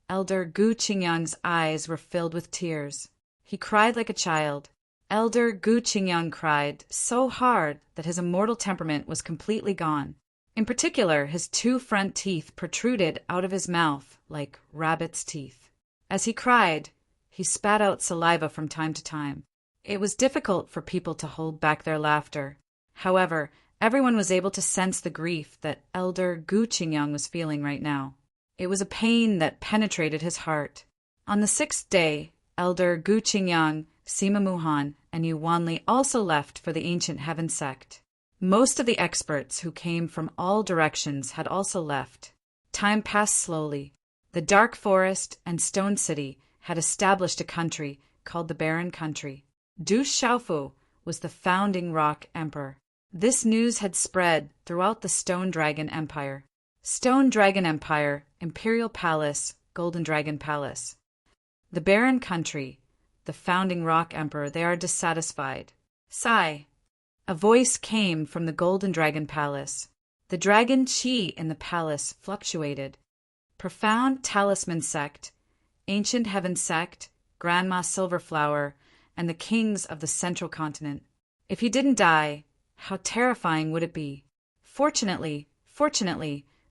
Elder Gu Qingyang's eyes were filled with tears. He cried like a child. Elder Gu Qingyang cried so hard that his immortal temperament was completely gone. In particular, his 2 front teeth protruded out of his mouth like rabbit's teeth. As he cried, he spat out saliva from time to time. It was difficult for people to hold back their laughter. However, everyone was able to sense the grief that Elder Gu Qingyang was feeling right now. It was a pain that penetrated his heart. On the 6th day, Elder Gu Qingyang, Sima Muhan, and Yu Wanli also left for the Ancient Heaven sect. Most of the experts who came from all directions had also left. Time passed slowly. The Dark Forest and Stone City had established a country called the Barren Country. Du Xiaofu was the founding rock emperor. This news had spread throughout the Stone Dragon Empire. Stone Dragon Empire, Imperial Palace, Golden Dragon Palace. The Barren Country, the founding rock emperor, they are dissatisfied. Sigh. A voice came from the Golden Dragon Palace. The dragon chi in the palace fluctuated. Profound Talisman Sect, Ancient Heaven Sect, Grandma Silverflower, and the kings of the Central Continent. If he didn't die, how terrifying would it be? Fortunately,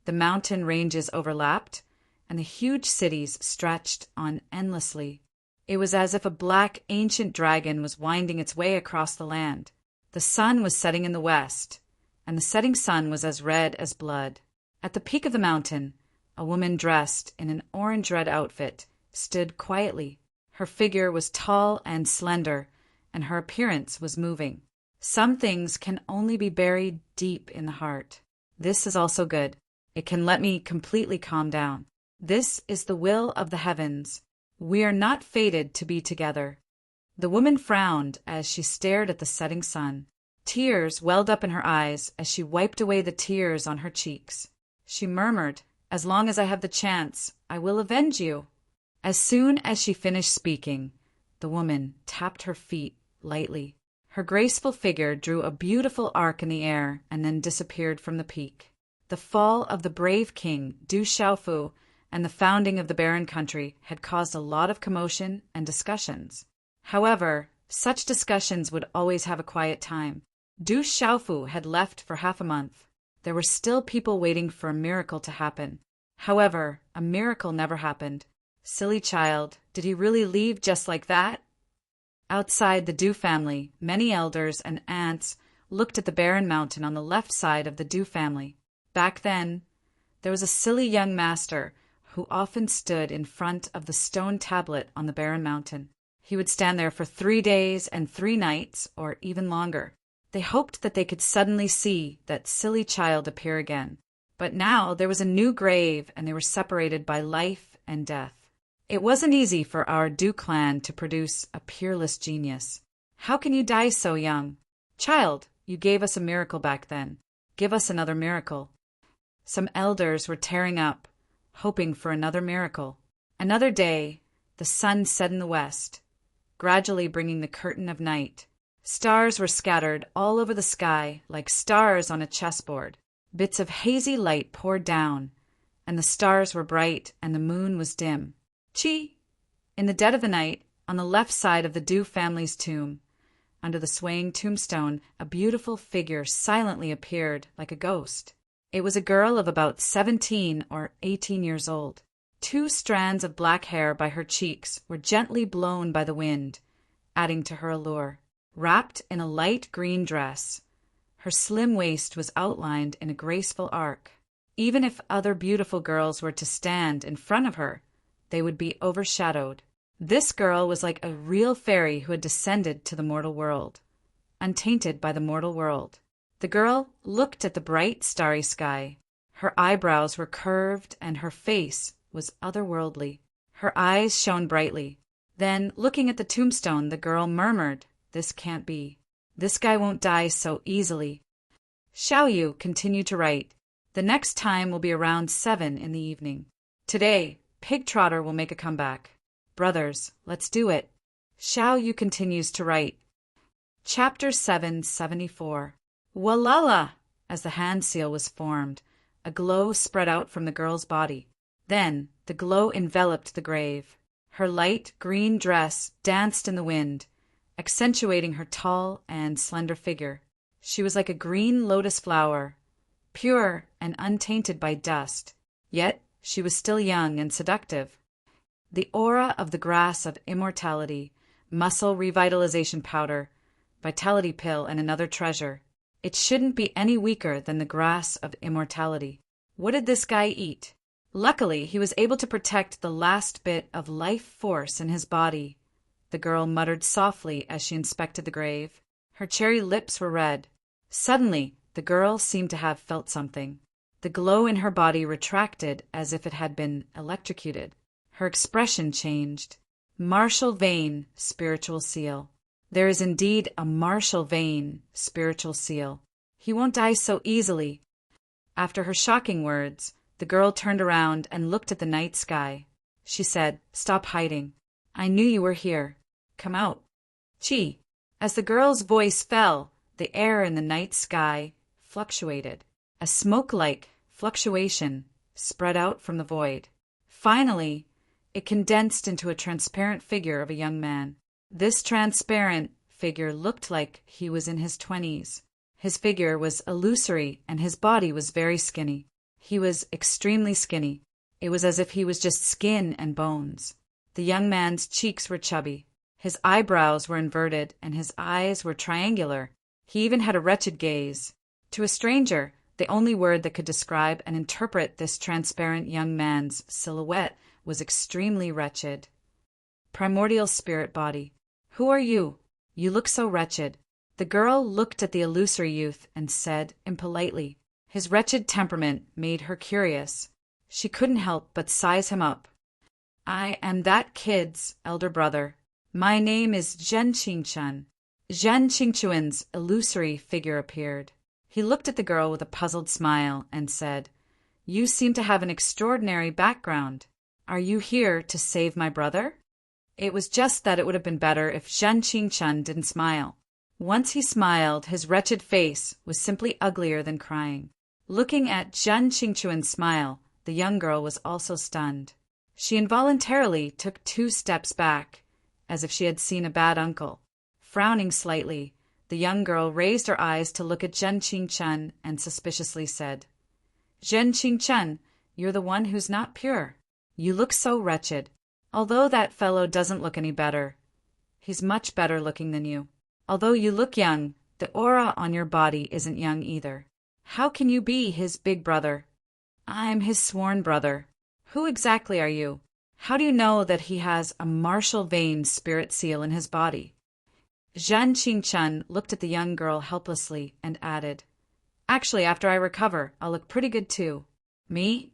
the mountain ranges overlapped, and the huge cities stretched on endlessly. It was as if a black ancient dragon was winding its way across the land. The sun was setting in the west, and the setting sun was as red as blood. At the peak of the mountain, a woman dressed in an orange-red outfit stood quietly. Her figure was tall and slender, and her appearance was moving. Some things can only be buried deep in the heart. This is also good. It can let me completely calm down. This is the will of the heavens. We are not fated to be together. The woman frowned as she stared at the setting sun. Tears welled up in her eyes as she wiped away the tears on her cheeks. She murmured, "As long as I have the chance, I will avenge you." As soon as she finished speaking, the woman tapped her feet lightly. Her graceful figure drew a beautiful arc in the air and then disappeared from the peak. The fall of the brave king, Du Xiaofu, and the founding of the Barren Country had caused a lot of commotion and discussions. However, such discussions would always have a quiet time. Du Xiaofu had left for half a month. There were still people waiting for a miracle to happen. However, a miracle never happened. Silly child, did he really leave just like that? Outside the Du family, many elders and aunts looked at the barren mountain on the left side of the Du family. Back then, there was a silly young master who often stood in front of the stone tablet on the barren mountain. He would stand there for 3 days and 3 nights, or even longer. They hoped that they could suddenly see that silly child appear again. But now there was a new grave, and they were separated by life and death. It wasn't easy for our Du clan to produce a peerless genius. How can you die so young? Child, you gave us a miracle back then. Give us another miracle. Some elders were tearing up, hoping for another miracle. Another day, the sun set in the west, gradually bringing the curtain of night. Stars were scattered all over the sky like stars on a chessboard. Bits of hazy light poured down, and the stars were bright and the moon was dim. Chi! In the dead of the night, on the left side of the Du family's tomb, under the swaying tombstone, a beautiful figure silently appeared like a ghost. It was a girl of about 17 or 18 years old. 2 strands of black hair by her cheeks were gently blown by the wind, adding to her allure. Wrapped in a light green dress, her slim waist was outlined in a graceful arc. Even if other beautiful girls were to stand in front of her, they would be overshadowed. This girl was like a real fairy who had descended to the mortal world, untainted by the mortal world. The girl looked at the bright, starry sky. Her eyebrows were curved and her face was otherworldly. Her eyes shone brightly. Then, looking at the tombstone, the girl murmured, "This can't be." This guy won't die so easily. Xiao Yu continued to write. The next time will be around 7 in the evening. Today, Pig Trotter will make a comeback. Brothers, let's do it. Xiao Yu continues to write. Chapter 774. Walala! As the hand seal was formed, a glow spread out from the girl's body. Then, the glow enveloped the grave. Her light green dress danced in the wind, accentuating her tall and slender figure. She was like a green lotus flower, pure and untainted by dust, yet she was still young and seductive. The aura of the grass of immortality, muscle revitalization powder, vitality pill, and another treasure. It shouldn't be any weaker than the grass of immortality. What did this guy eat? Luckily, he was able to protect the last bit of life force in his body. The girl muttered softly as she inspected the grave. Her cherry lips were red. Suddenly, the girl seemed to have felt something. The glow in her body retracted as if it had been electrocuted. Her expression changed. Martial vein, spiritual seal. There is indeed a martial vein, spiritual seal. He won't die so easily. After her shocking words, the girl turned around and looked at the night sky. She said, "Stop hiding. I knew you were here. Come out." Chi. As the girl's voice fell, the air in the night sky fluctuated. A smoke-like fluctuation spread out from the void. Finally, it condensed into a transparent figure of a young man. This transparent figure looked like he was in his 20s. His figure was illusory and his body was very skinny. He was extremely skinny. It was as if he was just skin and bones. The young man's cheeks were chubby. His eyebrows were inverted and his eyes were triangular. He even had a wretched gaze. To a stranger, the only word that could describe and interpret this transparent young man's silhouette was extremely wretched. Primordial spirit body. Who are you? You look so wretched. The girl looked at the illusory youth and said impolitely. His wretched temperament made her curious. She couldn't help but size him up. I am that kid's elder brother. My name is Zhen Qingchun. Zhen Qingchun's illusory figure appeared. He looked at the girl with a puzzled smile and said, You seem to have an extraordinary background. Are you here to save my brother? It was just that it would have been better if Zhen Qingchun didn't smile. Once he smiled, his wretched face was simply uglier than crying. Looking at Zhen Qingchun's smile, the young girl was also stunned. She involuntarily took 2 steps back, as if she had seen a bad uncle. Frowning slightly, the young girl raised her eyes to look at Zhen Qingchun and suspiciously said, Zhen Qingchun, you're the one who's not pure. You look so wretched. Although that fellow doesn't look any better, he's much better looking than you. Although you look young, the aura on your body isn't young either. How can you be his big brother? I'm his sworn brother. Who exactly are you? How do you know that he has a martial vein spirit seal in his body? Zhen Qingchun looked at the young girl helplessly and added, Actually, after I recover, I'll look pretty good too. Me?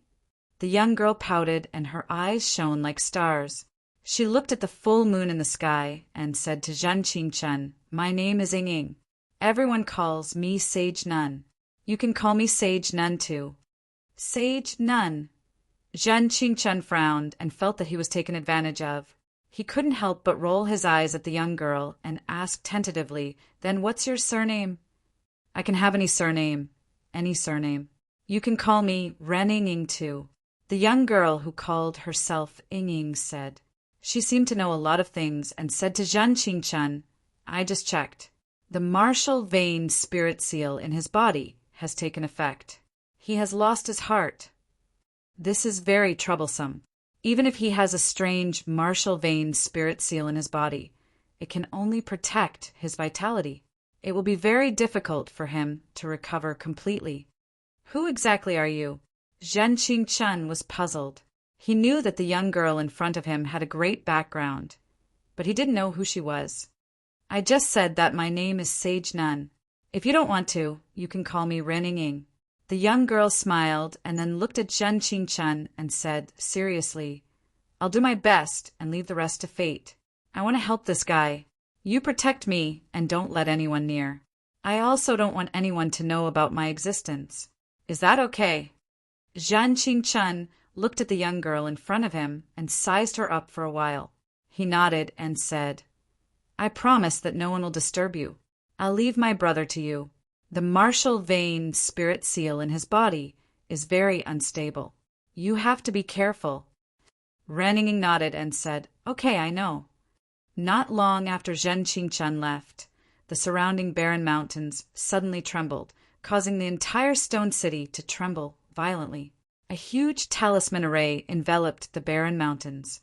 The young girl pouted and her eyes shone like stars. She looked at the full moon in the sky and said to Zhen Qingchun, My name is Ying. Everyone calls me Sage Nun. You can call me Sage Nun too. Sage Nun. Zhen Qingchun frowned and felt that he was taken advantage of. He couldn't help but roll his eyes at the young girl and ask tentatively, Then what's your surname? I can have any surname. Any surname. You can call me Ren Ying too. The young girl who called herself Ying said. She seemed to know a lot of things and said to Zhen Qingchun, I just checked. The martial vein spirit seal in his body has taken effect. He has lost his heart. This is very troublesome. Even if he has a strange martial vein spirit seal in his body, it can only protect his vitality. It will be very difficult for him to recover completely. Who exactly are you? Zhen Qingchun was puzzled. He knew that the young girl in front of him had a great background, but he didn't know who she was. I just said that my name is Sage Nun. If you don't want to, you can call me Ren Ying. The young girl smiled and then looked at Zhen Qingchun and said seriously, I'll do my best and leave the rest to fate. I want to help this guy. You protect me and don't let anyone near. I also don't want anyone to know about my existence. Is that okay?" Zhang Qingchun looked at the young girl in front of him and sized her up for a while. He nodded and said, "I promise that no one will disturb you. I'll leave my brother to you. The martial vein spirit seal in his body is very unstable. You have to be careful." Ren Ying nodded and said, "Okay, I know." Not long after Zhen Qingchun left, the surrounding barren mountains suddenly trembled, causing the entire stone city to tremble violently. A huge talisman array enveloped the barren mountains.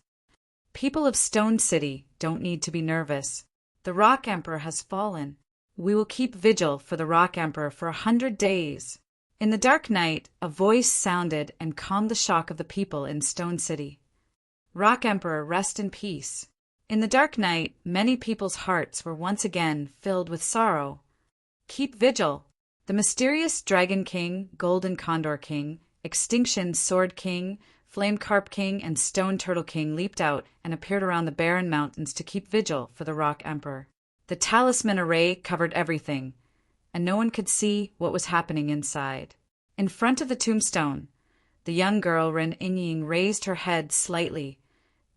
"People of Stone City don't need to be nervous. The Rock Emperor has fallen. We will keep vigil for the Rock Emperor for 100 days. In the dark night, a voice sounded and calmed the shock of the people in Stone City. "Rock Emperor, rest in peace." In the dark night, many people's hearts were once again filled with sorrow. "Keep vigil." The mysterious Dragon King, Golden Condor King, Extinction Sword King, Flame Carp King, and Stone Turtle King leaped out and appeared around the barren mountains to keep vigil for the Rock Emperor. The talisman array covered everything, and no one could see what was happening inside. In front of the tombstone, the young girl Ren Ying raised her head slightly,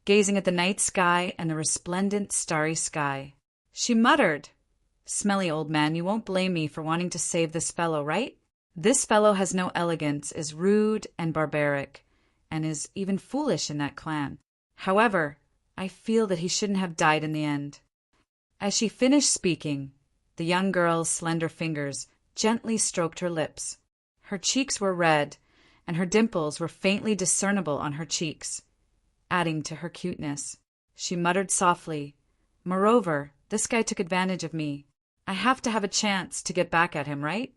gazing at the night sky and the resplendent starry sky. She muttered, "Smelly old man, you won't blame me for wanting to save this fellow, right? This fellow has no elegance, is rude and barbaric, and is even foolish in that clan. However, I feel that he shouldn't have died in the end." As she finished speaking, the young girl's slender fingers gently stroked her lips. Her cheeks were red, and her dimples were faintly discernible on her cheeks, adding to her cuteness. She muttered softly, "Moreover, this guy took advantage of me. I have to have a chance to get back at him, right?"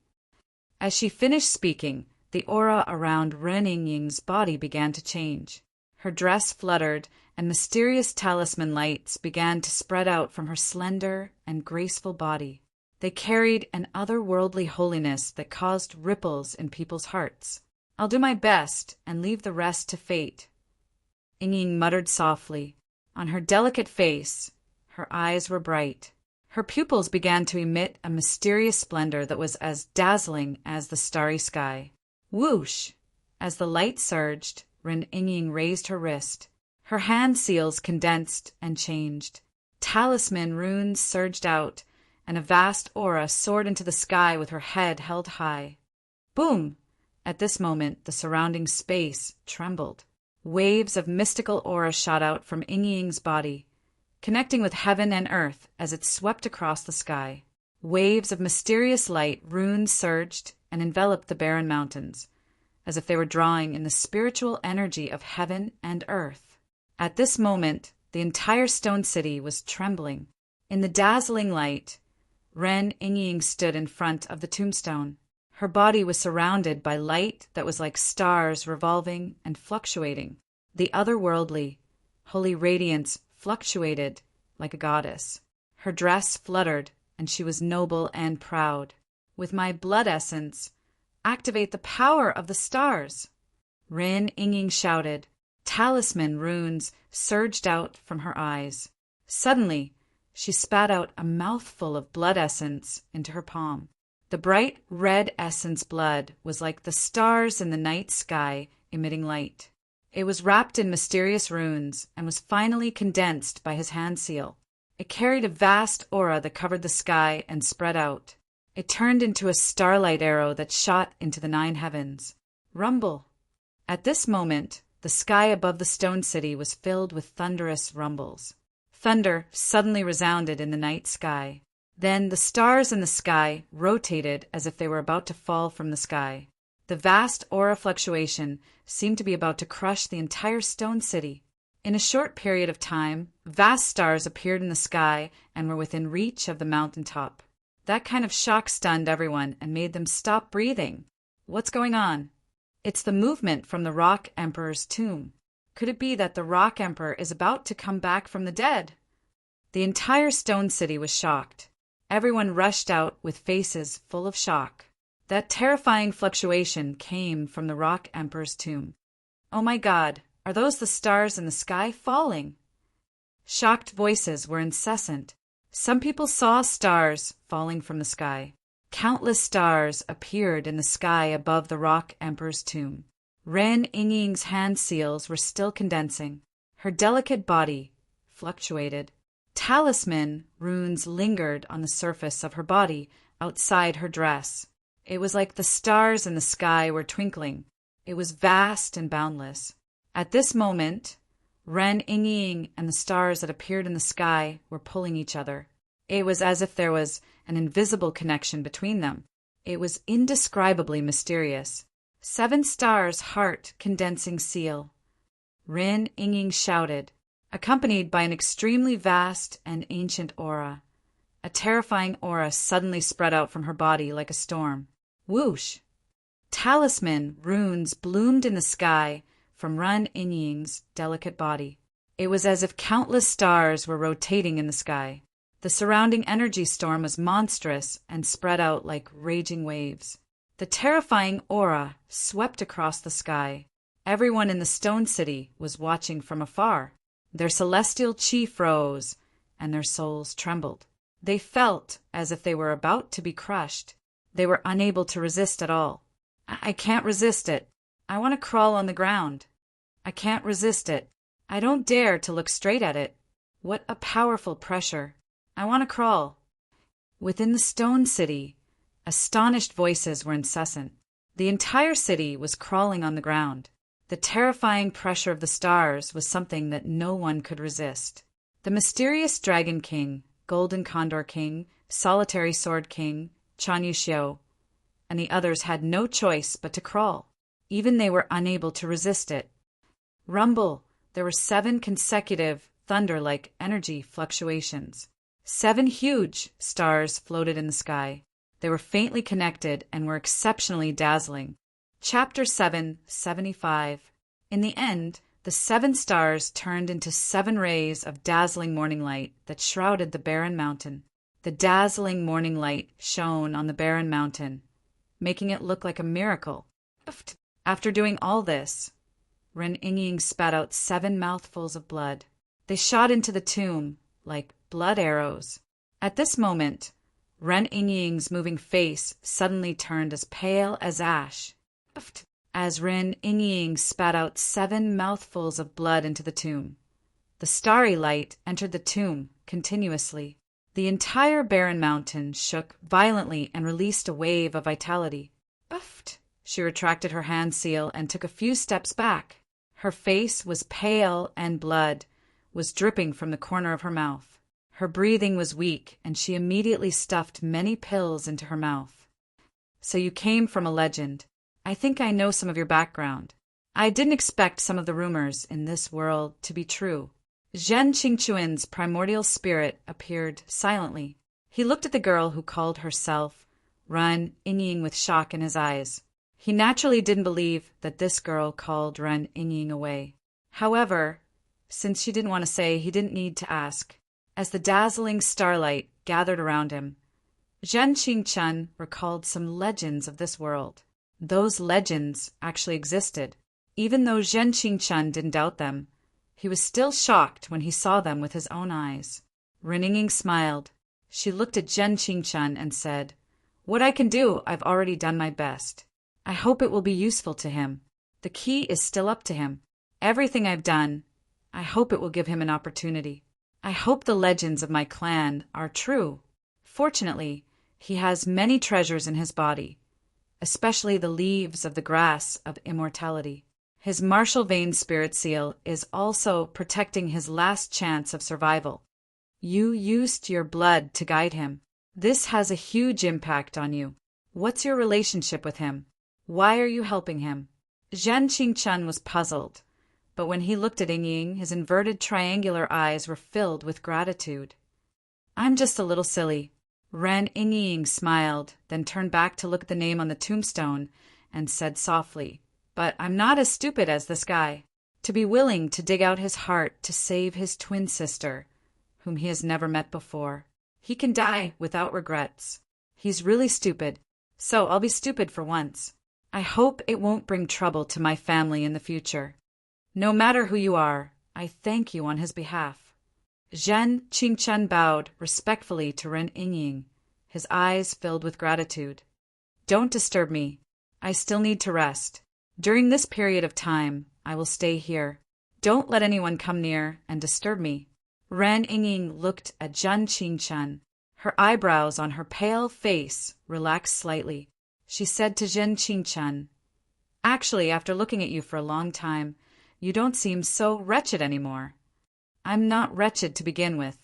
As she finished speaking, the aura around Ren Ying's body began to change. Her dress fluttered, and mysterious talisman lights began to spread out from her slender and graceful body. They carried an otherworldly holiness that caused ripples in people's hearts. "I'll do my best and leave the rest to fate," Ying muttered softly. On her delicate face, her eyes were bright. Her pupils began to emit a mysterious splendor that was as dazzling as the starry sky. Whoosh! As the light surged, Ren Ying raised her wrist. Her hand seals condensed and changed. Talisman runes surged out, and a vast aura soared into the sky with her head held high. Boom! At this moment, the surrounding space trembled. Waves of mystical aura shot out from Ying's body, connecting with heaven and earth as it swept across the sky. Waves of mysterious light runes surged and enveloped the barren mountains, as if they were drawing in the spiritual energy of heaven and earth. At this moment, the entire stone city was trembling. In the dazzling light, Ren Ying stood in front of the tombstone. Her body was surrounded by light that was like stars revolving and fluctuating. The otherworldly, holy radiance fluctuated like a goddess. Her dress fluttered, and she was noble and proud. "With my blood essence, activate the power of the stars!" Ren Ying shouted. Talisman runes surged out from her eyes. Suddenly, she spat out a mouthful of blood essence into her palm. The bright red essence blood was like the stars in the night sky emitting light. It was wrapped in mysterious runes and was finally condensed by his hand seal. It carried a vast aura that covered the sky and spread out. It turned into a starlight arrow that shot into the 9 heavens. Rumble! At this moment, the sky above the stone city was filled with thunderous rumbles. Thunder suddenly resounded in the night sky. Then the stars in the sky rotated as if they were about to fall from the sky. The vast aura fluctuation seemed to be about to crush the entire stone city. In a short period of time, vast stars appeared in the sky and were within reach of the mountain top. That kind of shock stunned everyone and made them stop breathing. What's going on? It's the movement from the Rock Emperor's tomb. Could it be that the Rock Emperor is about to come back from the dead? The entire stone city was shocked. Everyone rushed out with faces full of shock. That terrifying fluctuation came from the Rock Emperor's tomb. Oh my God, are those the stars in the sky falling? Shocked voices were incessant. Some people saw stars falling from the sky. Countless stars appeared in the sky above the rock emperor's tomb. Ren Yingying's hand seals were still condensing. Her delicate body fluctuated. Talisman runes lingered on the surface of her body outside her dress. It was like the stars in the sky were twinkling. It was vast and boundless. At this moment, Ren Yingying and the stars that appeared in the sky were pulling each other. It was as if there was an invisible connection between them. It was indescribably mysterious. 7 stars heart condensing seal. Ren Yingying shouted, accompanied by an extremely vast and ancient aura. A terrifying aura suddenly spread out from her body like a storm. Whoosh! Talisman runes bloomed in the sky from Ren Yingying's delicate body. It was as if countless stars were rotating in the sky. The surrounding energy storm was monstrous and spread out like raging waves. The terrifying aura swept across the sky. Everyone in the Stone City was watching from afar. Their celestial chi froze, and their souls trembled. They felt as if they were about to be crushed. They were unable to resist at all. I can't resist it. I want to crawl on the ground. I can't resist it. I don't dare to look straight at it. What a powerful pressure. I want to crawl. Within the Stone City, astonished voices were incessant. The entire city was crawling on the ground. The terrifying pressure of the stars was something that no one could resist. The mysterious Dragon King, Golden Condor King, Solitary Sword King, Chan Yuxiu, and the others had no choice but to crawl. Even they were unable to resist it. Rumble! There were 7 consecutive, thunder-like energy fluctuations. 7 huge stars floated in the sky. They were faintly connected and were exceptionally dazzling. Chapter 775. In the end, the 7 stars turned into 7 rays of dazzling morning light that shrouded the barren mountain. The dazzling morning light shone on the barren mountain, making it look like a miracle. After doing all this, Ren Yingying spat out 7 mouthfuls of blood. They shot into the tomb like blood arrows. At this moment, Ren Yingying's moving face suddenly turned as pale as ash. As Ren Yingying spat out 7 mouthfuls of blood into the tomb, the starry light entered the tomb continuously. The entire barren mountain shook violently and released a wave of vitality. She retracted her hand seal and took a few steps back. Her face was pale and blood was dripping from the corner of her mouth. Her breathing was weak, and she immediately stuffed many pills into her mouth. So you came from a legend. I think I know some of your background. I didn't expect some of the rumors in this world to be true. Zhen Qingquan's primordial spirit appeared silently. He looked at the girl who called herself Ren Yingying with shock in his eyes. He naturally didn't believe that this girl called Ren Yingying away. However, since she didn't want to say, he didn't need to ask. As the dazzling starlight gathered around him, Zhen Qingquan recalled some legends of this world. Those legends actually existed. Even though Zhen Qingquan didn't doubt them, he was still shocked when he saw them with his own eyes. Ren Yingying smiled. She looked at Zhen Qingquan and said, "What I can do, I've already done my best. I hope it will be useful to him. The key is still up to him. Everything I've done, I hope it will give him an opportunity. I hope the legends of my clan are true. Fortunately, he has many treasures in his body, especially the leaves of the grass of immortality. His martial vein spirit seal is also protecting his last chance of survival. You used your blood to guide him. This has a huge impact on you. What's your relationship with him? Why are you helping him?" Zhen Qingquan was puzzled, but when he looked at Yingying, his inverted triangular eyes were filled with gratitude. "I'm just a little silly." Ren Yingying smiled, then turned back to look at the name on the tombstone and said softly, "But I'm not as stupid as this guy. To be willing to dig out his heart to save his twin sister, whom he has never met before. He can die without regrets. He's really stupid, so I'll be stupid for once. I hope it won't bring trouble to my family in the future. No matter who you are, I thank you on his behalf." Zhen Qingchen bowed respectfully to Ren Yingying, his eyes filled with gratitude. Don't disturb me. I still need to rest. During this period of time, I will stay here. Don't let anyone come near and disturb me. Ren Yingying looked at Zhen Qingchen. Her eyebrows on her pale face relaxed slightly. She said to Zhen Qingchen, "Actually, after looking at you for a long time, you don't seem so wretched anymore." "I'm not wretched to begin with."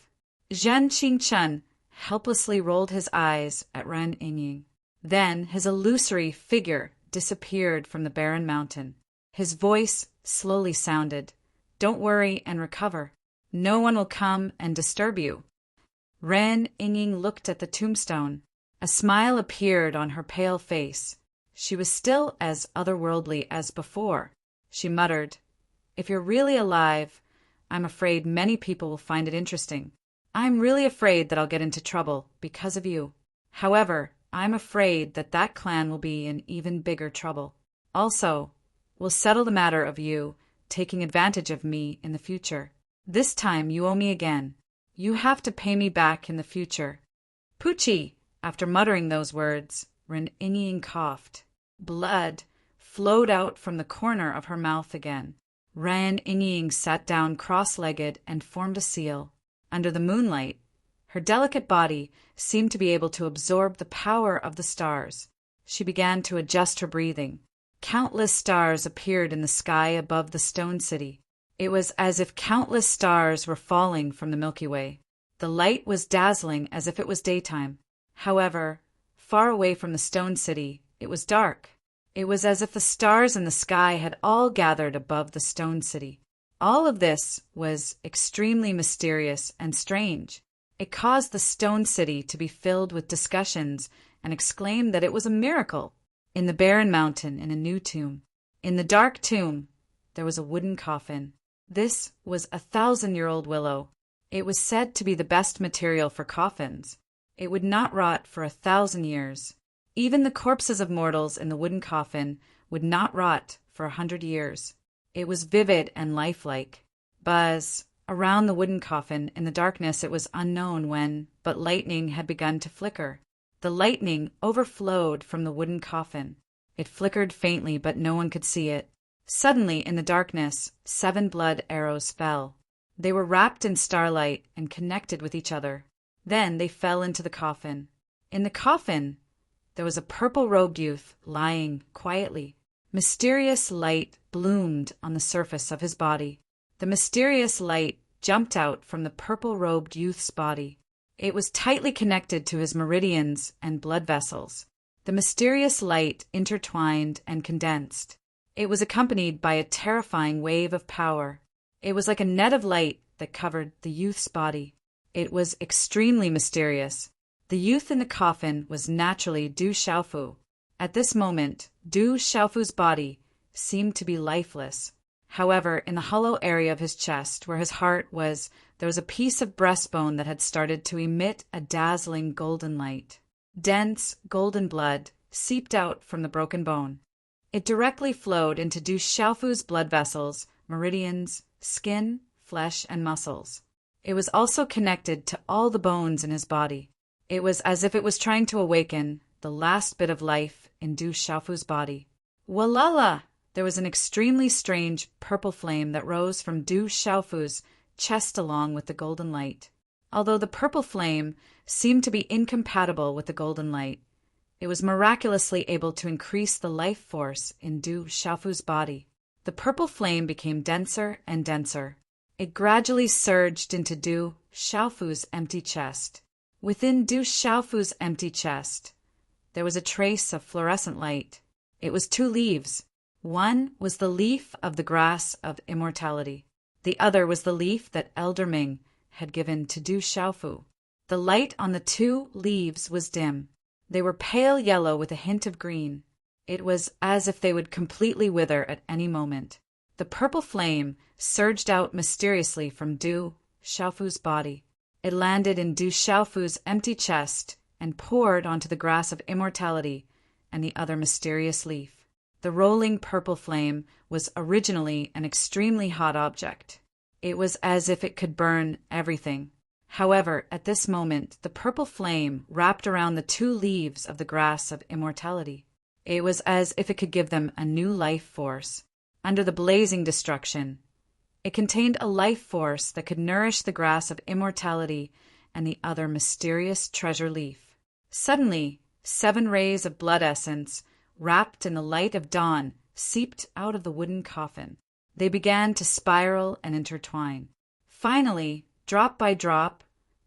Zhen Qingchen helplessly rolled his eyes at Ren Yingying. Then his illusory figure disappeared from the barren mountain. His voice slowly sounded, "Don't worry and recover. No one will come and disturb you." Ren Yingying looked at the tombstone. A smile appeared on her pale face. She was still as otherworldly as before. She muttered, "If you're really alive, I'm afraid many people will find it interesting. I'm really afraid that I'll get into trouble because of you. However, I'm afraid that that clan will be in even bigger trouble. Also, we'll settle the matter of you taking advantage of me in the future. This time you owe me again. You have to pay me back in the future." "Poochie!" After muttering those words, Ren Yingying coughed. Blood flowed out from the corner of her mouth again. Ren Yingying sat down cross-legged and formed a seal. Under the moonlight, her delicate body seemed to be able to absorb the power of the stars. She began to adjust her breathing. Countless stars appeared in the sky above the stone city. It was as if countless stars were falling from the Milky Way. The light was dazzling as if it was daytime. However, far away from the stone city, it was dark. It was as if the stars in the sky had all gathered above the stone city. All of this was extremely mysterious and strange. It caused the stone city to be filled with discussions and exclaimed that it was a miracle. In the barren mountain, in a new tomb. In the dark tomb, there was a wooden coffin. This was a 1,000-year-old willow. It was said to be the best material for coffins. It would not rot for 1,000 years. Even the corpses of mortals in the wooden coffin would not rot for 100 years. It was vivid and lifelike. Buzz around the wooden coffin in the darkness. It was unknown when, but lightning had begun to flicker. The lightning overflowed from the wooden coffin. It flickered faintly, but no one could see it. Suddenly, in the darkness, 7 blood arrows fell. They were wrapped in starlight and connected with each other. Then they fell into the coffin. In the coffin, there was a purple-robed youth lying quietly. Mysterious light bloomed on the surface of his body. The mysterious light jumped out from the purple-robed youth's body. It was tightly connected to his meridians and blood vessels. The mysterious light intertwined and condensed. It was accompanied by a terrifying wave of power. It was like a net of light that covered the youth's body. It was extremely mysterious. The youth in the coffin was naturally Du Xiaofu. At this moment, Du Xiaofu's body seemed to be lifeless. However, in the hollow area of his chest, where his heart was, there was a piece of breastbone that had started to emit a dazzling golden light. Dense, golden blood seeped out from the broken bone. It directly flowed into Du Xiaofu's blood vessels, meridians, skin, flesh, and muscles. It was also connected to all the bones in his body. It was as if it was trying to awaken the last bit of life in Du Xiaofu's body. Walala! There was an extremely strange purple flame that rose from Du Xiaofu's chest along with the golden light. Although the purple flame seemed to be incompatible with the golden light, it was miraculously able to increase the life force in Du Xiaofu's body. The purple flame became denser and denser. It gradually surged into Du Xiaofu's empty chest. Within Du Xiaofu's empty chest, there was a trace of fluorescent light. It was 2 leaves. One was the leaf of the grass of immortality. The other was the leaf that Elder Ming had given to Du Xiaofu. The light on the 2 leaves was dim. They were pale yellow with a hint of green. It was as if they would completely wither at any moment. The purple flame surged out mysteriously from Du Xiaofu's body. It landed in Du Xiaofu's empty chest and poured onto the grass of immortality and the other mysterious leaf. The rolling purple flame was originally an extremely hot object. It was as if it could burn everything. However, at this moment, the purple flame wrapped around the 2 leaves of the grass of immortality. It was as if it could give them a new life force. Under the blazing destruction, it contained a life force that could nourish the grass of immortality and the other mysterious treasure leaf. Suddenly, 7 rays of blood essence, wrapped in the light of dawn, seeped out of the wooden coffin. They began to spiral and intertwine. Finally, drop by drop,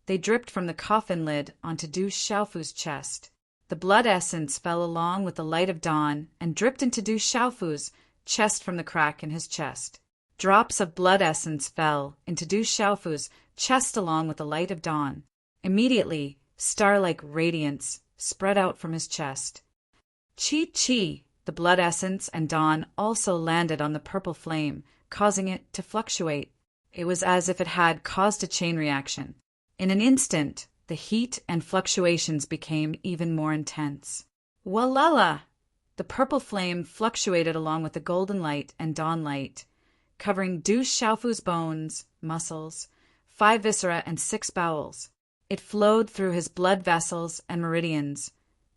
they dripped from the coffin lid onto Du Xiaofu's chest. The blood essence fell along with the light of dawn and dripped into Du Xiaofu's chest from the crack in his chest. Drops of blood essence fell into Du Xiaofu's chest along with the light of dawn. Immediately, star-like radiance spread out from his chest. Chi, the blood essence and dawn also landed on the purple flame, causing it to fluctuate. It was as if it had caused a chain reaction. In an instant, the heat and fluctuations became even more intense. Walala! The purple flame fluctuated along with the golden light and dawn light, covering Du Xiaofu's bones, muscles, 5 viscera and 6 bowels. It flowed through his blood vessels and meridians,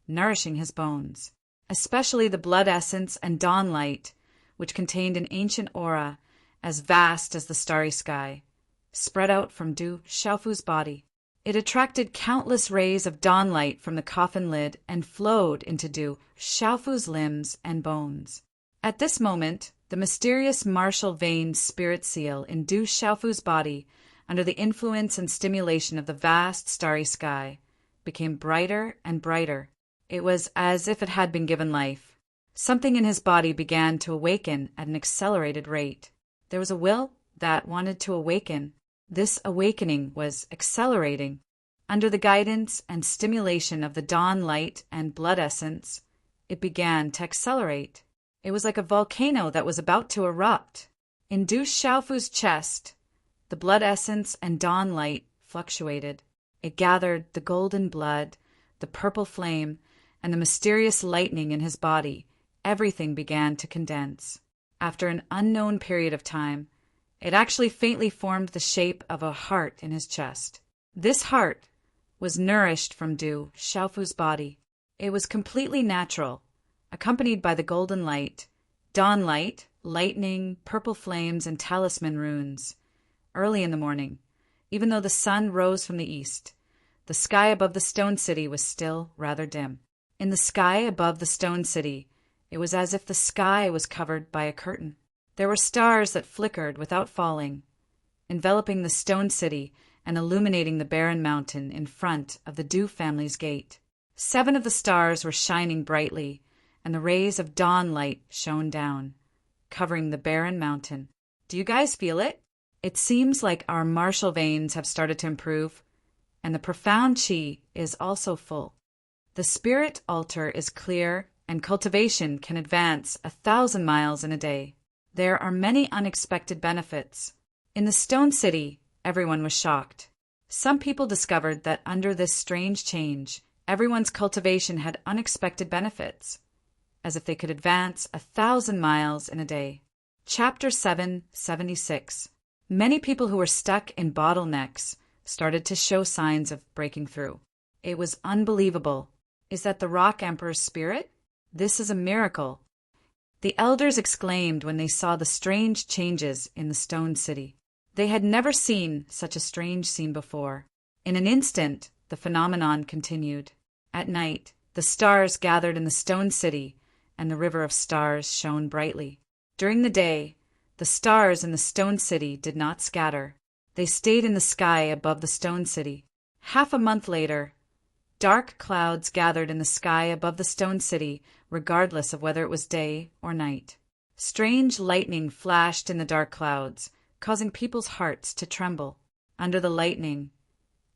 nourishing his bones, especially the blood essence and dawn light, which contained an ancient aura as vast as the starry sky, spread out from Du Xiaofu's body. It attracted countless rays of dawn light from the coffin lid and flowed into Du Xiaofu's limbs and bones. At this moment, the mysterious martial vein spirit seal in Du Xiaofu's body, under the influence and stimulation of the vast starry sky, became brighter and brighter. It was as if it had been given life. Something in his body began to awaken at an accelerated rate. There was a will that wanted to awaken. This awakening was accelerating. Under the guidance and stimulation of the dawn light and blood essence, it began to accelerate. It was like a volcano that was about to erupt. In Du Xiaofu's chest, the blood essence and dawn light fluctuated. It gathered the golden blood, the purple flame, and the mysterious lightning in his body. Everything began to condense. After an unknown period of time, it actually faintly formed the shape of a heart in his chest. This heart was nourished from Du Xiaofu's body. It was completely natural, accompanied by the golden light, dawn light, lightning, purple flames, and talisman runes. Early in the morning, even though the sun rose from the east, the sky above the stone city was still rather dim. In the sky above the stone city, it was as if the sky was covered by a curtain. There were stars that flickered without falling, enveloping the stone city and illuminating the barren mountain in front of the Du family's gate. 7 of the stars were shining brightly, and the rays of dawn light shone down, covering the barren mountain. Do you guys feel it? It seems like our martial veins have started to improve, and the profound chi is also full. The spirit altar is clear, and cultivation can advance 1,000 miles in a day. There are many unexpected benefits. In the stone city, everyone was shocked. Some people discovered that under this strange change, everyone's cultivation had unexpected benefits, as if they could advance 1,000 miles in a day. Chapter 776. Many people who were stuck in bottlenecks started to show signs of breaking through. It was unbelievable. Is that the Rock Emperor's spirit? This is a miracle. The elders exclaimed when they saw the strange changes in the stone city. They had never seen such a strange scene before. In an instant, the phenomenon continued. At night, the stars gathered in the stone city, and the river of stars shone brightly. During the day, the stars in the stone city did not scatter. They stayed in the sky above the stone city. Half a month later, dark clouds gathered in the sky above the stone city, regardless of whether it was day or night. Strange lightning flashed in the dark clouds, causing people's hearts to tremble. Under the lightning,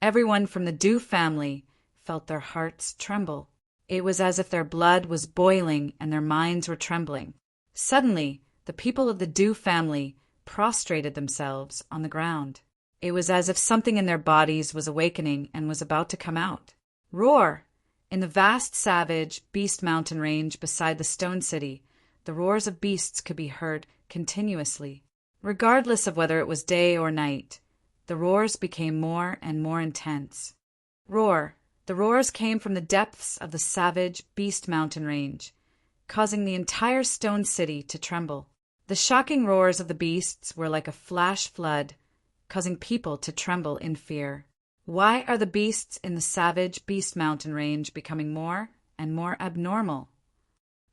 everyone from the Du family felt their hearts tremble. It was as if their blood was boiling and their minds were trembling. Suddenly, the people of the Du family prostrated themselves on the ground. It was as if something in their bodies was awakening and was about to come out. Roar! In the vast savage beast mountain range beside the stone city, the roars of beasts could be heard continuously. Regardless of whether it was day or night, the roars became more and more intense. Roar. The roars came from the depths of the savage Beast Mountain range, causing the entire stone city to tremble. The shocking roars of the beasts were like a flash flood, causing people to tremble in fear. Why are the beasts in the savage Beast Mountain range becoming more and more abnormal?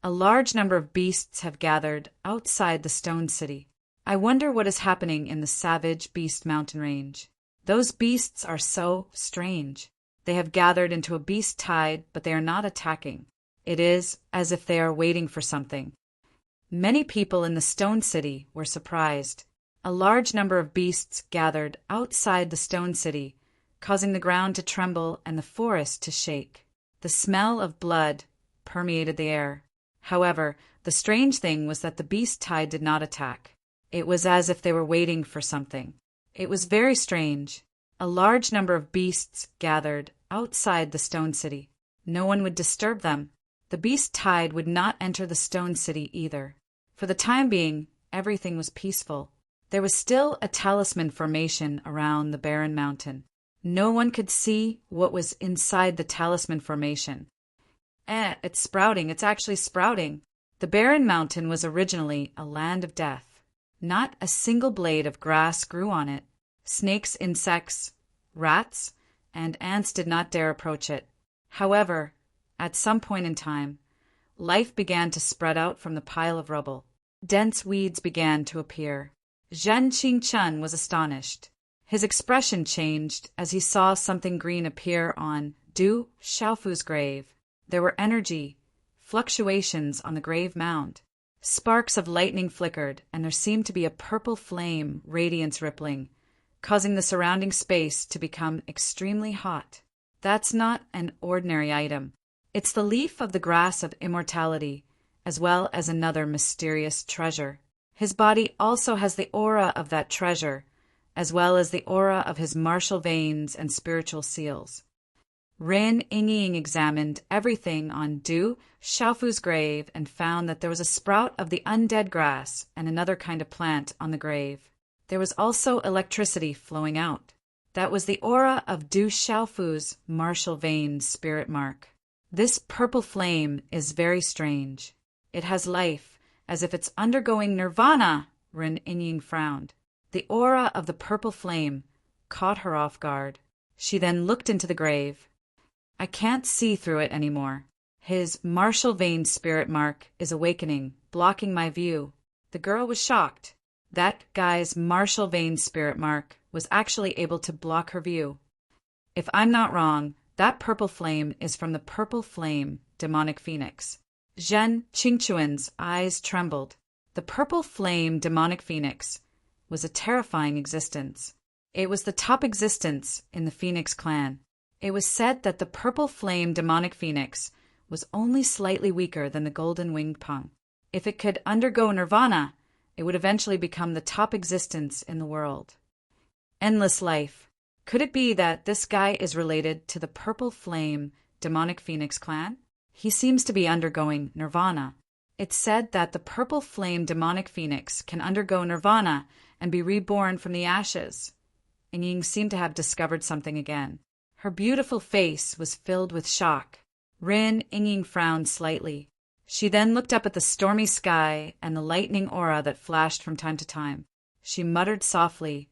A large number of beasts have gathered outside the stone city. I wonder what is happening in the savage Beast Mountain range. Those beasts are so strange. They have gathered into a beast tide, but they are not attacking. It is as if they are waiting for something. Many people in the stone city were surprised. A large number of beasts gathered outside the stone city, causing the ground to tremble and the forest to shake. The smell of blood permeated the air. However, the strange thing was that the beast tide did not attack. It was as if they were waiting for something. It was very strange. A large number of beasts gathered outside the stone city. No one would disturb them. The beast tide would not enter the stone city either. For the time being, everything was peaceful. There was still a talisman formation around the barren mountain. No one could see what was inside the talisman formation. It's sprouting. It's actually sprouting. The barren mountain was originally a land of death. Not a single blade of grass grew on it. Snakes, insects, rats, and ants did not dare approach it. However, at some point in time, life began to spread out from the pile of rubble. Dense weeds began to appear. Zhen Qingchun was astonished. His expression changed as he saw something green appear on Du Xiaofu's grave. There were energy, fluctuations on the grave mound. Sparks of lightning flickered, and there seemed to be a purple flame radiance rippling, causing the surrounding space to become extremely hot. That's not an ordinary item. It's the leaf of the grass of immortality, as well as another mysterious treasure. His body also has the aura of that treasure, as well as the aura of his martial veins and spiritual seals. Rin Yingying examined everything on Du Xiaofu's grave and found that there was a sprout of the undead grass and another kind of plant on the grave. There was also electricity flowing out. That was the aura of Du Xiaofu's martial veins spirit mark. This purple flame is very strange. It has life, as if it's undergoing nirvana. Rin Yingying frowned. The aura of the purple flame caught her off guard. She then looked into the grave. I can't see through it anymore. His martial vein spirit mark is awakening, blocking my view. The girl was shocked. That guy's martial vein spirit mark was actually able to block her view. If I'm not wrong, that purple flame is from the purple flame demonic phoenix. Zhen Qingchuan's eyes trembled. The purple flame demonic phoenix was a terrifying existence. It was the top existence in the Phoenix clan. It was said that the purple flame demonic phoenix was only slightly weaker than the golden winged pung. If it could undergo nirvana, it would eventually become the top existence in the world. Endless life. Could it be that this guy is related to the purple flame demonic phoenix clan? He seems to be undergoing nirvana. It's said that the purple flame demonic phoenix can undergo nirvana and be reborn from the ashes. And Ying seemed to have discovered something again. Her beautiful face was filled with shock. Rin Yingying frowned slightly. She then looked up at the stormy sky and the lightning aura that flashed from time to time. She muttered softly,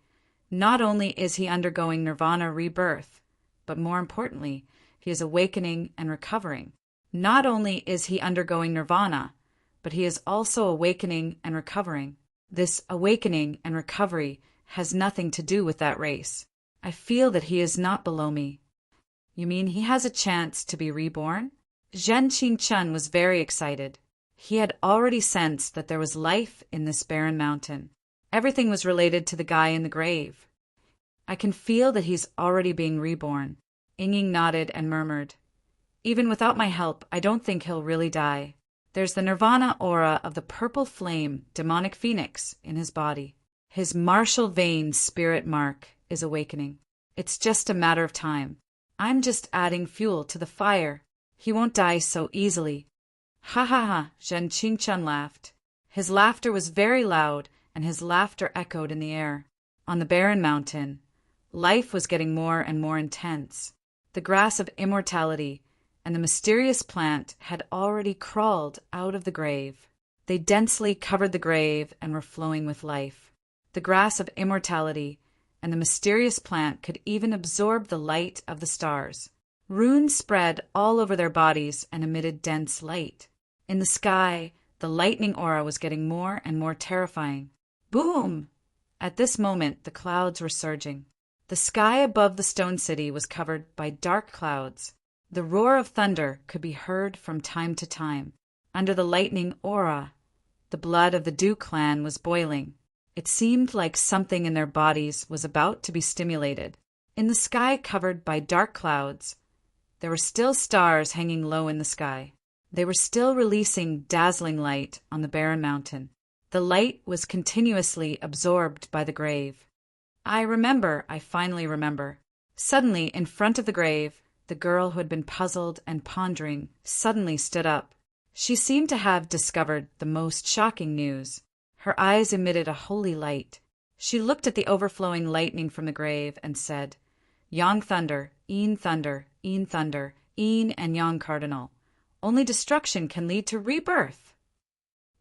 "Not only is he undergoing nirvana rebirth, but more importantly, he is awakening and recovering. Not only is he undergoing nirvana, but he is also awakening and recovering. This awakening and recovery has nothing to do with that race. I feel that he is not below me." "You mean he has a chance to be reborn?" Zhen Qingchun was very excited. He had already sensed that there was life in this barren mountain. Everything was related to the guy in the grave. "I can feel that he's already being reborn." Yingying nodded and murmured, "Even without my help, I don't think he'll really die. There's the nirvana aura of the purple flame demonic phoenix in his body. His martial vein spirit mark is awakening. It's just a matter of time. I'm just adding fuel to the fire. He won't die so easily." "Ha ha ha," Zhen Qingchun laughed. His laughter was very loud and his laughter echoed in the air. On the barren mountain, life was getting more and more intense. The grass of immortality and the mysterious plant had already crawled out of the grave. They densely covered the grave and were flowing with life. The grass of immortality and the mysterious plant could even absorb the light of the stars. Runes spread all over their bodies and emitted dense light. In the sky, the lightning aura was getting more and more terrifying. Boom! At this moment, the clouds were surging. The sky above the stone city was covered by dark clouds. The roar of thunder could be heard from time to time. Under the lightning aura, the blood of the Dew clan was boiling. It seemed like something in their bodies was about to be stimulated. In the sky covered by dark clouds, there were still stars hanging low in the sky. They were still releasing dazzling light on the barren mountain. The light was continuously absorbed by the grave. I finally remember. Suddenly, in front of the grave, the girl who had been puzzled and pondering suddenly stood up. She seemed to have discovered the most shocking news. Her eyes emitted a holy light. She looked at the overflowing lightning from the grave and said, Yang thunder, Een thunder, Een thunder, Een and Yang cardinal. Only destruction can lead to rebirth.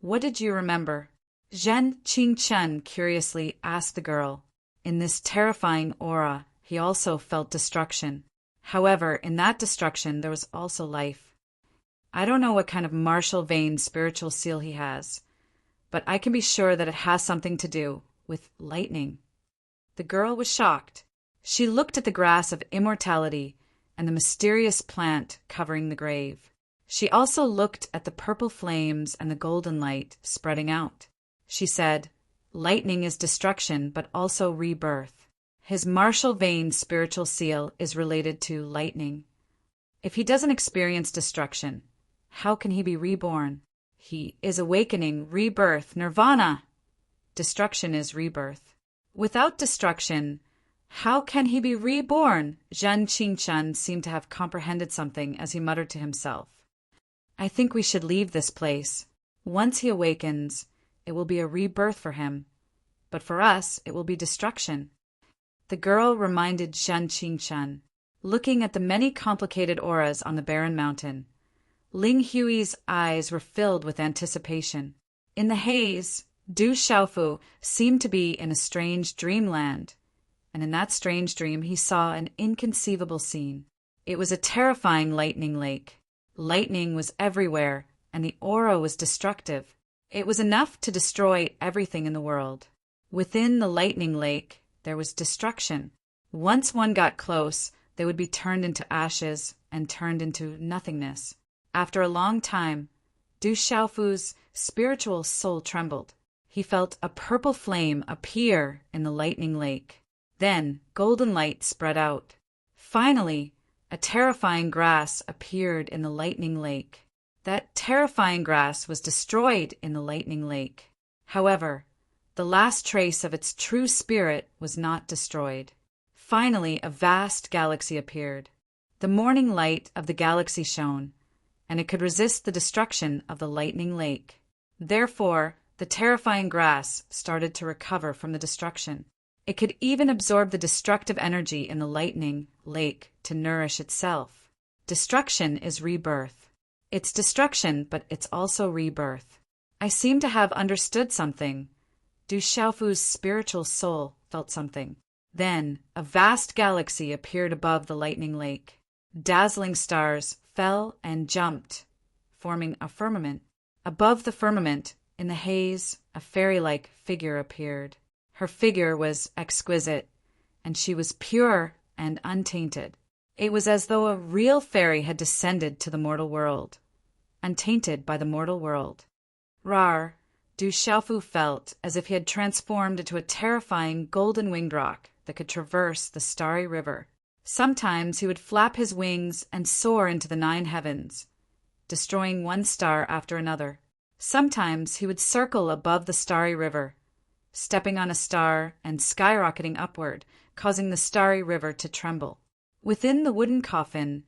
What did you remember? Zhen Qingchen curiously asked the girl. In this terrifying aura, he also felt destruction. However, in that destruction, there was also life. I don't know what kind of martial vein spiritual seal he has, but I can be sure that it has something to do with lightning. The girl was shocked. She looked at the grass of immortality and the mysterious plant covering the grave. She also looked at the purple flames and the golden light spreading out. She said, Lightning is destruction, but also rebirth. His martial vein spiritual seal is related to lightning. If he doesn't experience destruction, how can he be reborn? He is awakening, rebirth, nirvana. Destruction is rebirth. Without destruction, how can he be reborn? Zhen Qingchen seemed to have comprehended something as he muttered to himself. I think we should leave this place. Once he awakens, it will be a rebirth for him. But for us, it will be destruction. The girl reminded Zhen Qingchen, looking at the many complicated auras on the barren mountain. Ling Hui's eyes were filled with anticipation. In the haze, Du Xiaofu seemed to be in a strange dreamland, and in that strange dream he saw an inconceivable scene. It was a terrifying lightning lake. Lightning was everywhere, and the aura was destructive. It was enough to destroy everything in the world. Within the lightning lake, there was destruction. Once one got close, they would be turned into ashes and turned into nothingness. After a long time, Du Xiaofu's spiritual soul trembled. He felt a purple flame appear in the lightning lake. Then golden light spread out. Finally, a terrifying grass appeared in the lightning lake. That terrifying grass was destroyed in the lightning lake. However, the last trace of its true spirit was not destroyed. Finally, a vast galaxy appeared. The morning light of the galaxy shone, and it could resist the destruction of the lightning lake. Therefore, the terrifying grass started to recover from the destruction. It could even absorb the destructive energy in the lightning lake to nourish itself. Destruction is rebirth. It's destruction, but it's also rebirth. I seem to have understood something. Du Xiaofu's spiritual soul felt something. Then, a vast galaxy appeared above the lightning lake. Dazzling stars fell and jumped, forming a firmament. Above the firmament, in the haze, a fairy-like figure appeared. Her figure was exquisite, and she was pure and untainted. It was as though a real fairy had descended to the mortal world, untainted by the mortal world. Rar, Du Xiaofu felt as if he had transformed into a terrifying golden-winged rock that could traverse the starry river. Sometimes he would flap his wings and soar into the 9 heavens, destroying one star after another. Sometimes he would circle above the starry river, stepping on a star and skyrocketing upward, causing the starry river to tremble. Within the wooden coffin,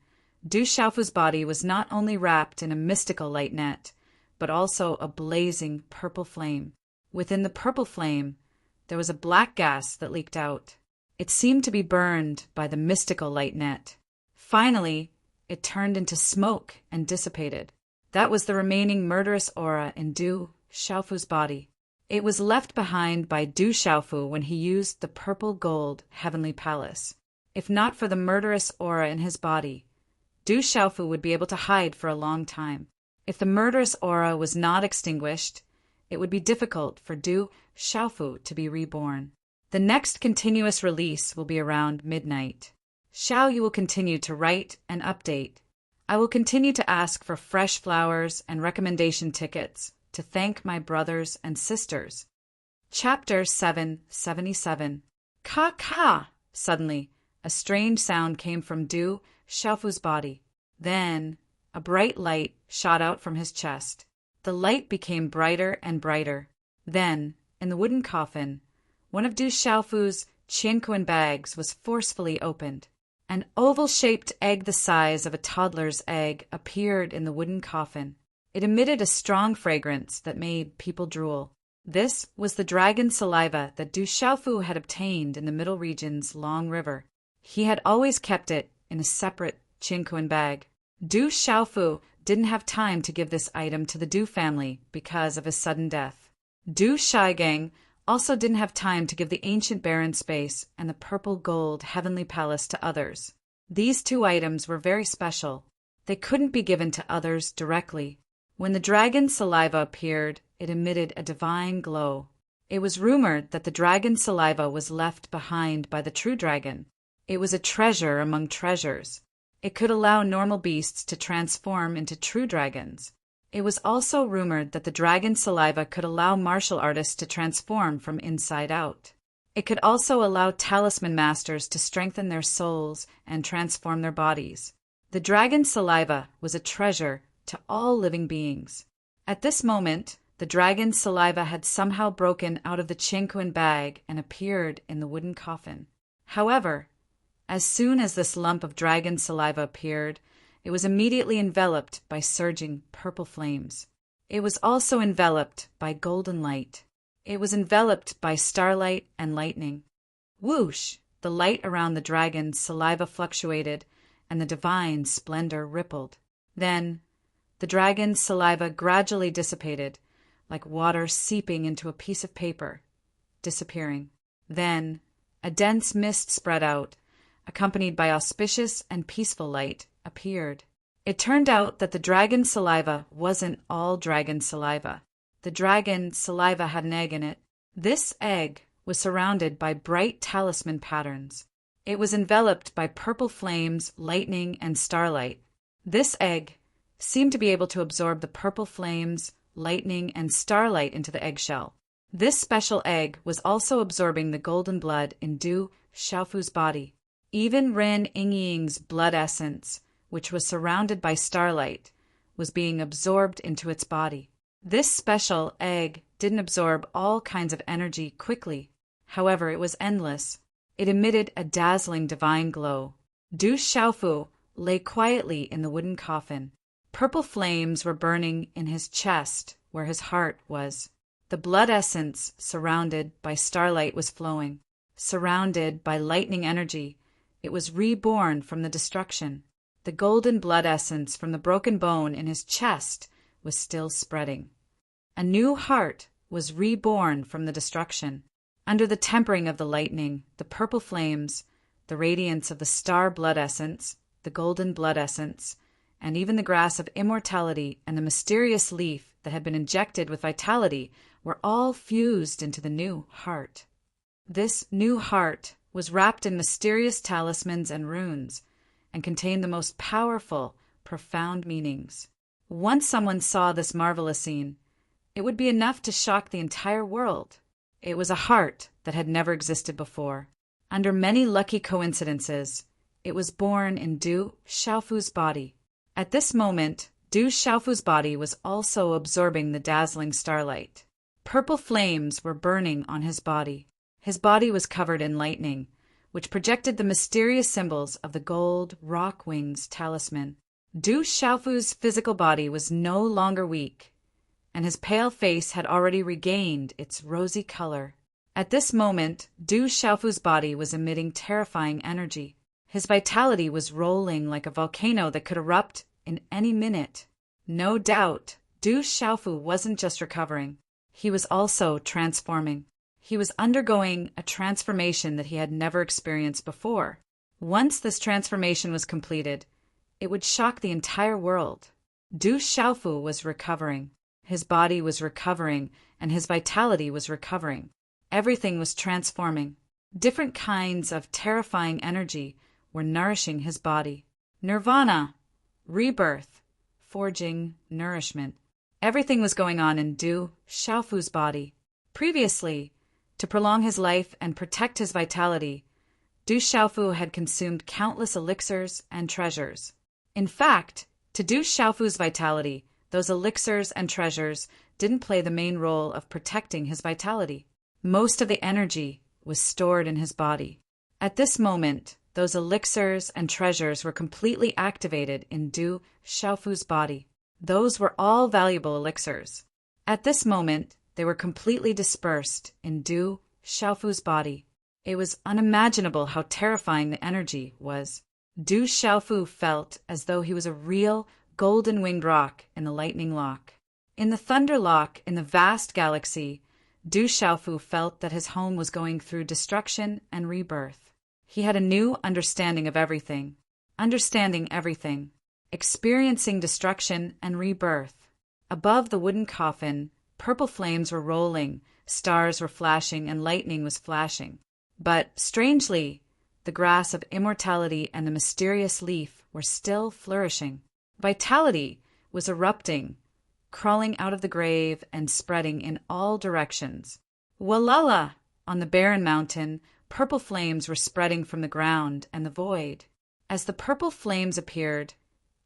Du Xiaofu's body was not only wrapped in a mystical light net, but also a blazing purple flame. Within the purple flame, there was a black gas that leaked out. It seemed to be burned by the mystical light net. Finally, it turned into smoke and dissipated. That was the remaining murderous aura in Du Xiaofu's body. It was left behind by Du Xiaofu when he used the purple gold heavenly palace. If not for the murderous aura in his body, Du Xiaofu would be able to hide for a long time. If the murderous aura was not extinguished, it would be difficult for Du Xiaofu to be reborn. The next continuous release will be around midnight. Xiao Yu will continue to write and update. I will continue to ask for fresh flowers and recommendation tickets to thank my brothers and sisters. Chapter 777. Ka! Suddenly, a strange sound came from Du Xiaofu's body. Then, a bright light shot out from his chest. The light became brighter and brighter. Then, in the wooden coffin, one of Du Xiaofu's qianquan bags was forcefully opened. An oval-shaped egg the size of a toddler's egg appeared in the wooden coffin. It emitted a strong fragrance that made people drool. This was the dragon saliva that Du Xiaofu had obtained in the Middle Region's Long River. He had always kept it in a separate qianquan bag. Du Xiaofu didn't have time to give this item to the Du family because of his sudden death. Du Shigang also didn't have time to give the ancient barren space and the purple gold heavenly palace to others. These two items were very special. They couldn't be given to others directly. When the dragon saliva appeared, it emitted a divine glow. It was rumored that the dragon saliva was left behind by the true dragon. It was a treasure among treasures. It could allow normal beasts to transform into true dragons. It was also rumored that the dragon saliva could allow martial artists to transform from inside out. It could also allow talisman masters to strengthen their souls and transform their bodies. The dragon saliva was a treasure to all living beings. At this moment, the dragon saliva had somehow broken out of the qianquan bag and appeared in the wooden coffin. However, as soon as this lump of dragon saliva appeared, it was immediately enveloped by surging purple flames. It was also enveloped by golden light. It was enveloped by starlight and lightning. Whoosh! The light around the dragon's saliva fluctuated, and the divine splendor rippled. Then, the dragon's saliva gradually dissipated, like water seeping into a piece of paper, disappearing. Then, a dense mist spread out, accompanied by auspicious and peaceful light, appeared. It turned out that the dragon saliva wasn't all dragon saliva. The dragon saliva had an egg in it. This egg was surrounded by bright talisman patterns. It was enveloped by purple flames, lightning, and starlight. This egg seemed to be able to absorb the purple flames, lightning, and starlight into the eggshell. This special egg was also absorbing the golden blood in Du Xiaofu's body. Even Ren Yingying's blood essence, which was surrounded by starlight, was being absorbed into its body. This special egg didn't absorb all kinds of energy quickly. However, it was endless. It emitted a dazzling divine glow. Du Xiaofu lay quietly in the wooden coffin. Purple flames were burning in his chest where his heart was. The blood essence surrounded by starlight was flowing. Surrounded by lightning energy, it was reborn from the destruction. The golden blood essence from the broken bone in his chest was still spreading. A new heart was reborn from the destruction. Under the tempering of the lightning, the purple flames, the radiance of the star blood essence, the golden blood essence, and even the grass of immortality and the mysterious leaf that had been injected with vitality were all fused into the new heart. This new heart was wrapped in mysterious talismans and runes, and contained the most powerful, profound meanings. Once someone saw this marvelous scene, it would be enough to shock the entire world. It was a heart that had never existed before. Under many lucky coincidences, it was born in Du Xiaofu's body. At this moment, Du Xiaofu's body was also absorbing the dazzling starlight. Purple flames were burning on his body. His body was covered in lightning, which projected the mysterious symbols of the gold rock wings talisman. Du Xiaofu's physical body was no longer weak. and his pale face had already regained its rosy color. At this moment, Du Xiaofu's body was emitting terrifying energy. His vitality was rolling like a volcano that could erupt in any minute. No doubt, Du Xiaofu wasn't just recovering. He was also transforming. He was undergoing a transformation that he had never experienced before. Once this transformation was completed, it would shock the entire world. Du Xiaofu was recovering. His body was recovering, and his vitality was recovering. Everything was transforming. Different kinds of terrifying energy were nourishing his body. Nirvana, rebirth, forging nourishment. Everything was going on in Du Xiaofu's body. Previously, to prolong his life and protect his vitality, Du Xiaofu had consumed countless elixirs and treasures. In fact, to Du Xiaofu's vitality, those elixirs and treasures didn't play the main role of protecting his vitality. Most of the energy was stored in his body. At this moment, those elixirs and treasures were completely activated in Du Xiaofu's body. Those were all valuable elixirs. At this moment, they were completely dispersed in Du Xiaofu's body. It was unimaginable how terrifying the energy was. Du Xiaofu felt as though he was a real golden-winged rock in the lightning lock. In the thunder lock in the vast galaxy, Du Xiaofu felt that his home was going through destruction and rebirth. He had a new understanding of everything, experiencing destruction and rebirth. Above the wooden coffin, purple flames were rolling, stars were flashing, and lightning was flashing. But, strangely, the grass of immortality and the mysterious leaf were still flourishing. Vitality was erupting, crawling out of the grave and spreading in all directions. Walala! On the barren mountain, purple flames were spreading from the ground and the void. As the purple flames appeared,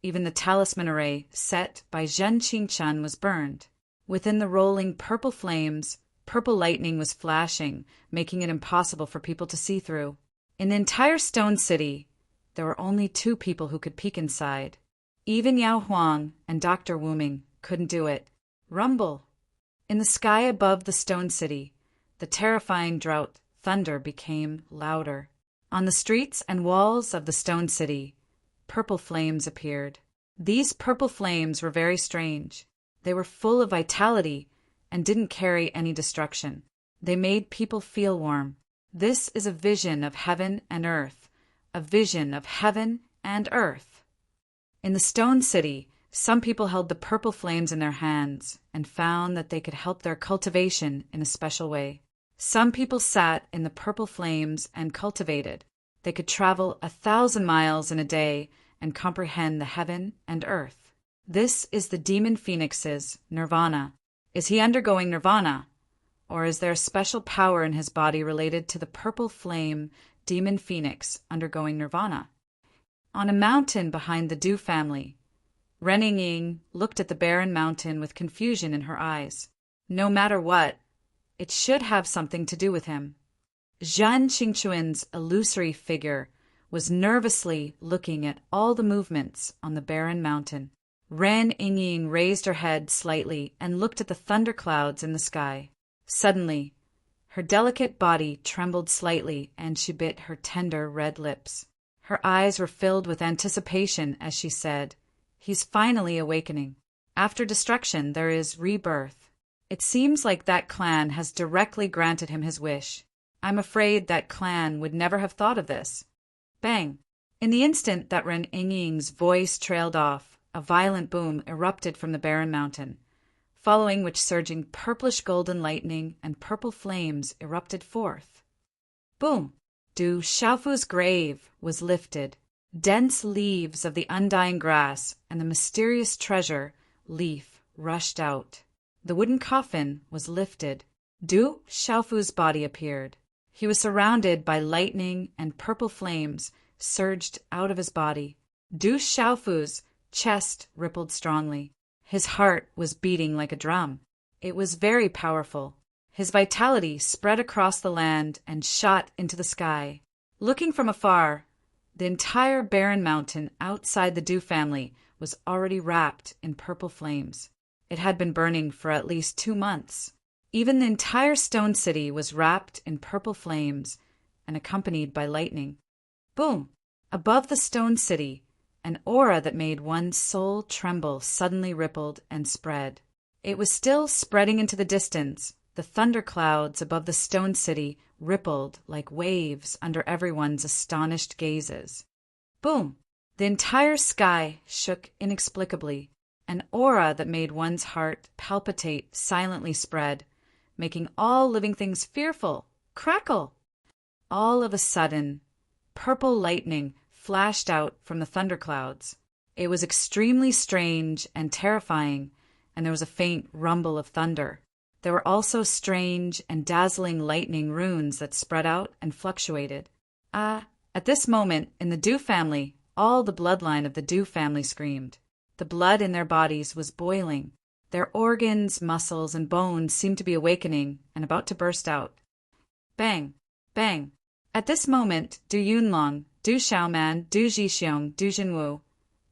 even the talisman array set by Zhen Qingchen was burned. Within the rolling purple flames, purple lightning was flashing, making it impossible for people to see through. In the entire stone city, there were only 2 people who could peek inside. Even Yao Huang and Dr. Wuming couldn't do it. Rumble! In the sky above the stone city, the terrifying drought thunder became louder. On the streets and walls of the stone city, purple flames appeared. These purple flames were very strange. They were full of vitality and didn't carry any destruction. They made people feel warm. This is a vision of heaven and earth, a vision of heaven and earth. In the stone city, some people held the purple flames in their hands and found that they could help their cultivation in a special way. Some people sat in the purple flames and cultivated. They could travel 1,000 miles in a day and comprehend the heaven and earth. This is the demon phoenix's nirvana. Is he undergoing nirvana? Or is there a special power in his body related to the purple flame demon phoenix undergoing nirvana? On a mountain behind the Du family, Ren Ying looked at the barren mountain with confusion in her eyes. No matter what, it should have something to do with him. Zhan Qingchuan's illusory figure was nervously looking at all the movements on the barren mountain. Ren Ying raised her head slightly and looked at the thunderclouds in the sky. Suddenly, her delicate body trembled slightly and she bit her tender red lips. Her eyes were filled with anticipation as she said, "He's finally awakening. After destruction, there is rebirth. It seems like that clan has directly granted him his wish. I'm afraid that clan would never have thought of this." Bang! In the instant that Ren Ying's voice trailed off, a violent boom erupted from the barren mountain, following which surging purplish golden lightning and purple flames erupted forth. Boom! Du Xiaofu's grave was lifted. Dense leaves of the undying grass and the mysterious treasure leaf rushed out. The wooden coffin was lifted. Du Xiaofu's body appeared. He was surrounded by lightning and purple flames surged out of his body. Du Xiaofu's chest rippled strongly. His heart was beating like a drum. It was very powerful. His vitality spread across the land and shot into the sky. Looking from afar, the entire barren mountain outside the Du family was already wrapped in purple flames. It had been burning for at least 2 months. Even the entire stone city was wrapped in purple flames and accompanied by lightning. Boom! Above the stone city, an aura that made one's soul tremble suddenly rippled and spread. It was still spreading into the distance. The thunderclouds above the stone city rippled like waves under everyone's astonished gazes. Boom! The entire sky shook inexplicably. An aura that made one's heart palpitate silently spread, making all living things fearful. Crackle! All of a sudden, purple lightning flashed out from the thunderclouds. It was extremely strange and terrifying, and there was a faint rumble of thunder. There were also strange and dazzling lightning runes that spread out and fluctuated. At this moment, in the Dew family, all the bloodline of the Dew family screamed. The blood in their bodies was boiling. Their organs, muscles, and bones seemed to be awakening and about to burst out. Bang! Bang! At this moment, Du Yunlong, Du Xiaoman, Du Jixiong, Du Jinwu,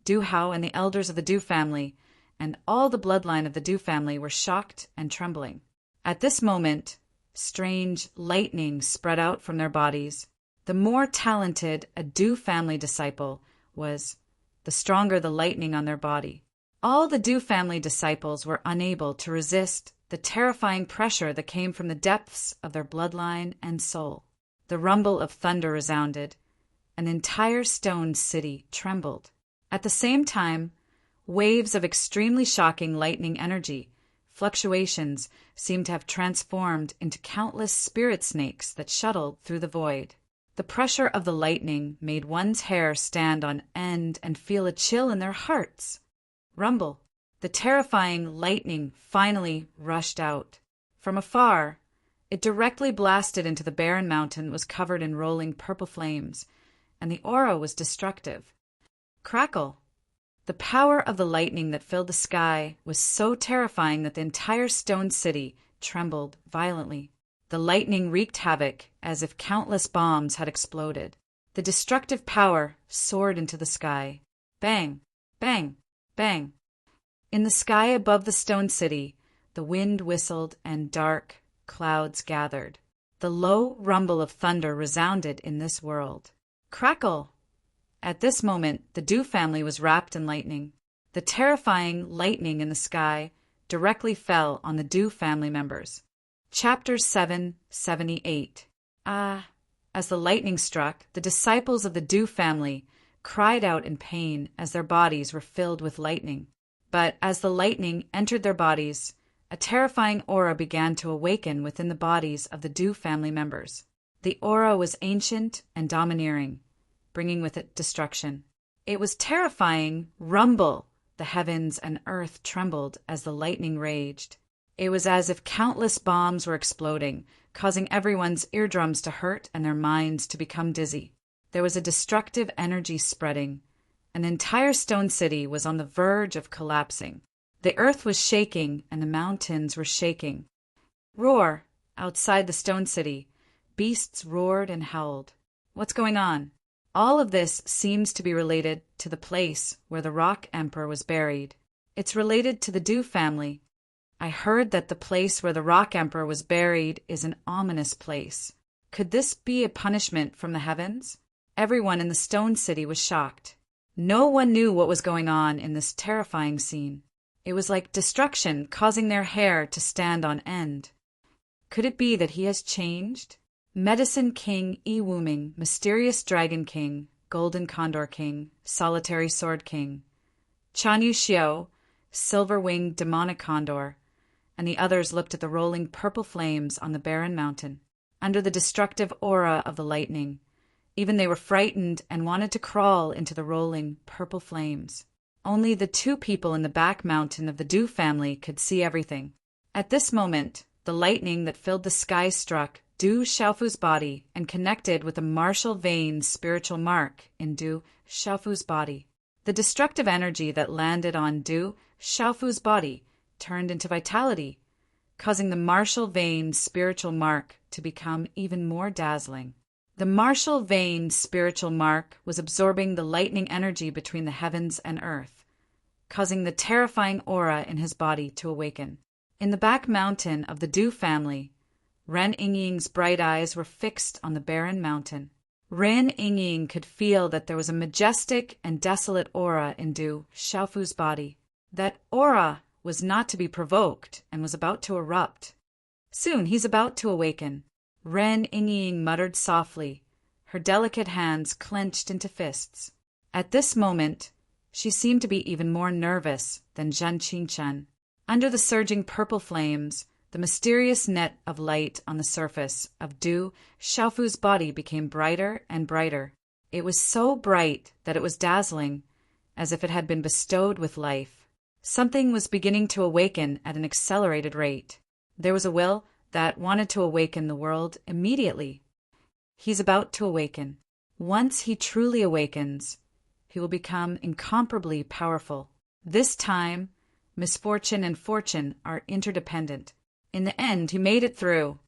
Du Hao, and the elders of the Du family, and all the bloodline of the Du family were shocked and trembling. At this moment, strange lightning spread out from their bodies. The more talented a Du family disciple was, the stronger the lightning on their body. All the Du family disciples were unable to resist the terrifying pressure that came from the depths of their bloodline and soul. The rumble of thunder resounded. An entire stone city trembled. At the same time, waves of extremely shocking lightning energy, fluctuations, seemed to have transformed into countless spirit snakes that shuttled through the void. The pressure of the lightning made one's hair stand on end and feel a chill in their hearts. Rumble. The terrifying lightning finally rushed out. From afar, it directly blasted into the barren mountain that was covered in rolling purple flames, and the aura was destructive. Crackle. The power of the lightning that filled the sky was so terrifying that the entire stone city trembled violently. The lightning wreaked havoc as if countless bombs had exploded. The destructive power soared into the sky. Bang! Bang! Bang! In the sky above the stone city, the wind whistled and dark clouds gathered. The low rumble of thunder resounded in this world. Crackle! At this moment, the Du family was wrapped in lightning. The terrifying lightning in the sky directly fell on the Du family members. Chapter 778. As the lightning struck, the disciples of the Du family cried out in pain as their bodies were filled with lightning. But as the lightning entered their bodies, a terrifying aura began to awaken within the bodies of the Du family members. The aura was ancient and domineering, bringing with it destruction. It was terrifying. Rumble! The heavens and earth trembled as the lightning raged. It was as if countless bombs were exploding, causing everyone's eardrums to hurt and their minds to become dizzy. There was a destructive energy spreading. An entire stone city was on the verge of collapsing. The earth was shaking and the mountains were shaking. Roar! Outside the stone city, beasts roared and howled. What's going on? All of this seems to be related to the place where the Rock Emperor was buried. It's related to the Du family. I heard that the place where the Rock Emperor was buried is an ominous place. Could this be a punishment from the heavens? Everyone in the stone city was shocked. No one knew what was going on in this terrifying scene. It was like destruction causing their hair to stand on end. Could it be that he has changed? Medicine King Yi Wuming, Mysterious Dragon King, Golden Condor King, Solitary Sword King, Chan Yu Xiao, Silver-Winged Demonic Condor, and the others looked at the rolling purple flames on the barren mountain. Under the destructive aura of the lightning, even they were frightened and wanted to crawl into the rolling purple flames. Only the 2 people in the back mountain of the Du family could see everything. At this moment, the lightning that filled the sky struck Du Xiaofu's body and connected with a martial vein spiritual mark in Du Xiaofu's body. The destructive energy that landed on Du Xiaofu's body turned into vitality, causing the martial vein spiritual mark to become even more dazzling. The martial vein spiritual mark was absorbing the lightning energy between the heavens and earth, causing the terrifying aura in his body to awaken. In the back mountain of the Du family, Ren Yingying's bright eyes were fixed on the barren mountain. Ren Yingying could feel that there was a majestic and desolate aura in Du Xiaofu's body. That aura was not to be provoked and was about to erupt. Soon he's about to awaken. Ren Yingying muttered softly, her delicate hands clenched into fists. At this moment, she seemed to be even more nervous than Zhen Qingchen. Under the surging purple flames, the mysterious net of light on the surface of Du Xiaofu's body became brighter and brighter. It was so bright that it was dazzling, as if it had been bestowed with life. Something was beginning to awaken at an accelerated rate. There was a will that wanted to awaken the world immediately. He's about to awaken. Once he truly awakens, he will become incomparably powerful. This time, misfortune and fortune are interdependent. In the end, he made it through.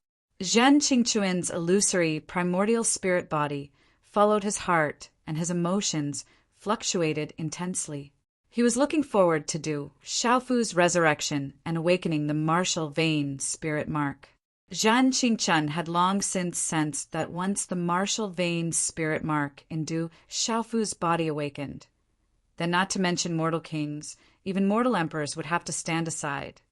Zhen Qingchuan's illusory primordial spirit body followed his heart, and his emotions fluctuated intensely. He was looking forward to Du Xiaofu's resurrection and awakening the martial vein spirit mark. Zhen Qingchen had long since sensed that once the martial vein spirit mark in Du Xiaofu's body awakened, then not to mention mortal kings, even mortal emperors would have to stand aside.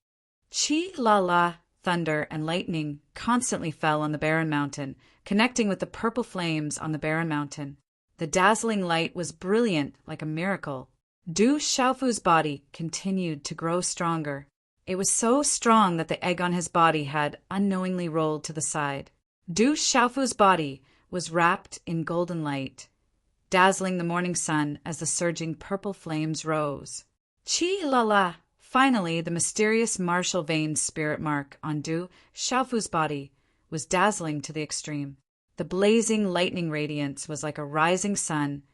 Chi-la-la, thunder and lightning constantly fell on the barren mountain, connecting with the purple flames on the barren mountain. The dazzling light was brilliant like a miracle. Du Xiaofu's body continued to grow stronger. It was so strong that the egg on his body had unknowingly rolled to the side. Du Xiaofu's body was wrapped in golden light, dazzling the morning sun as the surging purple flames rose. Chi-la-la! Finally, the mysterious martial vein spirit mark on Du Xiaofu's body was dazzling to the extreme. The blazing lightning radiance was like a rising sun,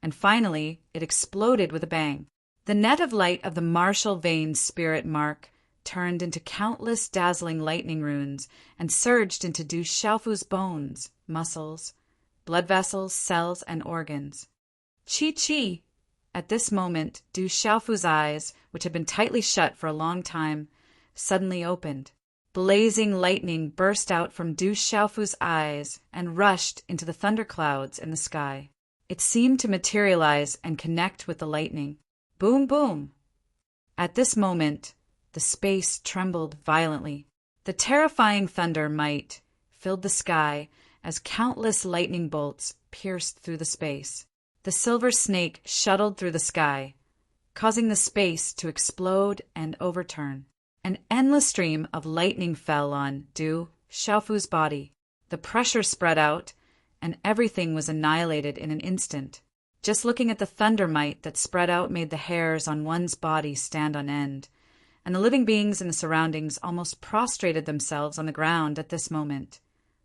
and finally it exploded with a bang. The net of light of the martial vein spirit mark turned into countless dazzling lightning runes and surged into Du Xiaofu's bones, muscles, blood vessels, cells, and organs. Chi! At this moment, Du Xiaofu's eyes, which had been tightly shut for a long time, suddenly opened. Blazing lightning burst out from Du Xiaofu's eyes and rushed into the thunderclouds in the sky. It seemed to materialize and connect with the lightning. Boom, boom! At this moment, the space trembled violently. The terrifying thunder might filled the sky as countless lightning bolts pierced through the space. The silver snake shuttled through the sky, causing the space to explode and overturn. An endless stream of lightning fell on Du Xiaofu's body. The pressure spread out, and everything was annihilated in an instant. Just looking at the thunder might that spread out made the hairs on one's body stand on end, and the living beings in the surroundings almost prostrated themselves on the ground at this moment.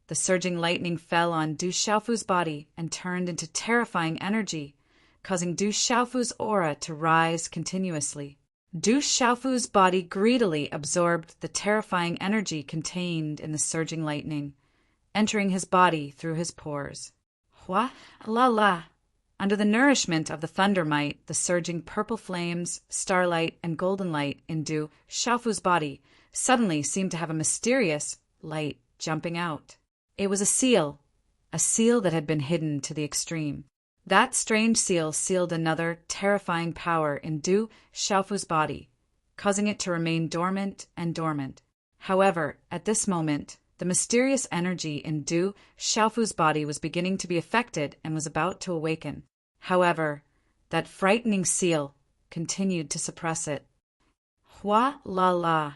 The surging lightning fell on Du Xiaofu's body and turned into terrifying energy, causing Du Xiaofu's aura to rise continuously. Du Xiaofu's body greedily absorbed the terrifying energy contained in the surging lightning, entering his body through his pores. Hua la la! Under the nourishment of the thunder might, the surging purple flames, starlight, and golden light in Du Xiaofu's body suddenly seemed to have a mysterious light jumping out. It was a seal that had been hidden to the extreme. That strange seal sealed another terrifying power in Du Xiaofu's body, causing it to remain dormant and dormant. However, at this moment, the mysterious energy in Du Xiaofu's body was beginning to be affected and was about to awaken. However, that frightening seal continued to suppress it. Hua la la!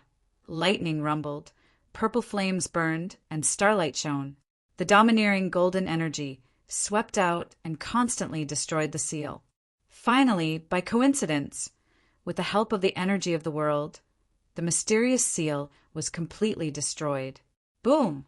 Lightning rumbled, purple flames burned, and starlight shone. The domineering golden energy swept out and constantly destroyed the seal. Finally, by coincidence, with the help of the energy of the world, the mysterious seal was completely destroyed. Boom!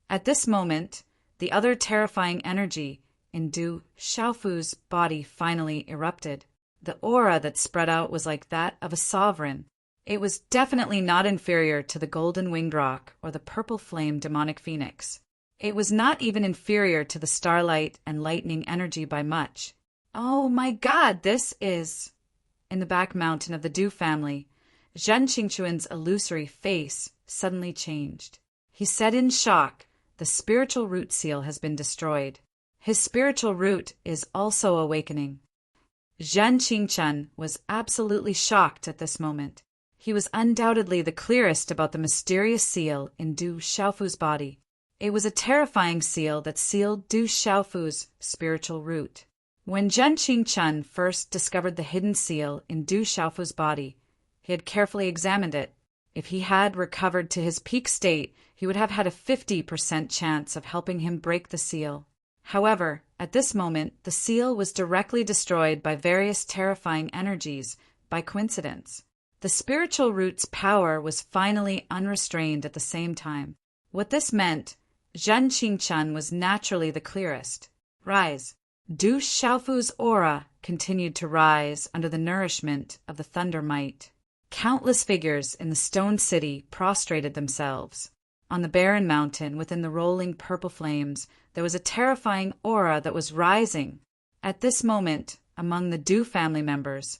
At this moment, the other terrifying energy in Du Xiaofu's body finally erupted. The aura that spread out was like that of a sovereign. It was definitely not inferior to the golden winged roc or the purple flame demonic phoenix. It was not even inferior to the starlight and lightning energy by much. Oh my God, this is... In the back mountain of the Du family, Zhen Qingquan's illusory face suddenly changed. He said in shock, "The spiritual root seal has been destroyed. His spiritual root is also awakening." Zhen Qingquan was absolutely shocked at this moment. He was undoubtedly the clearest about the mysterious seal in Du Xiaofu's body. It was a terrifying seal that sealed Du Xiaofu's spiritual root. When Zhen Qingquan first discovered the hidden seal in Du Xiaofu's body, he had carefully examined it. If he had recovered to his peak state, he would have had a 50% chance of helping him break the seal. However, at this moment, the seal was directly destroyed by various terrifying energies, by coincidence. The spiritual root's power was finally unrestrained at the same time. What this meant, Zhen Qingquan was naturally the clearest. Rise. Du Xiaofu's aura continued to rise under the nourishment of the thunder might. Countless figures in the stone city prostrated themselves. On the barren mountain within the rolling purple flames, there was a terrifying aura that was rising. At this moment, among the Du family members,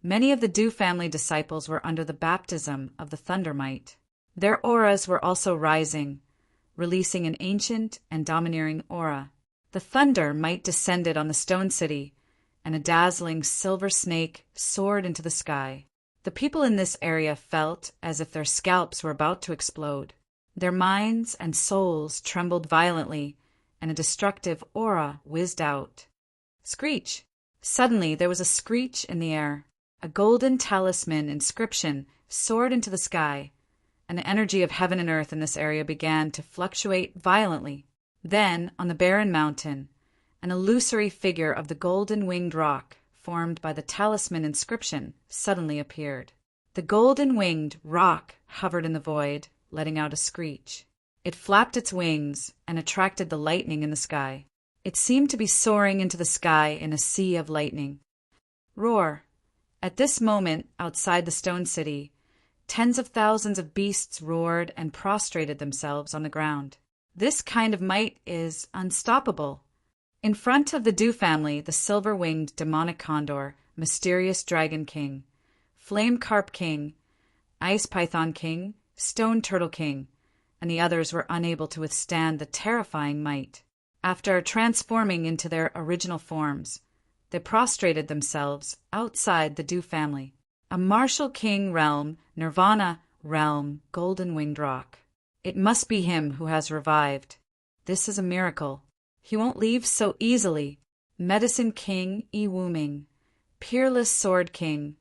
many of the Du family disciples were under the baptism of the thunder might. Their auras were also rising, releasing an ancient and domineering aura. The thunder might descended on the stone city, and a dazzling silver snake soared into the sky. The people in this area felt as if their scalps were about to explode. Their minds and souls trembled violently, and a destructive aura whizzed out. Screech! Suddenly there was a screech in the air. A golden talisman inscription soared into the sky, and the energy of heaven and earth in this area began to fluctuate violently. Then, on the barren mountain, an illusory figure of the golden winged rock, formed by the talisman inscription, suddenly appeared. The golden winged rock hovered in the void, letting out a screech. It flapped its wings and attracted the lightning in the sky. It seemed to be soaring into the sky in a sea of lightning. Roar! At this moment, outside the stone city, tens of thousands of beasts roared and prostrated themselves on the ground. This kind of might is unstoppable. In front of the Du family, the silver-winged demonic condor, mysterious dragon king, flame carp king, ice python king, stone turtle king, and the others were unable to withstand the terrifying might. After transforming into their original forms, they prostrated themselves outside the Du family. A martial king realm, nirvana realm, golden winged rock. It must be him who has revived. This is a miracle. He won't leave so easily. Medicine King Yi Wuming, Peerless Sword King,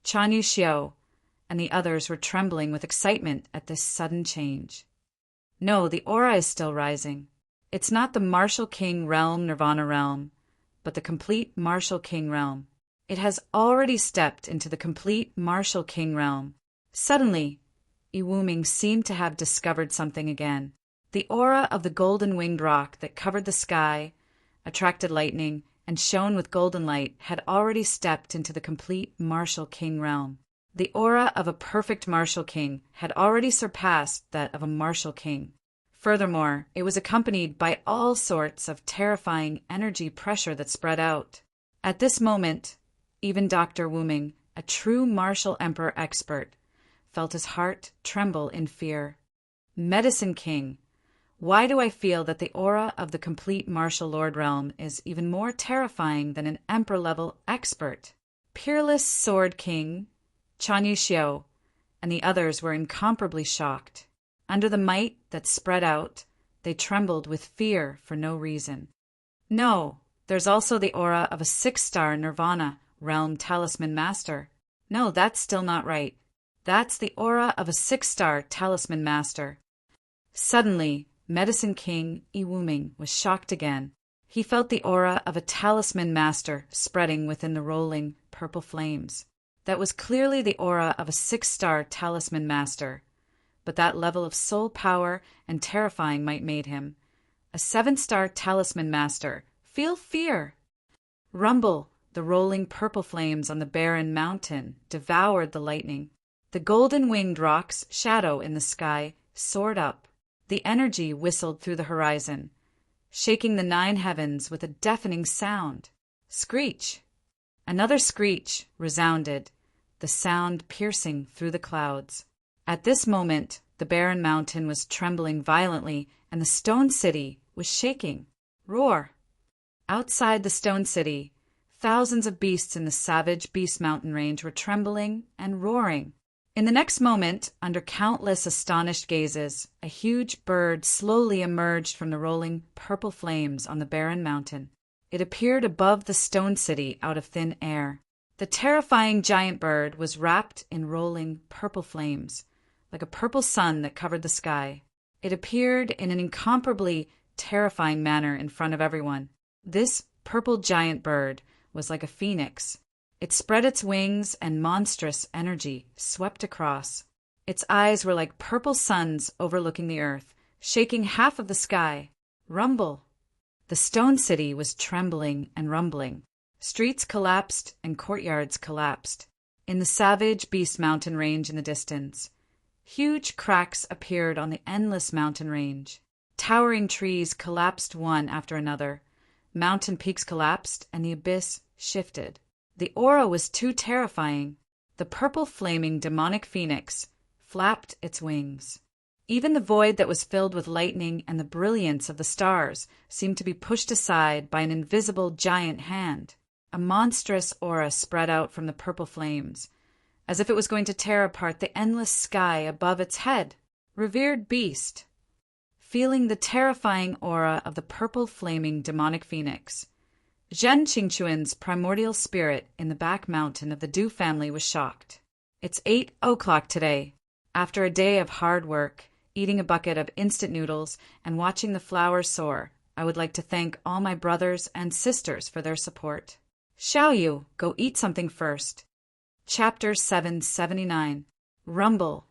Chan Yu Xiao, and the others were trembling with excitement at this sudden change. No, the aura is still rising. It's not the Martial King realm, Nirvana realm, but the complete Martial King realm. It has already stepped into the complete Martial King realm. Suddenly, Yi Wuming seemed to have discovered something again. The aura of the golden winged rock that covered the sky, attracted lightning, and shone with golden light had already stepped into the complete Martial King realm. The aura of a perfect Martial King had already surpassed that of a Martial King. Furthermore, it was accompanied by all sorts of terrifying energy pressure that spread out. At this moment, even Dr. Wuming, a true martial emperor expert, felt his heart tremble in fear. Medicine King! Why do I feel that the aura of the complete martial lord realm is even more terrifying than an emperor-level expert? Peerless Sword King, Chan Yu Xiao, and the others were incomparably shocked. Under the might that spread out, they trembled with fear for no reason. No, there's also the aura of a 6-star Nirvana realm talisman master. No, that's still not right. That's the aura of a 6-star talisman master. Suddenly, Medicine King Yi Wuming was shocked again. He felt the aura of a talisman master spreading within the rolling purple flames. That was clearly the aura of a 6-star talisman master, but that level of soul power and terrifying might made him a 7-star talisman master. Feel fear! Rumble! The rolling purple flames on the barren mountain devoured the lightning. The golden-winged rock's shadow in the sky soared up. The energy whistled through the horizon, shaking the 9 heavens with a deafening sound. Screech! Another screech resounded, the sound piercing through the clouds. At this moment, the barren mountain was trembling violently, and the stone city was shaking. Roar! Outside the stone city, thousands of beasts in the savage beast mountain range were trembling and roaring. In the next moment, under countless astonished gazes, a huge bird slowly emerged from the rolling purple flames on the barren mountain. It appeared above the stone city out of thin air. The terrifying giant bird was wrapped in rolling purple flames, like a purple sun that covered the sky. It appeared in an incomparably terrifying manner in front of everyone. This purple giant bird was like a phoenix. It spread its wings and monstrous energy swept across. Its eyes were like purple suns overlooking the earth, shaking half of the sky. Rumble! The stone city was trembling and rumbling. Streets collapsed and courtyards collapsed. In the savage beast mountain range in the distance, huge cracks appeared on the endless mountain range. Towering trees collapsed one after another. Mountain peaks collapsed and the abyss shifted. The aura was too terrifying. The purple flaming demonic phoenix flapped its wings. Even the void that was filled with lightning and the brilliance of the stars seemed to be pushed aside by an invisible giant hand. A monstrous aura spread out from the purple flames, as if it was going to tear apart the endless sky above its head. Revered beast! Feeling the terrifying aura of the purple flaming demonic phoenix, Zhen Qingquan's primordial spirit in the back mountain of the Du family was shocked. It's 8 o'clock today. After a day of hard work, eating a bucket of instant noodles, and watching the flowers soar, I would like to thank all my brothers and sisters for their support. Xiaoyu, go eat something first. Chapter 779. Rumble.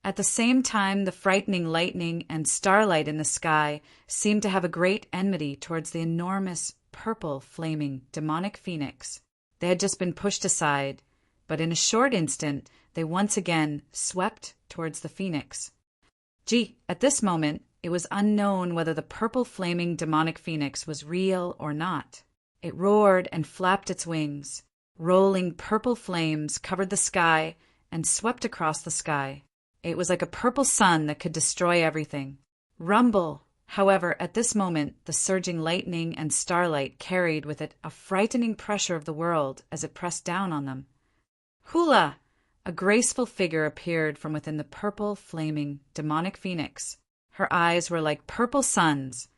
At the same time, the frightening lightning and starlight in the sky seemed to have a great enmity towards the enormous purple flaming demonic phoenix. They had just been pushed aside, but in a short instant they once again swept towards the phoenix. At this moment it was unknown whether the purple flaming demonic phoenix was real or not. It roared and flapped its wings. Rolling purple flames covered the sky and swept across the sky. It was like a purple sun that could destroy everything. Rumble! However, at this moment, the surging lightning and starlight carried with it a frightening pressure of the world as it pressed down on them. Hula! A graceful figure appeared from within the purple, flaming, demonic phoenix. Her eyes were like purple suns,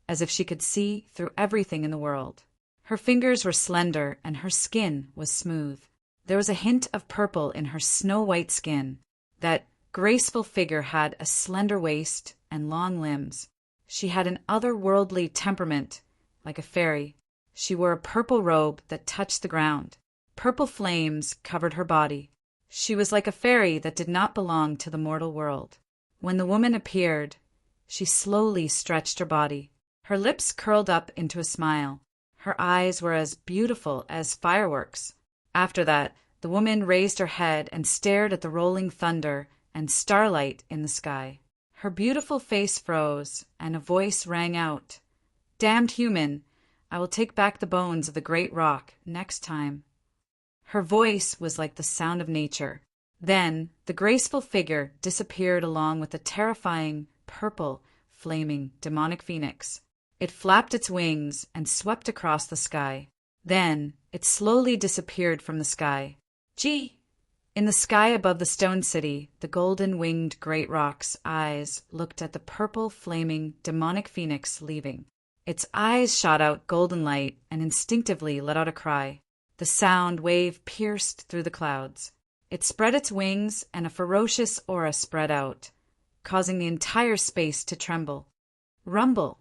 as if she could see through everything in the world. Her fingers were slender, and her skin was smooth. There was a hint of purple in her snow-white skin. That graceful figure had a slender waist and long limbs. She had an otherworldly temperament, like a fairy. She wore a purple robe that touched the ground. Purple flames covered her body. She was like a fairy that did not belong to the mortal world. When the woman appeared, she slowly stretched her body. Her lips curled up into a smile. Her eyes were as beautiful as fireworks. After that, the woman raised her head and stared at the rolling thunder and starlight in the sky. Her beautiful face froze, and a voice rang out. Damned human, I will take back the bones of the great rock next time. Her voice was like the sound of nature. Then the graceful figure disappeared along with the terrifying, purple, flaming, demonic phoenix. It flapped its wings and swept across the sky. Then it slowly disappeared from the sky. In the sky above the stone city, the golden-winged great rock's eyes looked at the purple, flaming, demonic phoenix leaving. Its eyes shot out golden light and instinctively let out a cry. The sound wave pierced through the clouds. It spread its wings, and a ferocious aura spread out, causing the entire space to tremble. Rumble!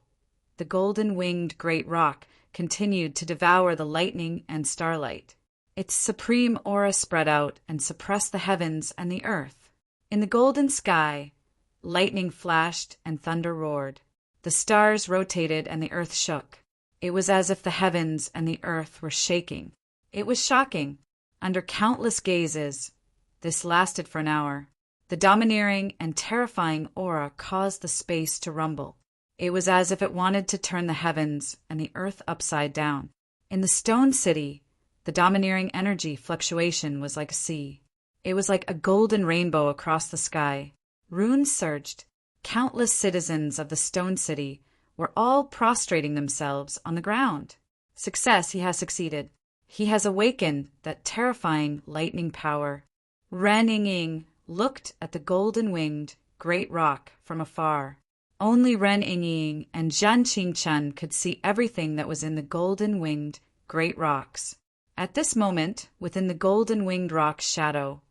The golden-winged great rock continued to devour the lightning and starlight. Its supreme aura spread out and suppressed the heavens and the earth. In the golden sky, lightning flashed and thunder roared. The stars rotated and the earth shook. It was as if the heavens and the earth were shaking. It was shocking. Under countless gazes, this lasted for an hour. The domineering and terrifying aura caused the space to rumble. It was as if it wanted to turn the heavens and the earth upside down. In the stone city, The domineering energy fluctuation was like a sea. It was like a golden rainbow across the sky. Runes surged. Countless citizens of the Stone City were all prostrating themselves on the ground. Success, he has succeeded. He has awakened that terrifying lightning power. Ren Ying looked at the golden-winged great rock from afar. Only Ren Ying and Zhan Qingchen could see everything that was in the golden-winged great rocks. At this moment, within the golden-winged rock's shadow,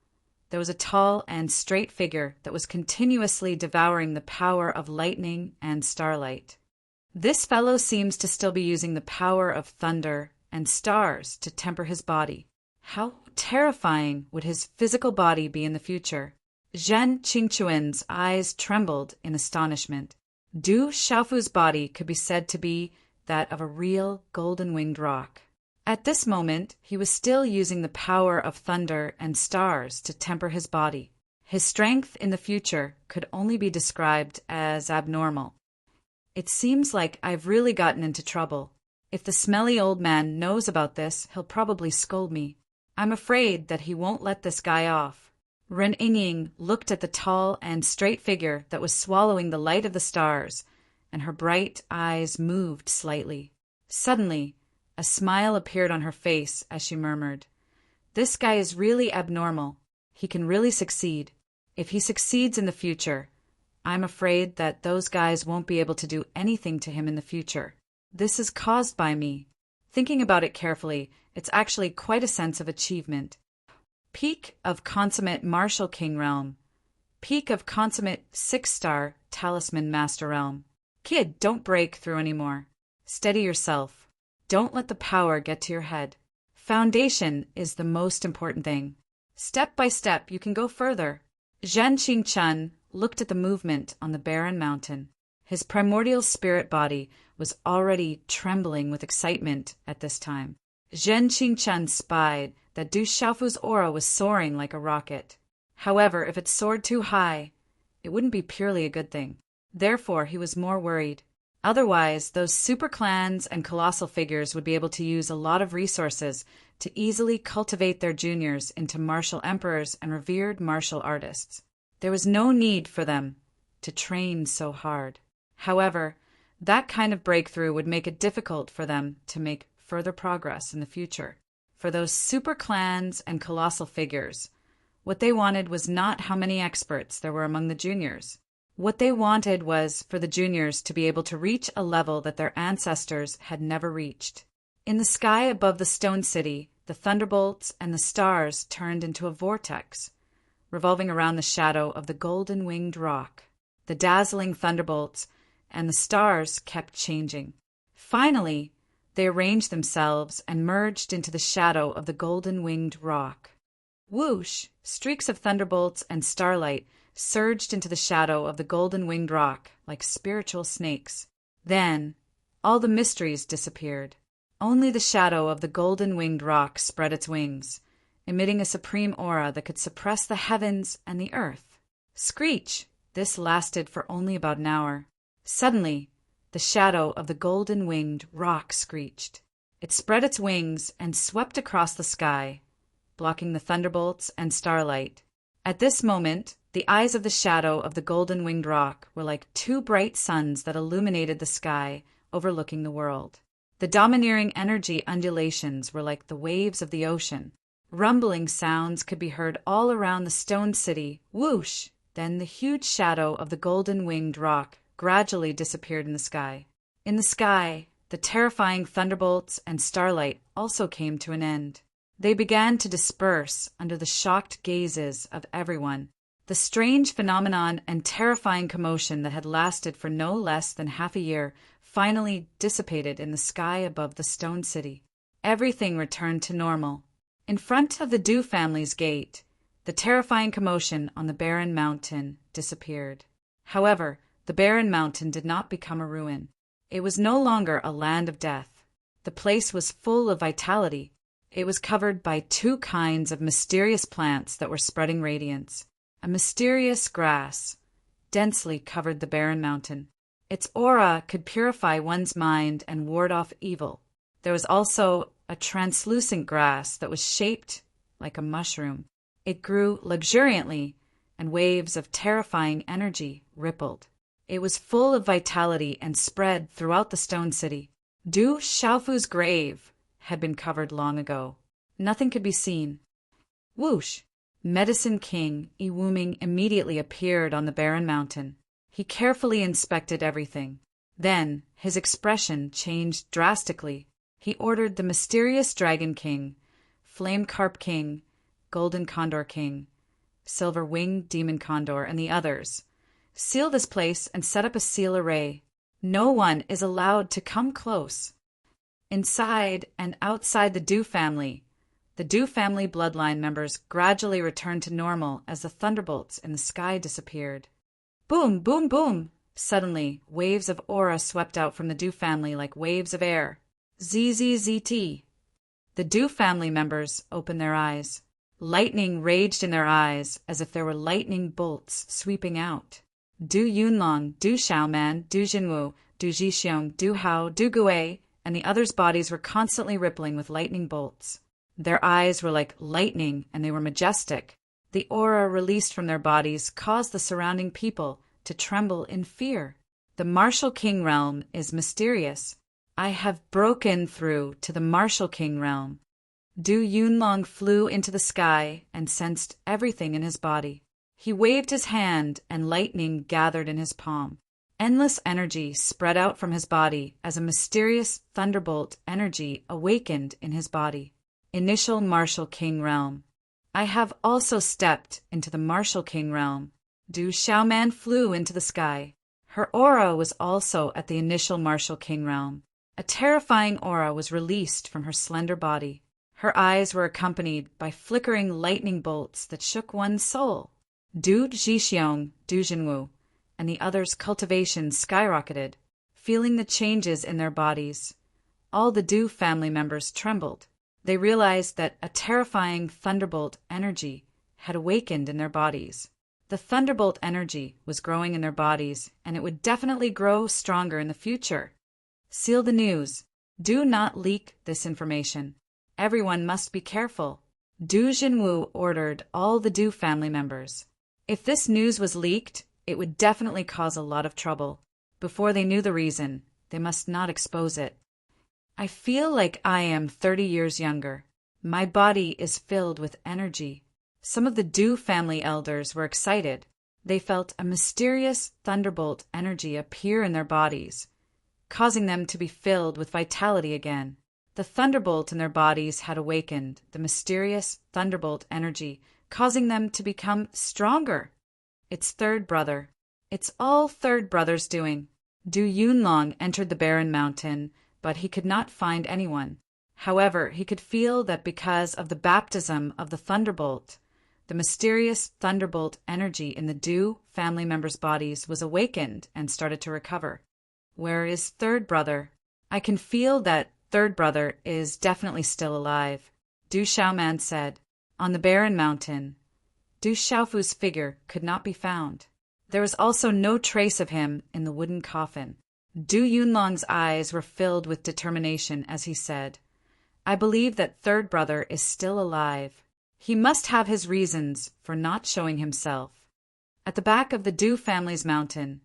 there was a tall and straight figure that was continuously devouring the power of lightning and starlight. This fellow seems to still be using the power of thunder and stars to temper his body. How terrifying would his physical body be in the future? Zhen Qingchuan's eyes trembled in astonishment. Du Xiaofu's body could be said to be that of a real golden-winged rock. At this moment, he was still using the power of thunder and stars to temper his body. His strength in the future could only be described as abnormal. It seems like I've really gotten into trouble. If the smelly old man knows about this, he'll probably scold me. I'm afraid that he won't let this guy off. Ren Ying looked at the tall and straight figure that was swallowing the light of the stars, and her bright eyes moved slightly. Suddenly, a smile appeared on her face as she murmured, "This guy is really abnormal. He can really succeed. If he succeeds in the future, I'm afraid that those guys won't be able to do anything to him in the future. This is caused by me. Thinking about it carefully, it's actually quite a sense of achievement. Peak of consummate Martial King Realm. Peak of consummate 6-star Talisman Master Realm. Kid, don't break through anymore. Steady yourself. Don't let the power get to your head. Foundation is the most important thing. Step by step, you can go further." Zhan Qingchen looked at the movement on the barren mountain. His primordial spirit body was already trembling with excitement at this time. Zhen Qingchen spied that Du Xiaofu's aura was soaring like a rocket. However, if it soared too high, it wouldn't be purely a good thing. Therefore, he was more worried. Otherwise, those super clans and colossal figures would be able to use a lot of resources to easily cultivate their juniors into martial emperors and revered martial artists. There was no need for them to train so hard. However, that kind of breakthrough would make it difficult for them to make further progress in the future. For those super clans and colossal figures, what they wanted was not how many experts there were among the juniors. What they wanted was for the juniors to be able to reach a level that their ancestors had never reached. In the sky above the Stone City, the thunderbolts and the stars turned into a vortex, revolving around the shadow of the golden-winged rock. The dazzling thunderbolts and the stars kept changing. Finally, they arranged themselves and merged into the shadow of the golden-winged rock. Whoosh! Streaks of thunderbolts and starlight surged into the shadow of the golden-winged rock like spiritual snakes. Then, all the mysteries disappeared. Only the shadow of the golden-winged rock spread its wings, emitting a supreme aura that could suppress the heavens and the earth. Screech! This lasted for only about an hour. Suddenly, the shadow of the golden-winged rock screeched. It spread its wings and swept across the sky, blocking the thunderbolts and starlight. At this moment, the eyes of the shadow of the golden-winged rock were like two bright suns that illuminated the sky, overlooking the world. The domineering energy undulations were like the waves of the ocean. Rumbling sounds could be heard all around the Stone City. Whoosh! Then the huge shadow of the golden-winged rock gradually disappeared in the sky. In the sky, the terrifying thunderbolts and starlight also came to an end. They began to disperse under the shocked gazes of everyone. The strange phenomenon and terrifying commotion that had lasted for no less than half a year finally dissipated in the sky above the Stone City. Everything returned to normal. In front of the Du family's gate, the terrifying commotion on the barren mountain disappeared. However, the barren mountain did not become a ruin. It was no longer a land of death. The place was full of vitality. It was covered by two kinds of mysterious plants that were spreading radiance. A mysterious grass densely covered the barren mountain. Its aura could purify one's mind and ward off evil. There was also a translucent grass that was shaped like a mushroom. It grew luxuriantly, and waves of terrifying energy rippled. It was full of vitality and spread throughout the stone city. Du Xiaofu's grave had been covered long ago. Nothing could be seen. Whoosh! Medicine King Iwuming immediately appeared on the barren mountain. He carefully inspected everything. Then his expression changed drastically. He ordered the mysterious Dragon King, Flame Carp King, Golden Condor King, Silver Winged Demon Condor, and the others, seal this place and set up a seal array. No one is allowed to come close. Inside and outside the Du family bloodline members gradually returned to normal as the thunderbolts in the sky disappeared. Boom, boom, boom! Suddenly, waves of aura swept out from the Du family like waves of air. ZZZT. The Du family members opened their eyes. Lightning raged in their eyes as if there were lightning bolts sweeping out. Du Yunlong, Du Xiaoman, Du Jinwu, Du Jixiong, Du Hao, Du Gui, and the others' bodies were constantly rippling with lightning bolts. Their eyes were like lightning, and they were majestic. The aura released from their bodies caused the surrounding people to tremble in fear. The Martial King realm is mysterious. I have broken through to the Martial King realm. Du Yunlong flew into the sky and sensed everything in his body. He waved his hand, and lightning gathered in his palm. Endless energy spread out from his body as a mysterious thunderbolt energy awakened in his body. Initial Martial King realm. I have also stepped into the Martial King realm. Du Xiaoman flew into the sky. Her aura was also at the initial Martial King realm. A terrifying aura was released from her slender body. Her eyes were accompanied by flickering lightning bolts that shook one's soul. Du Jixiong, Du Jinwu, and the others' cultivation skyrocketed, feeling the changes in their bodies. All the Du family members trembled. They realized that a terrifying thunderbolt energy had awakened in their bodies. The thunderbolt energy was growing in their bodies, and it would definitely grow stronger in the future. Seal the news. Do not leak this information. Everyone must be careful. Du Jinwu ordered all the Du family members. If this news was leaked, it would definitely cause a lot of trouble. Before they knew the reason, they must not expose it. I feel like I am 30 years younger. My body is filled with energy. Some of the Du family elders were excited. They felt a mysterious thunderbolt energy appear in their bodies, causing them to be filled with vitality again. The thunderbolt in their bodies had awakened, the mysterious thunderbolt energy, causing them to become stronger. It's third brother. It's all third brother's doing. Du Yunlong entered the barren mountain, but he could not find anyone. However, he could feel that because of the baptism of the thunderbolt, the mysterious thunderbolt energy in the Du family members' bodies was awakened and started to recover. Where is third brother? I can feel that third brother is definitely still alive, Du Xiaoman said. On the barren mountain, Du Xiaofu's figure could not be found. There was also no trace of him in the wooden coffin. Du Yunlong's eyes were filled with determination as he said, I believe that third brother is still alive. He must have his reasons for not showing himself. At the back of the Du family's mountain,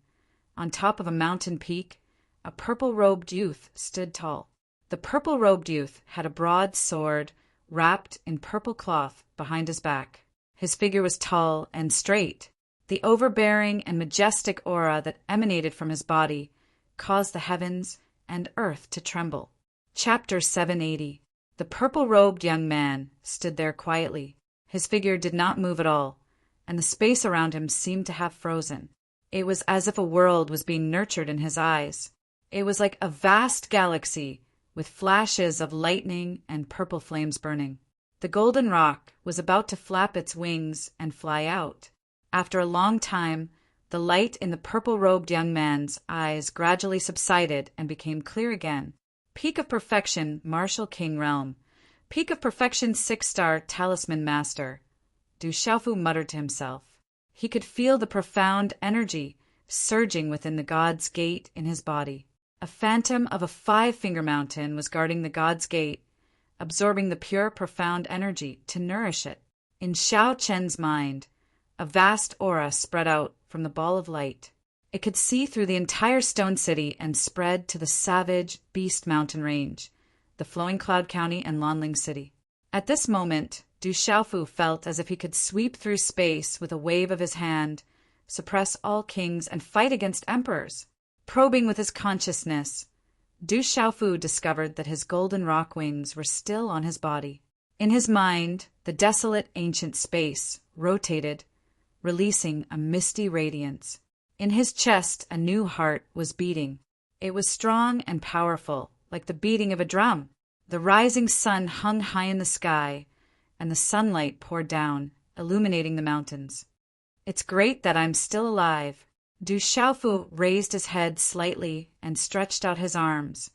on top of a mountain peak, a purple-robed youth stood tall. The purple-robed youth had a broad sword wrapped in purple cloth behind his back. His figure was tall and straight. The overbearing and majestic aura that emanated from his body caused the heavens and earth to tremble. Chapter 780. The purple-robed young man stood there quietly. His figure did not move at all, and the space around him seemed to have frozen. It was as if a world was being nurtured in his eyes. It was like a vast galaxy with flashes of lightning and purple flames burning. The golden rock was about to flap its wings and fly out. After a long time, the light in the purple-robed young man's eyes gradually subsided and became clear again. Peak of Perfection, Martial King Realm. Peak of Perfection, 6-star Talisman Master. Du Xiaofu muttered to himself. He could feel the profound energy surging within the God's Gate in his body. A phantom of a 5-finger mountain was guarding the God's Gate. absorbing the pure, profound energy to nourish it. In Xiao Chen's mind, a vast aura spread out from the ball of light. It could see through the entire stone city and spread to the savage Beast Mountain Range, the flowing Cloud County, and Lanling City. At this moment, Du Xiaofu felt as if he could sweep through space with a wave of his hand, suppress all kings, and fight against emperors. Probing with his consciousness, Du Xiaofu discovered that his golden rock wings were still on his body. In his mind, the desolate ancient space rotated, releasing a misty radiance. In his chest, a new heart was beating. It was strong and powerful, like the beating of a drum. The rising sun hung high in the sky, and the sunlight poured down, illuminating the mountains. It's great that I'm still alive. Du Xiaofu raised his head slightly and stretched out his arms,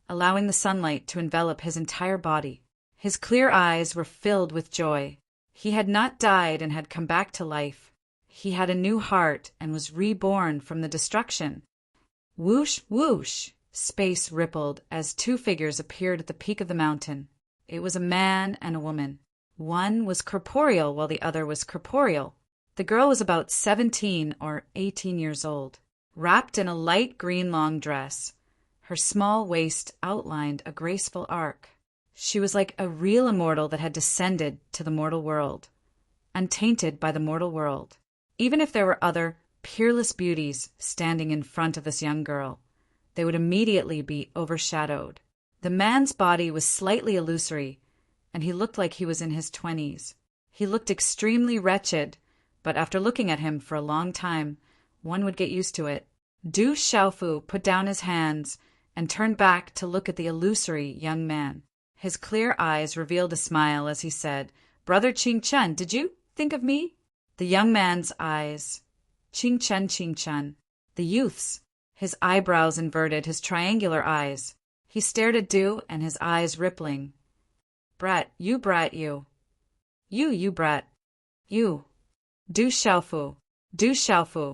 allowing the sunlight to envelop his entire body. His clear eyes were filled with joy. He had not died and had come back to life. He had a new heart and was reborn from the destruction. Whoosh, whoosh! Space rippled as two figures appeared at the peak of the mountain. It was a man and a woman. One was corporeal while the other was corporeal. The girl was about 17 or 18 years old, wrapped in a light green long dress. Her small waist outlined a graceful arc. She was like a real immortal that had descended to the mortal world, untainted by the mortal world. Even if there were other peerless beauties standing in front of this young girl, they would immediately be overshadowed. The man's body was slightly illusory, and he looked like he was in his 20s. He looked extremely wretched, but after looking at him for a long time, one would get used to it. Du Xiaofu put down his hands and turned back to look at the illusory young man. His clear eyes revealed a smile as he said, "Brother Qing Chen, did you think of me?" The young man's eyes. Qing Chen. The youth's. His eyebrows inverted, his triangular eyes. He stared at Du, and his eyes rippling. Brat, you. You, brat. You. Du Xiaofu. Qing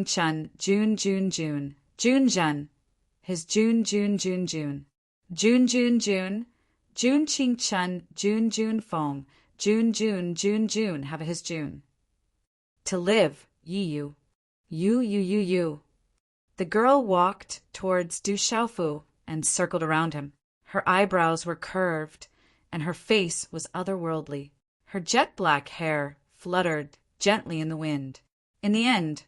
Chen, Jun. Jun Zhen. His Jun. Jun Qing Chen, Jun Fong. Jun, have his Jun. To live, you. You. The girl walked towards Du Xiaofu and circled around him. Her eyebrows were curved, and her face was otherworldly. Her jet-black hair fluttered gently in the wind. In the end,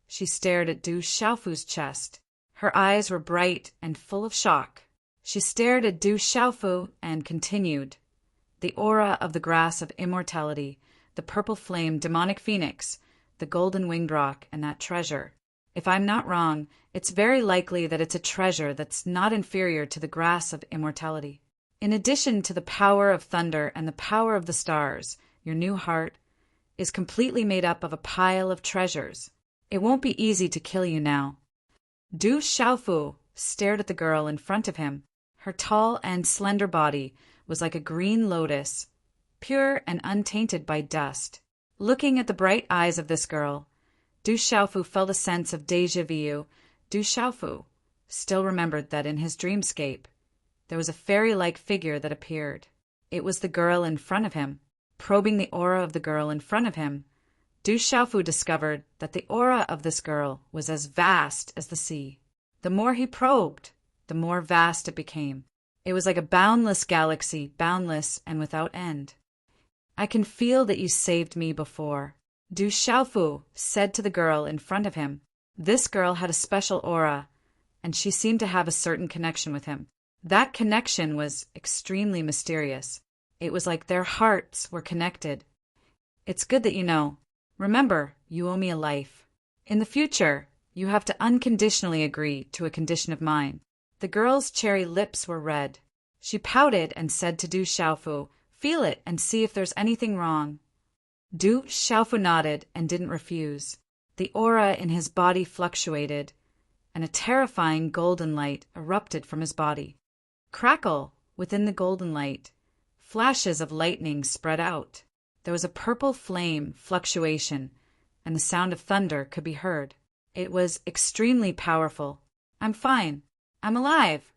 she stared at Du Xiaofu's chest. Her eyes were bright and full of shock. She stared at Du Xiaofu and continued. The aura of the grass of immortality, the purple flame demonic phoenix, the golden winged rock, and that treasure. If I'm not wrong, it's very likely that it's a treasure that's not inferior to the grass of immortality. In addition to the power of thunder and the power of the stars, your new heart is completely made up of a pile of treasures. It won't be easy to kill you now. Du Xiaofu stared at the girl in front of him. Her tall and slender body was like a green lotus, pure and untainted by dust. Looking at the bright eyes of this girl, Du Xiaofu felt a sense of déjà vu. Du Xiaofu still remembered that in his dreamscape, there was a fairy-like figure that appeared. It was the girl in front of him. Probing the aura of the girl in front of him, Du Xiaofu discovered that the aura of this girl was as vast as the sea. The more he probed, the more vast it became. It was like a boundless galaxy, boundless and without end. I can feel that you saved me before, Du Xiaofu said to the girl in front of him. This girl had a special aura, and she seemed to have a certain connection with him. That connection was extremely mysterious. It was like their hearts were connected. It's good that you know. Remember, you owe me a life. In the future, you have to unconditionally agree to a condition of mine. The girl's cherry lips were red. She pouted and said to Du Xiaofu, "Feel it and see if there's anything wrong." Du Xiaofu nodded and didn't refuse. The aura in his body fluctuated, and a terrifying golden light erupted from his body. Crackle! Within the golden light, flashes of lightning spread out. There was a purple flame fluctuation, and the sound of thunder could be heard. It was extremely powerful. I'm fine. I'm alive.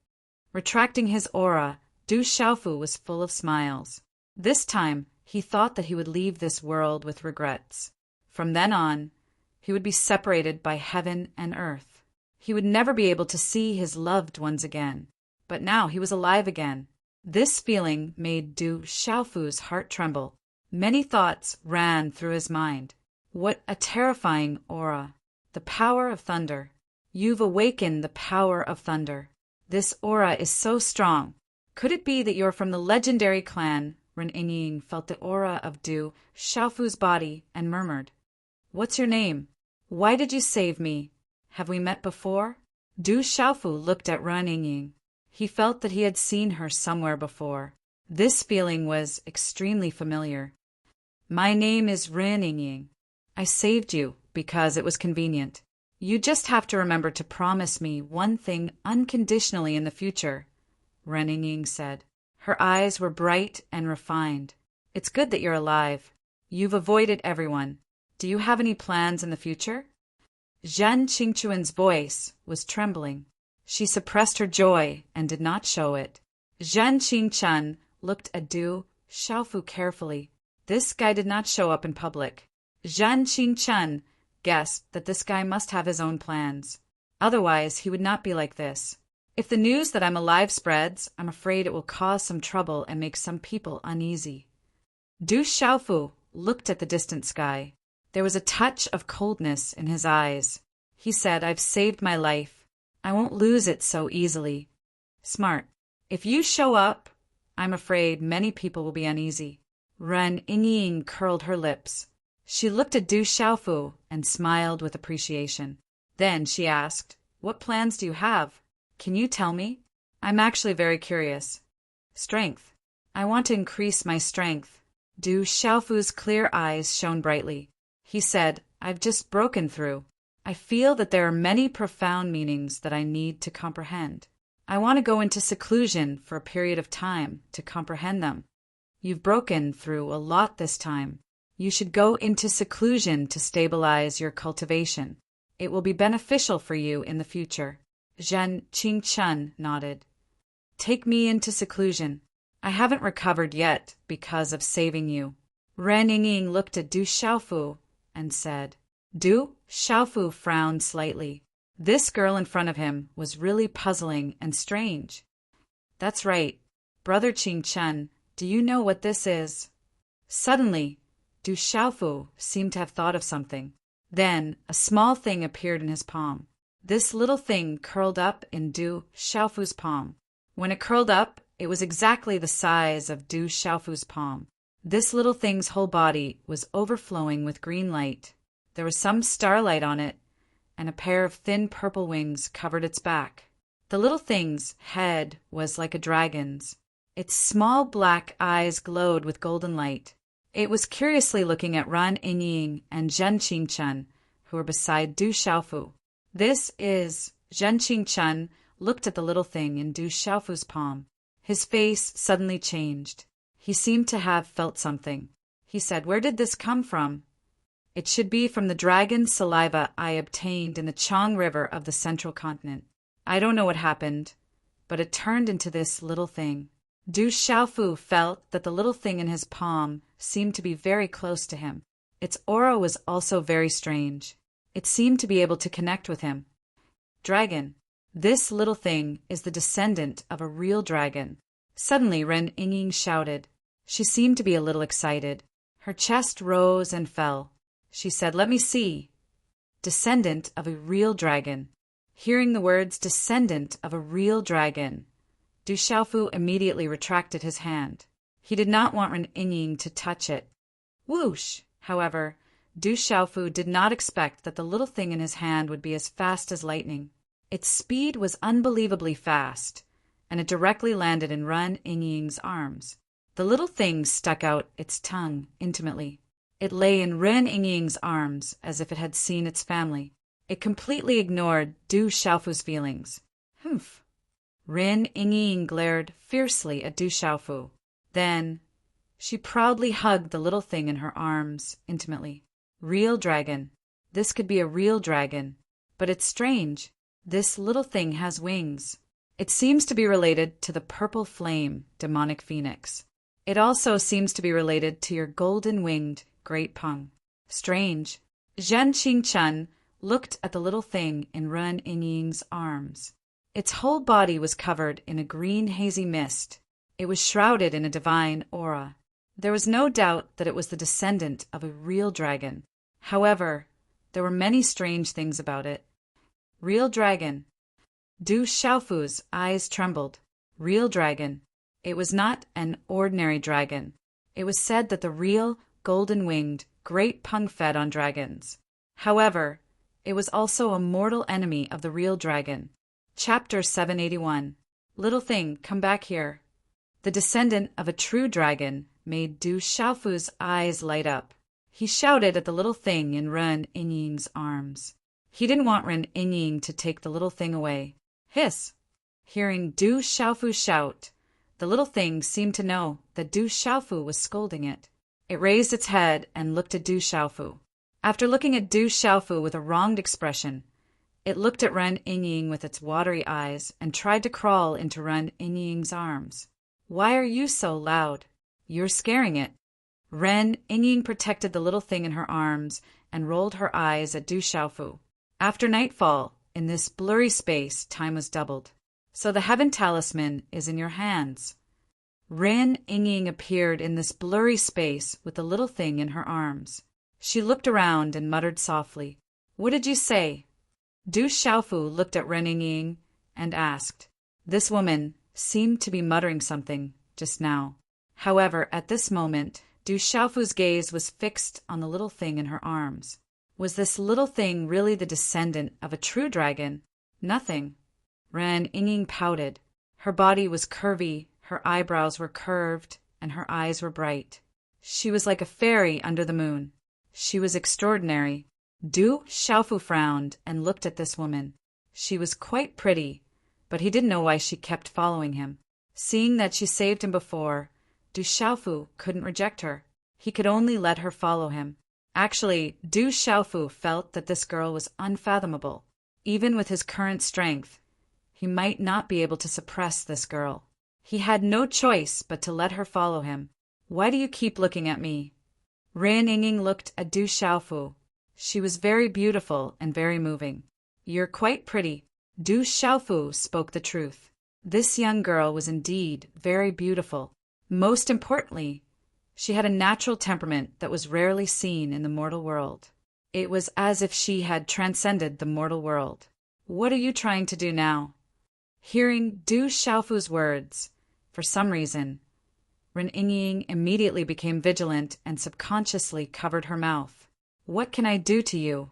Retracting his aura, Du Xiaofu was full of smiles. This time, he thought that he would leave this world with regrets. From then on, he would be separated by heaven and earth. He would never be able to see his loved ones again. But now he was alive again. This feeling made Du Xiaofu's heart tremble. Many thoughts ran through his mind. What a terrifying aura! The power of thunder. You've awakened the power of thunder. This aura is so strong. Could it be that you're from the legendary clan? Ren Ying felt the aura of Du Xiaofu's body and murmured, "What's your name? Why did you save me? Have we met before?" Du Xiaofu looked at Ren Ying. He felt that he had seen her somewhere before. This feeling was extremely familiar. "My name is Ren Ying. I saved you because it was convenient. You just have to remember to promise me one thing unconditionally in the future," Ren Ying said. Her eyes were bright and refined. "It's good that you're alive. You've avoided everyone. Do you have any plans in the future?" Zhen Qingchuan's voice was trembling. She suppressed her joy and did not show it. Zhen Qingchuan looked at Du Xiaofu carefully. This guy did not show up in public. Zhen Qingchuan guessed that this guy must have his own plans. Otherwise, he would not be like this. If the news that I'm alive spreads, I'm afraid it will cause some trouble and make some people uneasy. Du Xiaofu looked at the distant sky. There was a touch of coldness in his eyes. He said, "I've saved my life. I won't lose it so easily." "Smart. If you show up, I'm afraid many people will be uneasy." Ren Ying curled her lips. She looked at Du Xiaofu and smiled with appreciation. Then she asked, "What plans do you have? Can you tell me? I'm actually very curious." "Strength. I want to increase my strength." Du Xiaofu's clear eyes shone brightly. He said, "I've just broken through. I feel that there are many profound meanings that I need to comprehend. I want to go into seclusion for a period of time to comprehend them." "You've broken through a lot this time. You should go into seclusion to stabilize your cultivation. It will be beneficial for you in the future." Zhen Qingchuan nodded. "Take me into seclusion. I haven't recovered yet because of saving you." Ren Ying looked at Du Xiaofu and said. Du Xiaofu frowned slightly. This girl in front of him was really puzzling and strange. "That's right. Brother Qingchuan, do you know what this is?" Suddenly, Du Xiaofu seemed to have thought of something. Then a small thing appeared in his palm. This little thing curled up in Du Xiaofu's palm. When it curled up, it was exactly the size of Du Xiaofu's palm. This little thing's whole body was overflowing with green light. There was some starlight on it, and a pair of thin purple wings covered its back. The little thing's head was like a dragon's. Its small black eyes glowed with golden light. It was curiously looking at Ren Ying and Zhen Qingchuan, who were beside Du Xiaofu. Zhen Qingchuan looked at the little thing in Du Xiaofu's palm. His face suddenly changed. He seemed to have felt something. He said, "Where did this come from?" "It should be from the dragon's saliva I obtained in the Chang River of the Central Continent. I don't know what happened, but it turned into this little thing." Du Xiaofu felt that the little thing in his palm seemed to be very close to him. Its aura was also very strange. It seemed to be able to connect with him. "Dragon. This little thing is the descendant of a real dragon." Suddenly Ren Ying shouted. She seemed to be a little excited. Her chest rose and fell. She said, "Let me see." "Descendant of a real dragon." Hearing the words "descendant of a real dragon," Du Xiaofu immediately retracted his hand. He did not want Ren Ying to touch it. Whoosh! However, Du Xiaofu did not expect that the little thing in his hand would be as fast as lightning. Its speed was unbelievably fast, and it directly landed in Ren Ying's arms. The little thing stuck out its tongue intimately. It lay in Ren Ying's arms as if it had seen its family. It completely ignored Du Xiaofu's feelings. "Humph." Ren Ying glared fiercely at Du Xiaofu. Then she proudly hugged the little thing in her arms intimately. "Real dragon. This could be a real dragon. But it's strange. This little thing has wings. It seems to be related to the purple flame, demonic phoenix. It also seems to be related to your golden-winged great pung. Strange. Zhen Qingchen looked at the little thing in Ren Yingying's arms. Its whole body was covered in a green hazy mist. It was shrouded in a divine aura. There was no doubt that it was the descendant of a real dragon. However, there were many strange things about it. Real dragon. Du Xiaofu's eyes trembled. Real dragon. It was not an ordinary dragon. It was said that the real, golden-winged, great pung fed on dragons. However, it was also a mortal enemy of the real dragon. Chapter 781. Little thing, come back here. The descendant of a true dragon made Du Xiaofu's eyes light up. He shouted at the little thing in Ren Yingying's arms. He didn't want Ren Yingying to take the little thing away. Hiss! Hearing Du Xiaofu shout, the little thing seemed to know that Du Xiaofu was scolding it. It raised its head and looked at Du Xiaofu. After looking at Du Xiaofu with a wronged expression, it looked at Ren Yingying with its watery eyes and tried to crawl into Ren Yingying's arms. Why are you so loud? You're scaring it. Ren Yingying protected the little thing in her arms and rolled her eyes at Du Xiaofu. After nightfall, in this blurry space, time was doubled. So the heaven talisman is in your hands. Ren Yingying appeared in this blurry space with the little thing in her arms. She looked around and muttered softly, "What did you say?" Du Xiaofu looked at Ren Yingying and asked. This woman seemed to be muttering something just now. However, at this moment, Du Xiaofu's gaze was fixed on the little thing in her arms. Was this little thing really the descendant of a true dragon? Nothing. Ren Yingying pouted. Her body was curvy, her eyebrows were curved, and her eyes were bright. She was like a fairy under the moon. She was extraordinary. Du Xiaofu frowned and looked at this woman. She was quite pretty, but he didn't know why she kept following him. Seeing that she saved him before, Du Xiaofu couldn't reject her. He could only let her follow him. Actually, Du Xiaofu felt that this girl was unfathomable. Even with his current strength, he might not be able to suppress this girl. He had no choice but to let her follow him. Why do you keep looking at me? Ren Yingying looked at Du Xiaofu. She was very beautiful and very moving. You're quite pretty. Du Xiaofu spoke the truth. This young girl was indeed very beautiful. Most importantly, she had a natural temperament that was rarely seen in the mortal world. It was as if she had transcended the mortal world. What are you trying to do now? Hearing Du Xiaofu's words, for some reason, Ren Yingying immediately became vigilant and subconsciously covered her mouth. What can I do to you?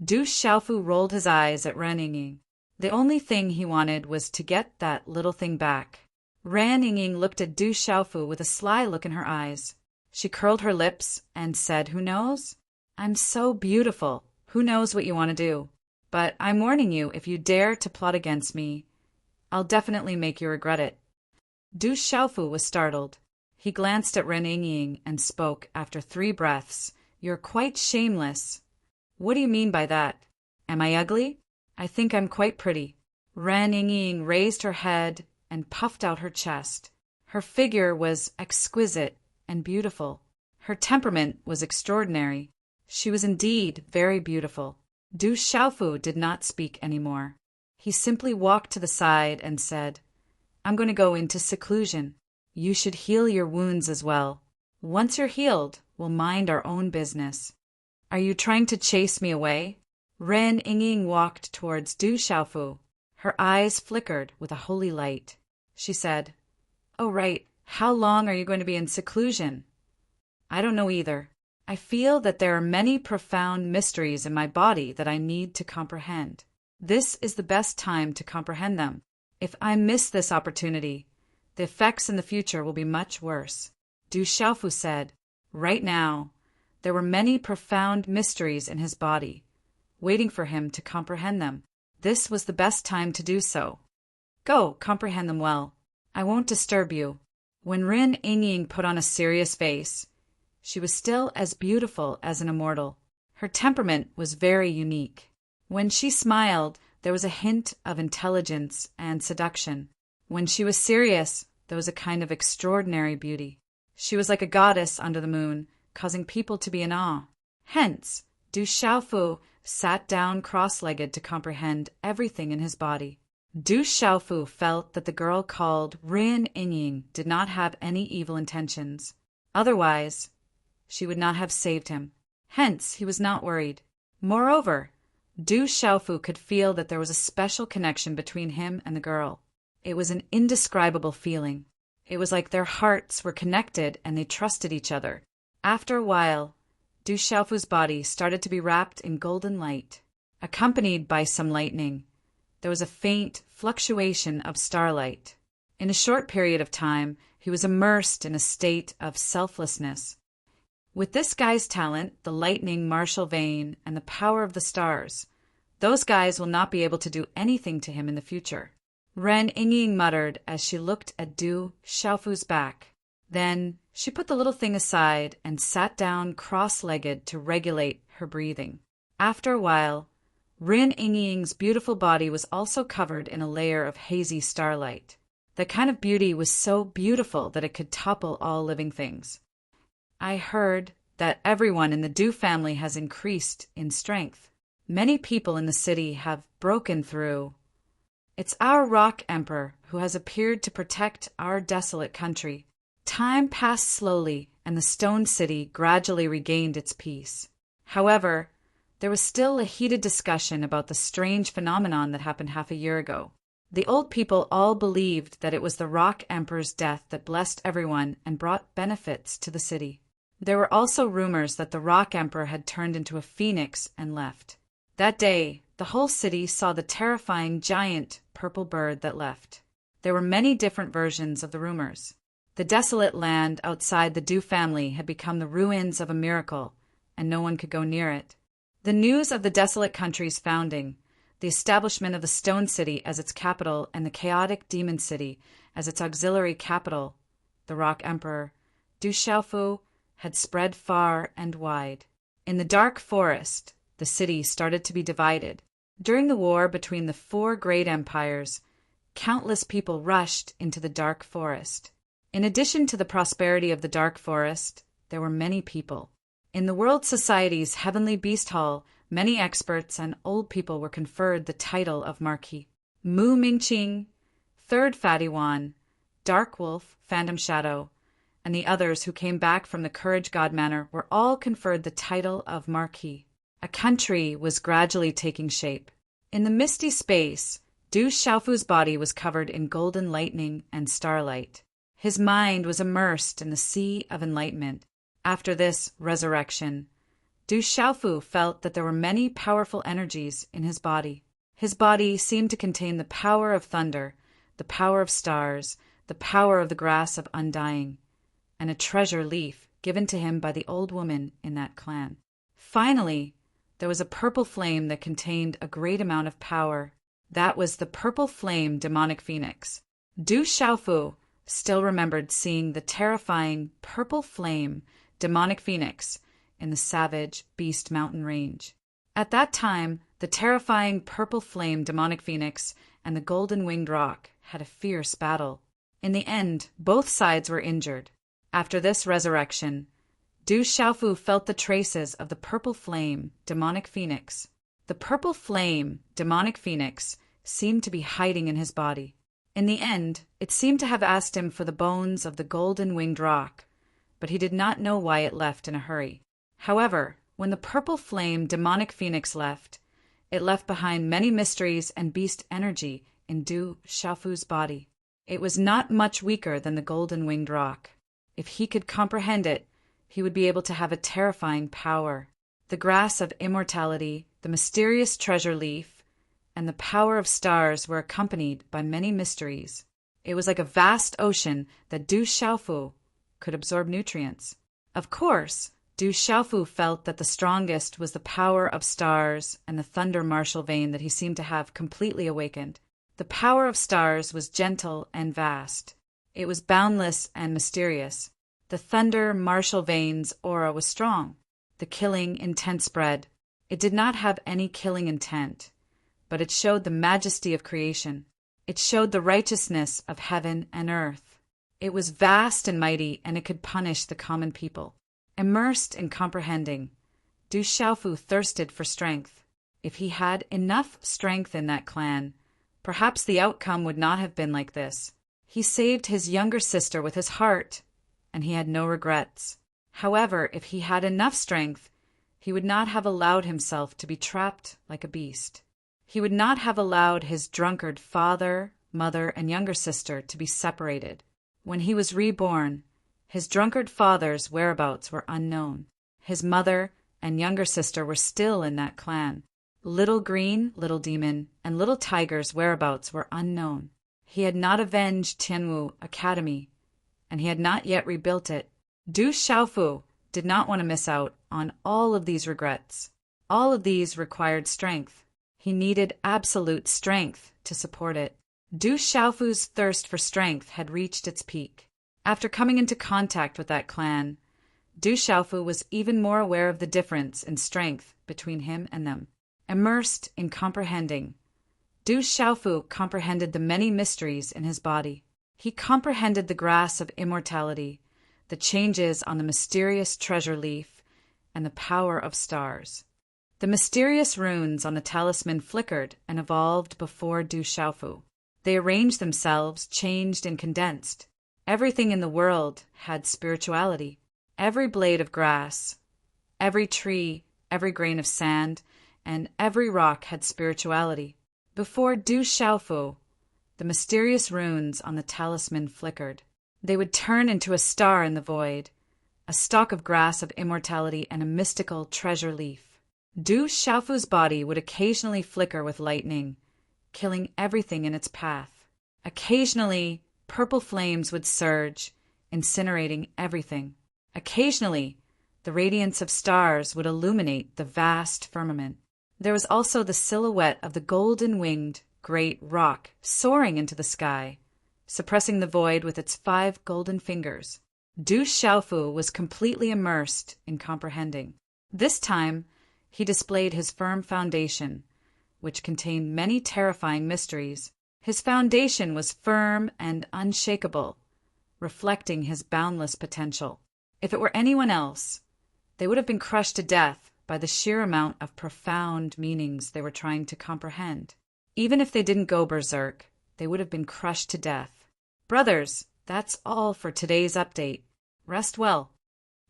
Du Xiaofu rolled his eyes at Ren Yingying. The only thing he wanted was to get that little thing back. Ren Yingying looked at Du Xiaofu with a sly look in her eyes. She curled her lips and said, "Who knows? I'm so beautiful. Who knows what you want to do? But I'm warning you, if you dare to plot against me, I'll definitely make you regret it." Du Xiaofu was startled. He glanced at Ren Yingying and spoke after 3 breaths. "You're quite shameless." "What do you mean by that? Am I ugly? I think I'm quite pretty." Ren Yingying raised her head and puffed out her chest. Her figure was exquisite and beautiful. Her temperament was extraordinary. She was indeed very beautiful. Du Xiaofu did not speak anymore. He simply walked to the side and said, "I'm going to go into seclusion. You should heal your wounds as well. Once you're healed, we'll mind our own business." "Are you trying to chase me away?" Ren Yingying walked towards Du Xiaofu. Her eyes flickered with a holy light. She said, "Oh, right. How long are you going to be in seclusion?" "I don't know either. I feel that there are many profound mysteries in my body that I need to comprehend. This is the best time to comprehend them. If I miss this opportunity, the effects in the future will be much worse." Du Xiaofu said, right now, there were many profound mysteries in his body, waiting for him to comprehend them. This was the best time to do so. Go, comprehend them well. I won't disturb you. When Ren Yingying put on a serious face, she was still as beautiful as an immortal. Her temperament was very unique. When she smiled, There was a hint of intelligence and seduction. When she was serious, there was a kind of extraordinary beauty. She was like a goddess under the moon, causing people to be in awe. Hence, Du Xiaofu sat down cross-legged to comprehend everything in his body. Du Xiaofu felt that the girl called Rin Yingying did not have any evil intentions. Otherwise, she would not have saved him. Hence, he was not worried. Moreover, Du Xiaofu could feel that there was a special connection between him and the girl. It was an indescribable feeling. It was like their hearts were connected and they trusted each other. After a while, Du Xiaofu's body started to be wrapped in golden light, accompanied by some lightning. There was a faint fluctuation of starlight. In a short period of time, he was immersed in a state of selflessness. With this guy's talent, the lightning martial vein, and the power of the stars, those guys will not be able to do anything to him in the future. Ren Yingying muttered as she looked at Du Xiaofu's back. Then she put the little thing aside and sat down cross-legged to regulate her breathing. After a while, Rin Yingying's beautiful body was also covered in a layer of hazy starlight. The kind of beauty was so beautiful that it could topple all living things. I heard that everyone in the Du family has increased in strength. Many people in the city have broken through. It's our Rock Emperor who has appeared to protect our desolate country. Time passed slowly, and the Stone City gradually regained its peace. However, there was still a heated discussion about the strange phenomenon that happened half a year ago. The old people all believed that it was the Rock Emperor's death that blessed everyone and brought benefits to the city. There were also rumors that the Rock Emperor had turned into a phoenix and left. That day, the whole city saw the terrifying giant purple bird that left. There were many different versions of the rumors. The desolate land outside the Du family had become the ruins of a miracle, and no one could go near it. The news of the desolate country's founding, the establishment of the Stone City as its capital and the chaotic Demon City as its auxiliary capital, the Rock Emperor, Du Xiaofu, had spread far and wide. In the dark forest, the city started to be divided. During the war between the four great empires, countless people rushed into the dark forest. In addition to the prosperity of the dark forest, there were many people. In the World Society's Heavenly Beast Hall, many experts and old people were conferred the title of Marquis. Mu Mingqing, Third Fatty Wan, Dark Wolf, Phantom Shadow, and the others who came back from the Courage God Manor were all conferred the title of Marquis. A country was gradually taking shape. In the misty space, Du Xiaofu's body was covered in golden lightning and starlight. His mind was immersed in the sea of enlightenment. After this resurrection, Du Xiaofu felt that there were many powerful energies in his body. His body seemed to contain the power of thunder, the power of stars, the power of the grass of undying, and a treasure leaf given to him by the old woman in that clan. Finally, there was a purple flame that contained a great amount of power. That was the purple flame demonic phoenix. Du Xiaofu still remembered seeing the terrifying purple flame demonic phoenix in the savage Beast Mountain range. At that time, the terrifying purple flame demonic phoenix and the golden winged rock had a fierce battle. In the end, both sides were injured. After this resurrection, Du Xiaofu felt the traces of the purple flame demonic phoenix. The purple flame demonic phoenix seemed to be hiding in his body. In the end, it seemed to have asked him for the bones of the golden winged rock, but he did not know why it left in a hurry. However, when the purple flame demonic phoenix left, it left behind many mysteries and beast energy in Du Xiaofu's body. It was not much weaker than the golden winged rock. If he could comprehend it, he would be able to have a terrifying power. The grass of immortality, the mysterious treasure leaf, and the power of stars were accompanied by many mysteries. It was like a vast ocean that Du Xiaofu could absorb nutrients. Of course, Du Xiaofu felt that the strongest was the power of stars and the thunder martial vein that he seemed to have completely awakened. The power of stars was gentle and vast. It was boundless and mysterious. The thunder martial vein's aura was strong. The killing intent spread. It did not have any killing intent, but it showed the majesty of creation. It showed the righteousness of heaven and earth. It was vast and mighty, and it could punish the common people. Immersed in comprehending, Du Xiaofu thirsted for strength. If he had enough strength in that clan, perhaps the outcome would not have been like this. He saved his younger sister with his heart, and he had no regrets. However, if he had enough strength, he would not have allowed himself to be trapped like a beast. He would not have allowed his drunkard father, mother, and younger sister to be separated. When he was reborn, his drunkard father's whereabouts were unknown. His mother and younger sister were still in that clan. Little Green, Little Demon, and Little Tiger's whereabouts were unknown. He had not avenged Tianwu Academy, and he had not yet rebuilt it. Du Xiaofu did not want to miss out on all of these regrets. All of these required strength. He needed absolute strength to support it. Du Xiaofu's thirst for strength had reached its peak. After coming into contact with that clan, Du Xiaofu was even more aware of the difference in strength between him and them. Immersed in comprehending, Du Xiaofu comprehended the many mysteries in his body. He comprehended the grass of immortality, the changes on the mysterious treasure leaf, and the power of stars. The mysterious runes on the talisman flickered and evolved before Du Xiaofu. They arranged themselves, changed and condensed. Everything in the world had spirituality. Every blade of grass, every tree, every grain of sand, and every rock had spirituality. Before Du Xiaofu, the mysterious runes on the talisman flickered. They would turn into a star in the void, a stalk of grass of immortality, and a mystical treasure leaf. Du Xiaofu's body would occasionally flicker with lightning, killing everything in its path. Occasionally, purple flames would surge, incinerating everything. Occasionally, the radiance of stars would illuminate the vast firmament. There was also the silhouette of the golden-winged great rock soaring into the sky, suppressing the void with its 5 golden fingers. Du Xiaofu was completely immersed in comprehending. This time, he displayed his firm foundation, which contained many terrifying mysteries. His foundation was firm and unshakable, reflecting his boundless potential. If it were anyone else, they would have been crushed to death by the sheer amount of profound meanings they were trying to comprehend. Even if they didn't go berserk, they would have been crushed to death. Brothers, that's all for today's update. Rest well.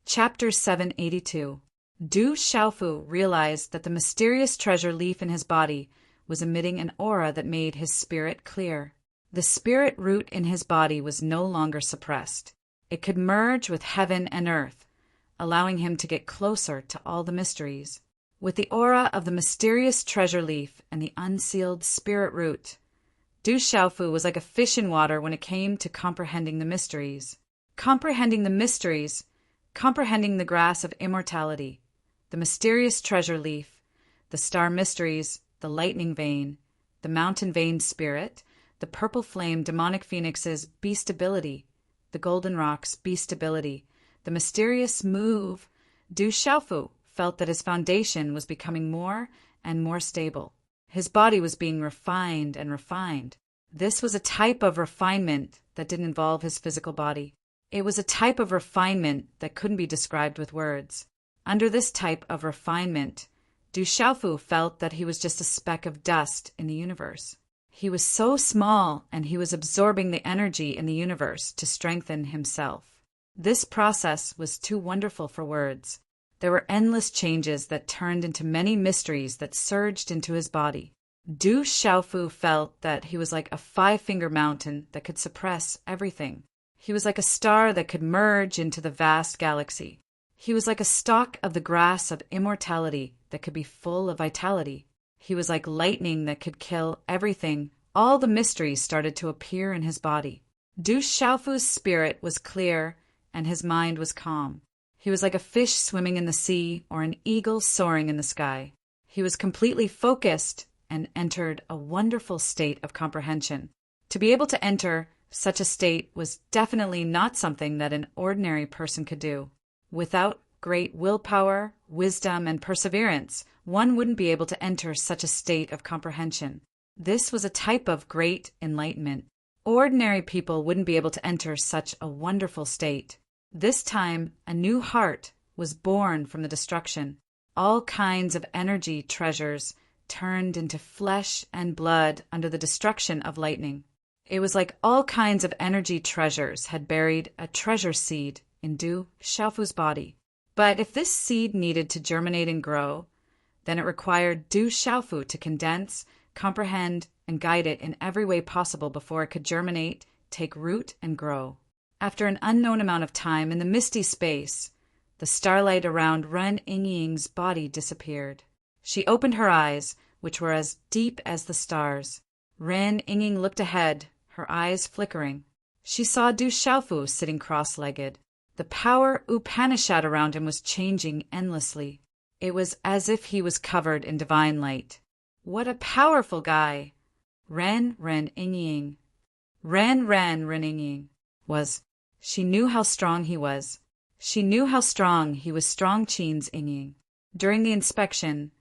Chapter 782. Du Xiaofu realized that the mysterious treasure leaf in his body was emitting an aura that made his spirit clear. The spirit root in his body was no longer suppressed. It could merge with heaven and earth, allowing him to get closer to all the mysteries. With the aura of the mysterious treasure leaf and the unsealed spirit root, Du Xiaofu was like a fish in water when it came to comprehending the mysteries. Comprehending the mysteries, comprehending the grass of immortality, the mysterious treasure leaf, the star mysteries, the lightning vein, the mountain vein spirit, the purple flame demonic phoenix's beastability, the golden rock's beastability, the mysterious move. Du Xiaofu felt that his foundation was becoming more and more stable. His body was being refined and refined. This was a type of refinement that didn't involve his physical body. It was a type of refinement that couldn't be described with words. Under this type of refinement, Du Xiaofu felt that he was just a speck of dust in the universe. He was so small, and he was absorbing the energy in the universe to strengthen himself. This process was too wonderful for words. There were endless changes that turned into many mysteries that surged into his body. Du Xiaofu felt that he was like a 5-finger mountain that could suppress everything. He was like a star that could merge into the vast galaxy. He was like a stalk of the grass of immortality that could be full of vitality. He was like lightning that could kill everything. All the mysteries started to appear in his body. Du Xiaofu's spirit was clear, and his mind was calm. He was like a fish swimming in the sea or an eagle soaring in the sky. He was completely focused and entered a wonderful state of comprehension. To be able to enter such a state was definitely not something that an ordinary person could do. Without great willpower, wisdom, and perseverance, one wouldn't be able to enter such a state of comprehension. This was a type of great enlightenment. Ordinary people wouldn't be able to enter such a wonderful state. This time, a new heart was born from the destruction. All kinds of energy treasures turned into flesh and blood under the destruction of lightning. It was like all kinds of energy treasures had buried a treasure seed in Du Xiaofu's body. But if this seed needed to germinate and grow, then it required Du Xiaofu to condense, comprehend, and guide it in every way possible before it could germinate, take root, and grow. After an unknown amount of time in the misty space, the starlight around Ren Yingying's body disappeared. She opened her eyes, which were as deep as the stars. Ren Yingying looked ahead, her eyes flickering. She saw Du Xiaofu sitting cross-legged. The power Upanishad around him was changing endlessly. It was as if he was covered in divine light. What a powerful guy! Ren Yingying was. She knew how strong he was. She knew how strong he was. Strong Qin's Yingying. During the inspection,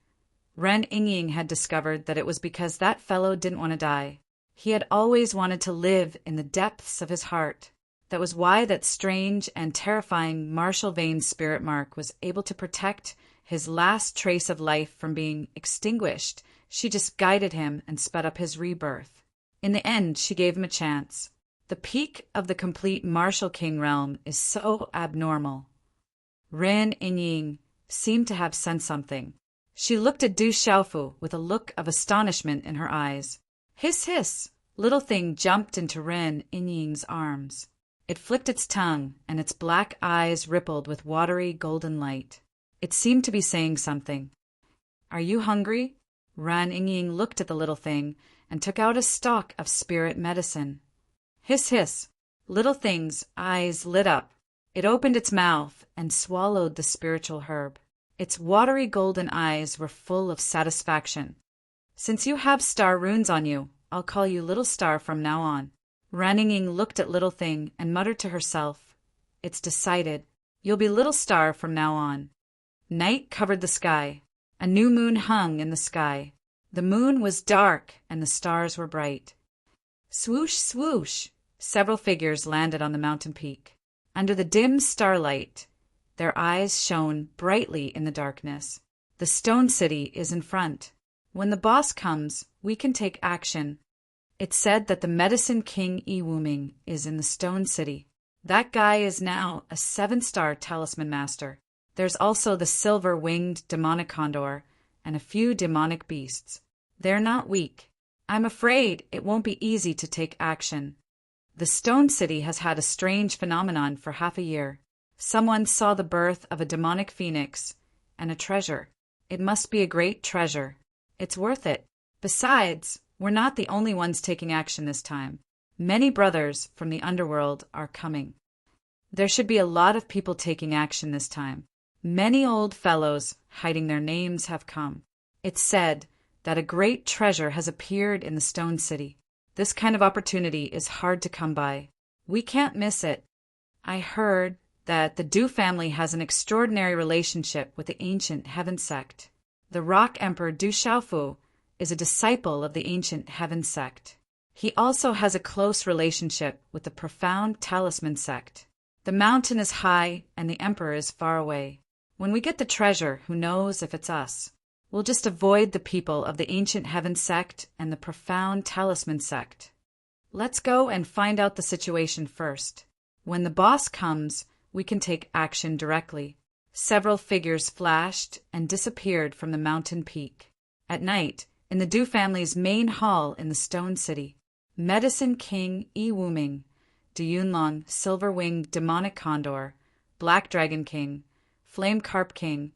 Ren Yingying had discovered that it was because that fellow didn't want to die. He had always wanted to live in the depths of his heart. That was why that strange and terrifying martial vein spirit mark was able to protect his last trace of life from being extinguished. She just guided him and sped up his rebirth. In the end, she gave him a chance. The peak of the complete martial king realm is so abnormal. Ren Yingying seemed to have sensed something. She looked at Du Xiaofu with a look of astonishment in her eyes. Hiss, hiss! Little thing jumped into Ren Yingying's arms. It flicked its tongue, and its black eyes rippled with watery golden light. It seemed to be saying something. Are you hungry? Ren Yingying looked at the little thing and took out a stalk of spirit medicine. Hiss, hiss! Little thing's eyes lit up. It opened its mouth and swallowed the spiritual herb. Its watery golden eyes were full of satisfaction. Since you have star runes on you, I'll call you Little Star from now on. Ren Yingying looked at Little Thing and muttered to herself, It's decided. You'll be Little Star from now on. Night covered the sky. A new moon hung in the sky. The moon was dark and the stars were bright. Swoosh, swoosh! Several figures landed on the mountain peak. Under the dim starlight, their eyes shone brightly in the darkness. The stone city is in front. When the boss comes, we can take action. It's said that the medicine king Wuming is in the stone city. That guy is now a 7-star talisman master. There's also the silver-winged demonic condor and a few demonic beasts. They're not weak. I'm afraid it won't be easy to take action. The stone city has had a strange phenomenon for half a year. Someone saw the birth of a demonic phoenix and a treasure. It must be a great treasure. It's worth it. Besides, we're not the only ones taking action this time. Many brothers from the underworld are coming. There should be a lot of people taking action this time. Many old fellows hiding their names have come. It's said that a great treasure has appeared in the stone city. This kind of opportunity is hard to come by. We can't miss it. I heard that the Du family has an extraordinary relationship with the ancient Heaven sect. The Rock Emperor Du Xiaofu is a disciple of the ancient Heaven sect. He also has a close relationship with the profound Talisman sect. The mountain is high and the emperor is far away. When we get the treasure, who knows if it's us? We'll just avoid the people of the ancient Heaven sect and the profound Talisman sect. Let's go and find out the situation first. When the boss comes, we can take action directly. Several figures flashed and disappeared from the mountain peak. At night, in the Du family's main hall in the stone city, Medicine King Wuming, Du Yunlong Silver-Winged Demonic Condor, Black Dragon King, Flame Carp King,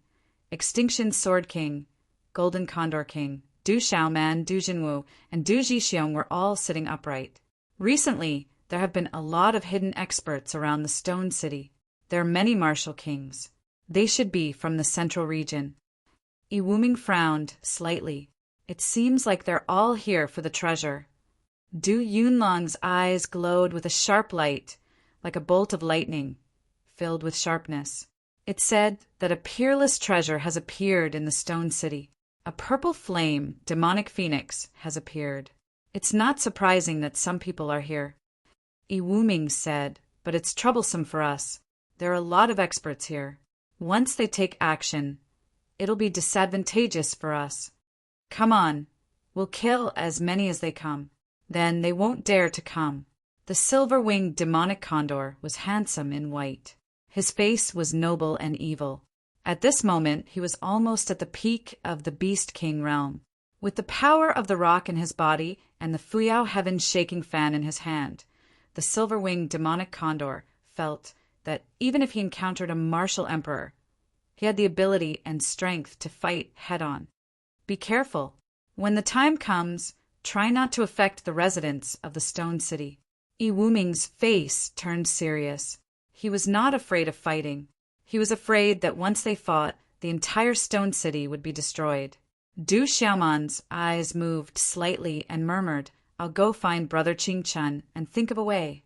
Extinction Sword King, Golden Condor King, Du Xiaoman, Du Jinwu, and Du Jixiong were all sitting upright. Recently, there have been a lot of hidden experts around the stone city. There are many martial kings. They should be from the central region. Wuming frowned slightly. It seems like they're all here for the treasure. Du Yunlong's eyes glowed with a sharp light, like a bolt of lightning, filled with sharpness. It said that a peerless treasure has appeared in the stone city. A purple flame, demonic phoenix, has appeared. It's not surprising that some people are here. Iwuming said, but it's troublesome for us. There are a lot of experts here. Once they take action, it'll be disadvantageous for us. Come on, we'll kill as many as they come. Then they won't dare to come. The silver-winged demonic condor was handsome in white. His face was noble and evil. At this moment, he was almost at the peak of the Beast King realm. With the power of the rock in his body and the Fuyao heaven-shaking fan in his hand, the silver-winged demonic condor felt that even if he encountered a martial emperor, he had the ability and strength to fight head-on. Be careful. When the time comes, try not to affect the residents of the Stone City. Iwuming's face turned serious. He was not afraid of fighting. He was afraid that once they fought, the entire Stone City would be destroyed. Du Xiaoman's eyes moved slightly and murmured, I'll go find Brother Qingchen and think of a way.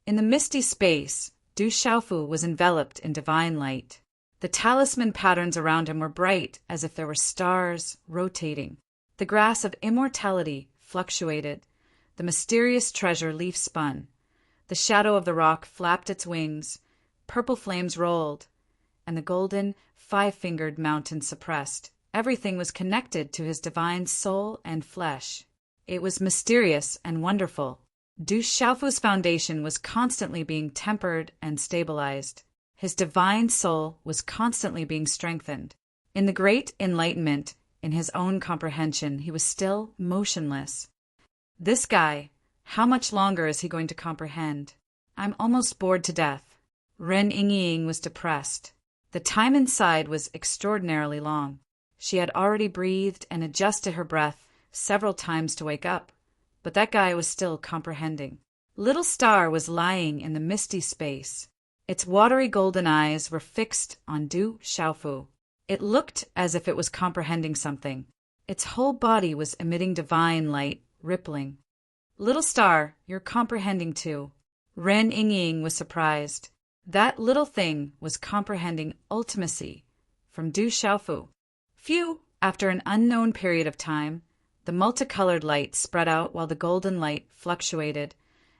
In the misty space, Du Xiaofu was enveloped in divine light. The talisman patterns around him were bright as if there were stars rotating. The grass of immortality fluctuated. The mysterious treasure leaf spun. The shadow of the rock flapped its wings. Purple flames rolled, and the golden, five-fingered mountain suppressed. Everything was connected to his divine soul and flesh. It was mysterious and wonderful. Du Xiaofu's foundation was constantly being tempered and stabilized. His divine soul was constantly being strengthened. In the great enlightenment, in his own comprehension, he was still motionless. This guy, how much longer is he going to comprehend? I'm almost bored to death. Ren Yingying was depressed. The time inside was extraordinarily long. She had already breathed and adjusted her breath several times to wake up, but that guy was still comprehending. Little Star was lying in the misty space. Its watery golden eyes were fixed on Du Xiaofu. It looked as if it was comprehending something. Its whole body was emitting divine light, rippling. Little Star, you're comprehending too. Ren Yingying was surprised. That little thing was comprehending ultimacy from Du Xiaofu. Phew! After an unknown period of time, the multicolored light spread out while the golden light fluctuated,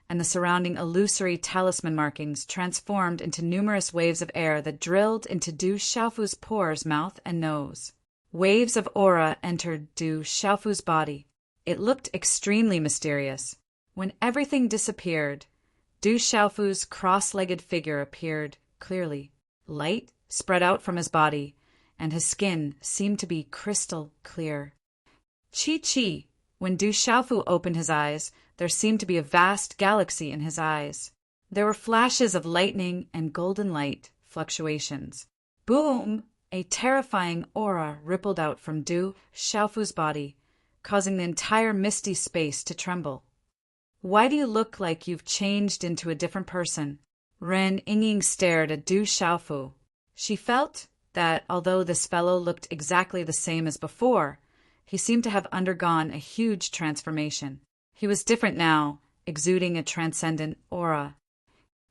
and the surrounding illusory talisman markings transformed into numerous waves of air that drilled into Du Xiaofu's pores, mouth, and nose. Waves of aura entered Du Xiaofu's body. It looked extremely mysterious. When everything disappeared, Du Xiaofu's cross-legged figure appeared clearly. Light spread out from his body, and his skin seemed to be crystal clear. Chi. When Du Xiaofu opened his eyes, there seemed to be a vast galaxy in his eyes. There were flashes of lightning and golden light fluctuations. Boom! A terrifying aura rippled out from Du Xiaofu's body, causing the entire misty space to tremble. Why do you look like you've changed into a different person? Ren Yingying stared at Du Xiaofu. She felt that although this fellow looked exactly the same as before, he seemed to have undergone a huge transformation. He was different now, exuding a transcendent aura.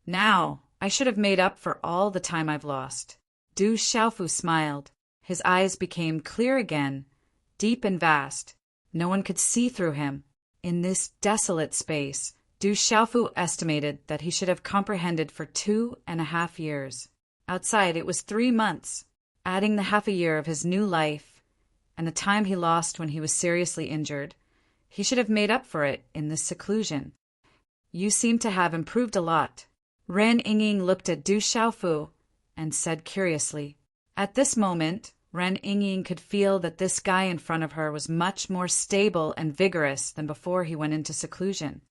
Now, I should have made up for all the time I've lost. Du Xiaofu smiled. His eyes became clear again, deep and vast. No one could see through him. In this desolate space, Du Xiaofu estimated that he should have comprehended for 2.5 years. Outside, it was 3 months. Adding the half a year of his new life and the time he lost when he was seriously injured, he should have made up for it in this seclusion. You seem to have improved a lot. Ren Yingying looked at Du Xiaofu and said curiously. At this moment, Ren Yingying could feel that this guy in front of her was much more stable and vigorous than before he went into seclusion.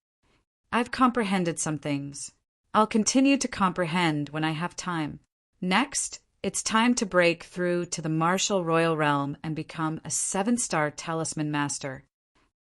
I've comprehended some things. I'll continue to comprehend when I have time. Next, it's time to break through to the martial royal realm and become a 7-star talisman master.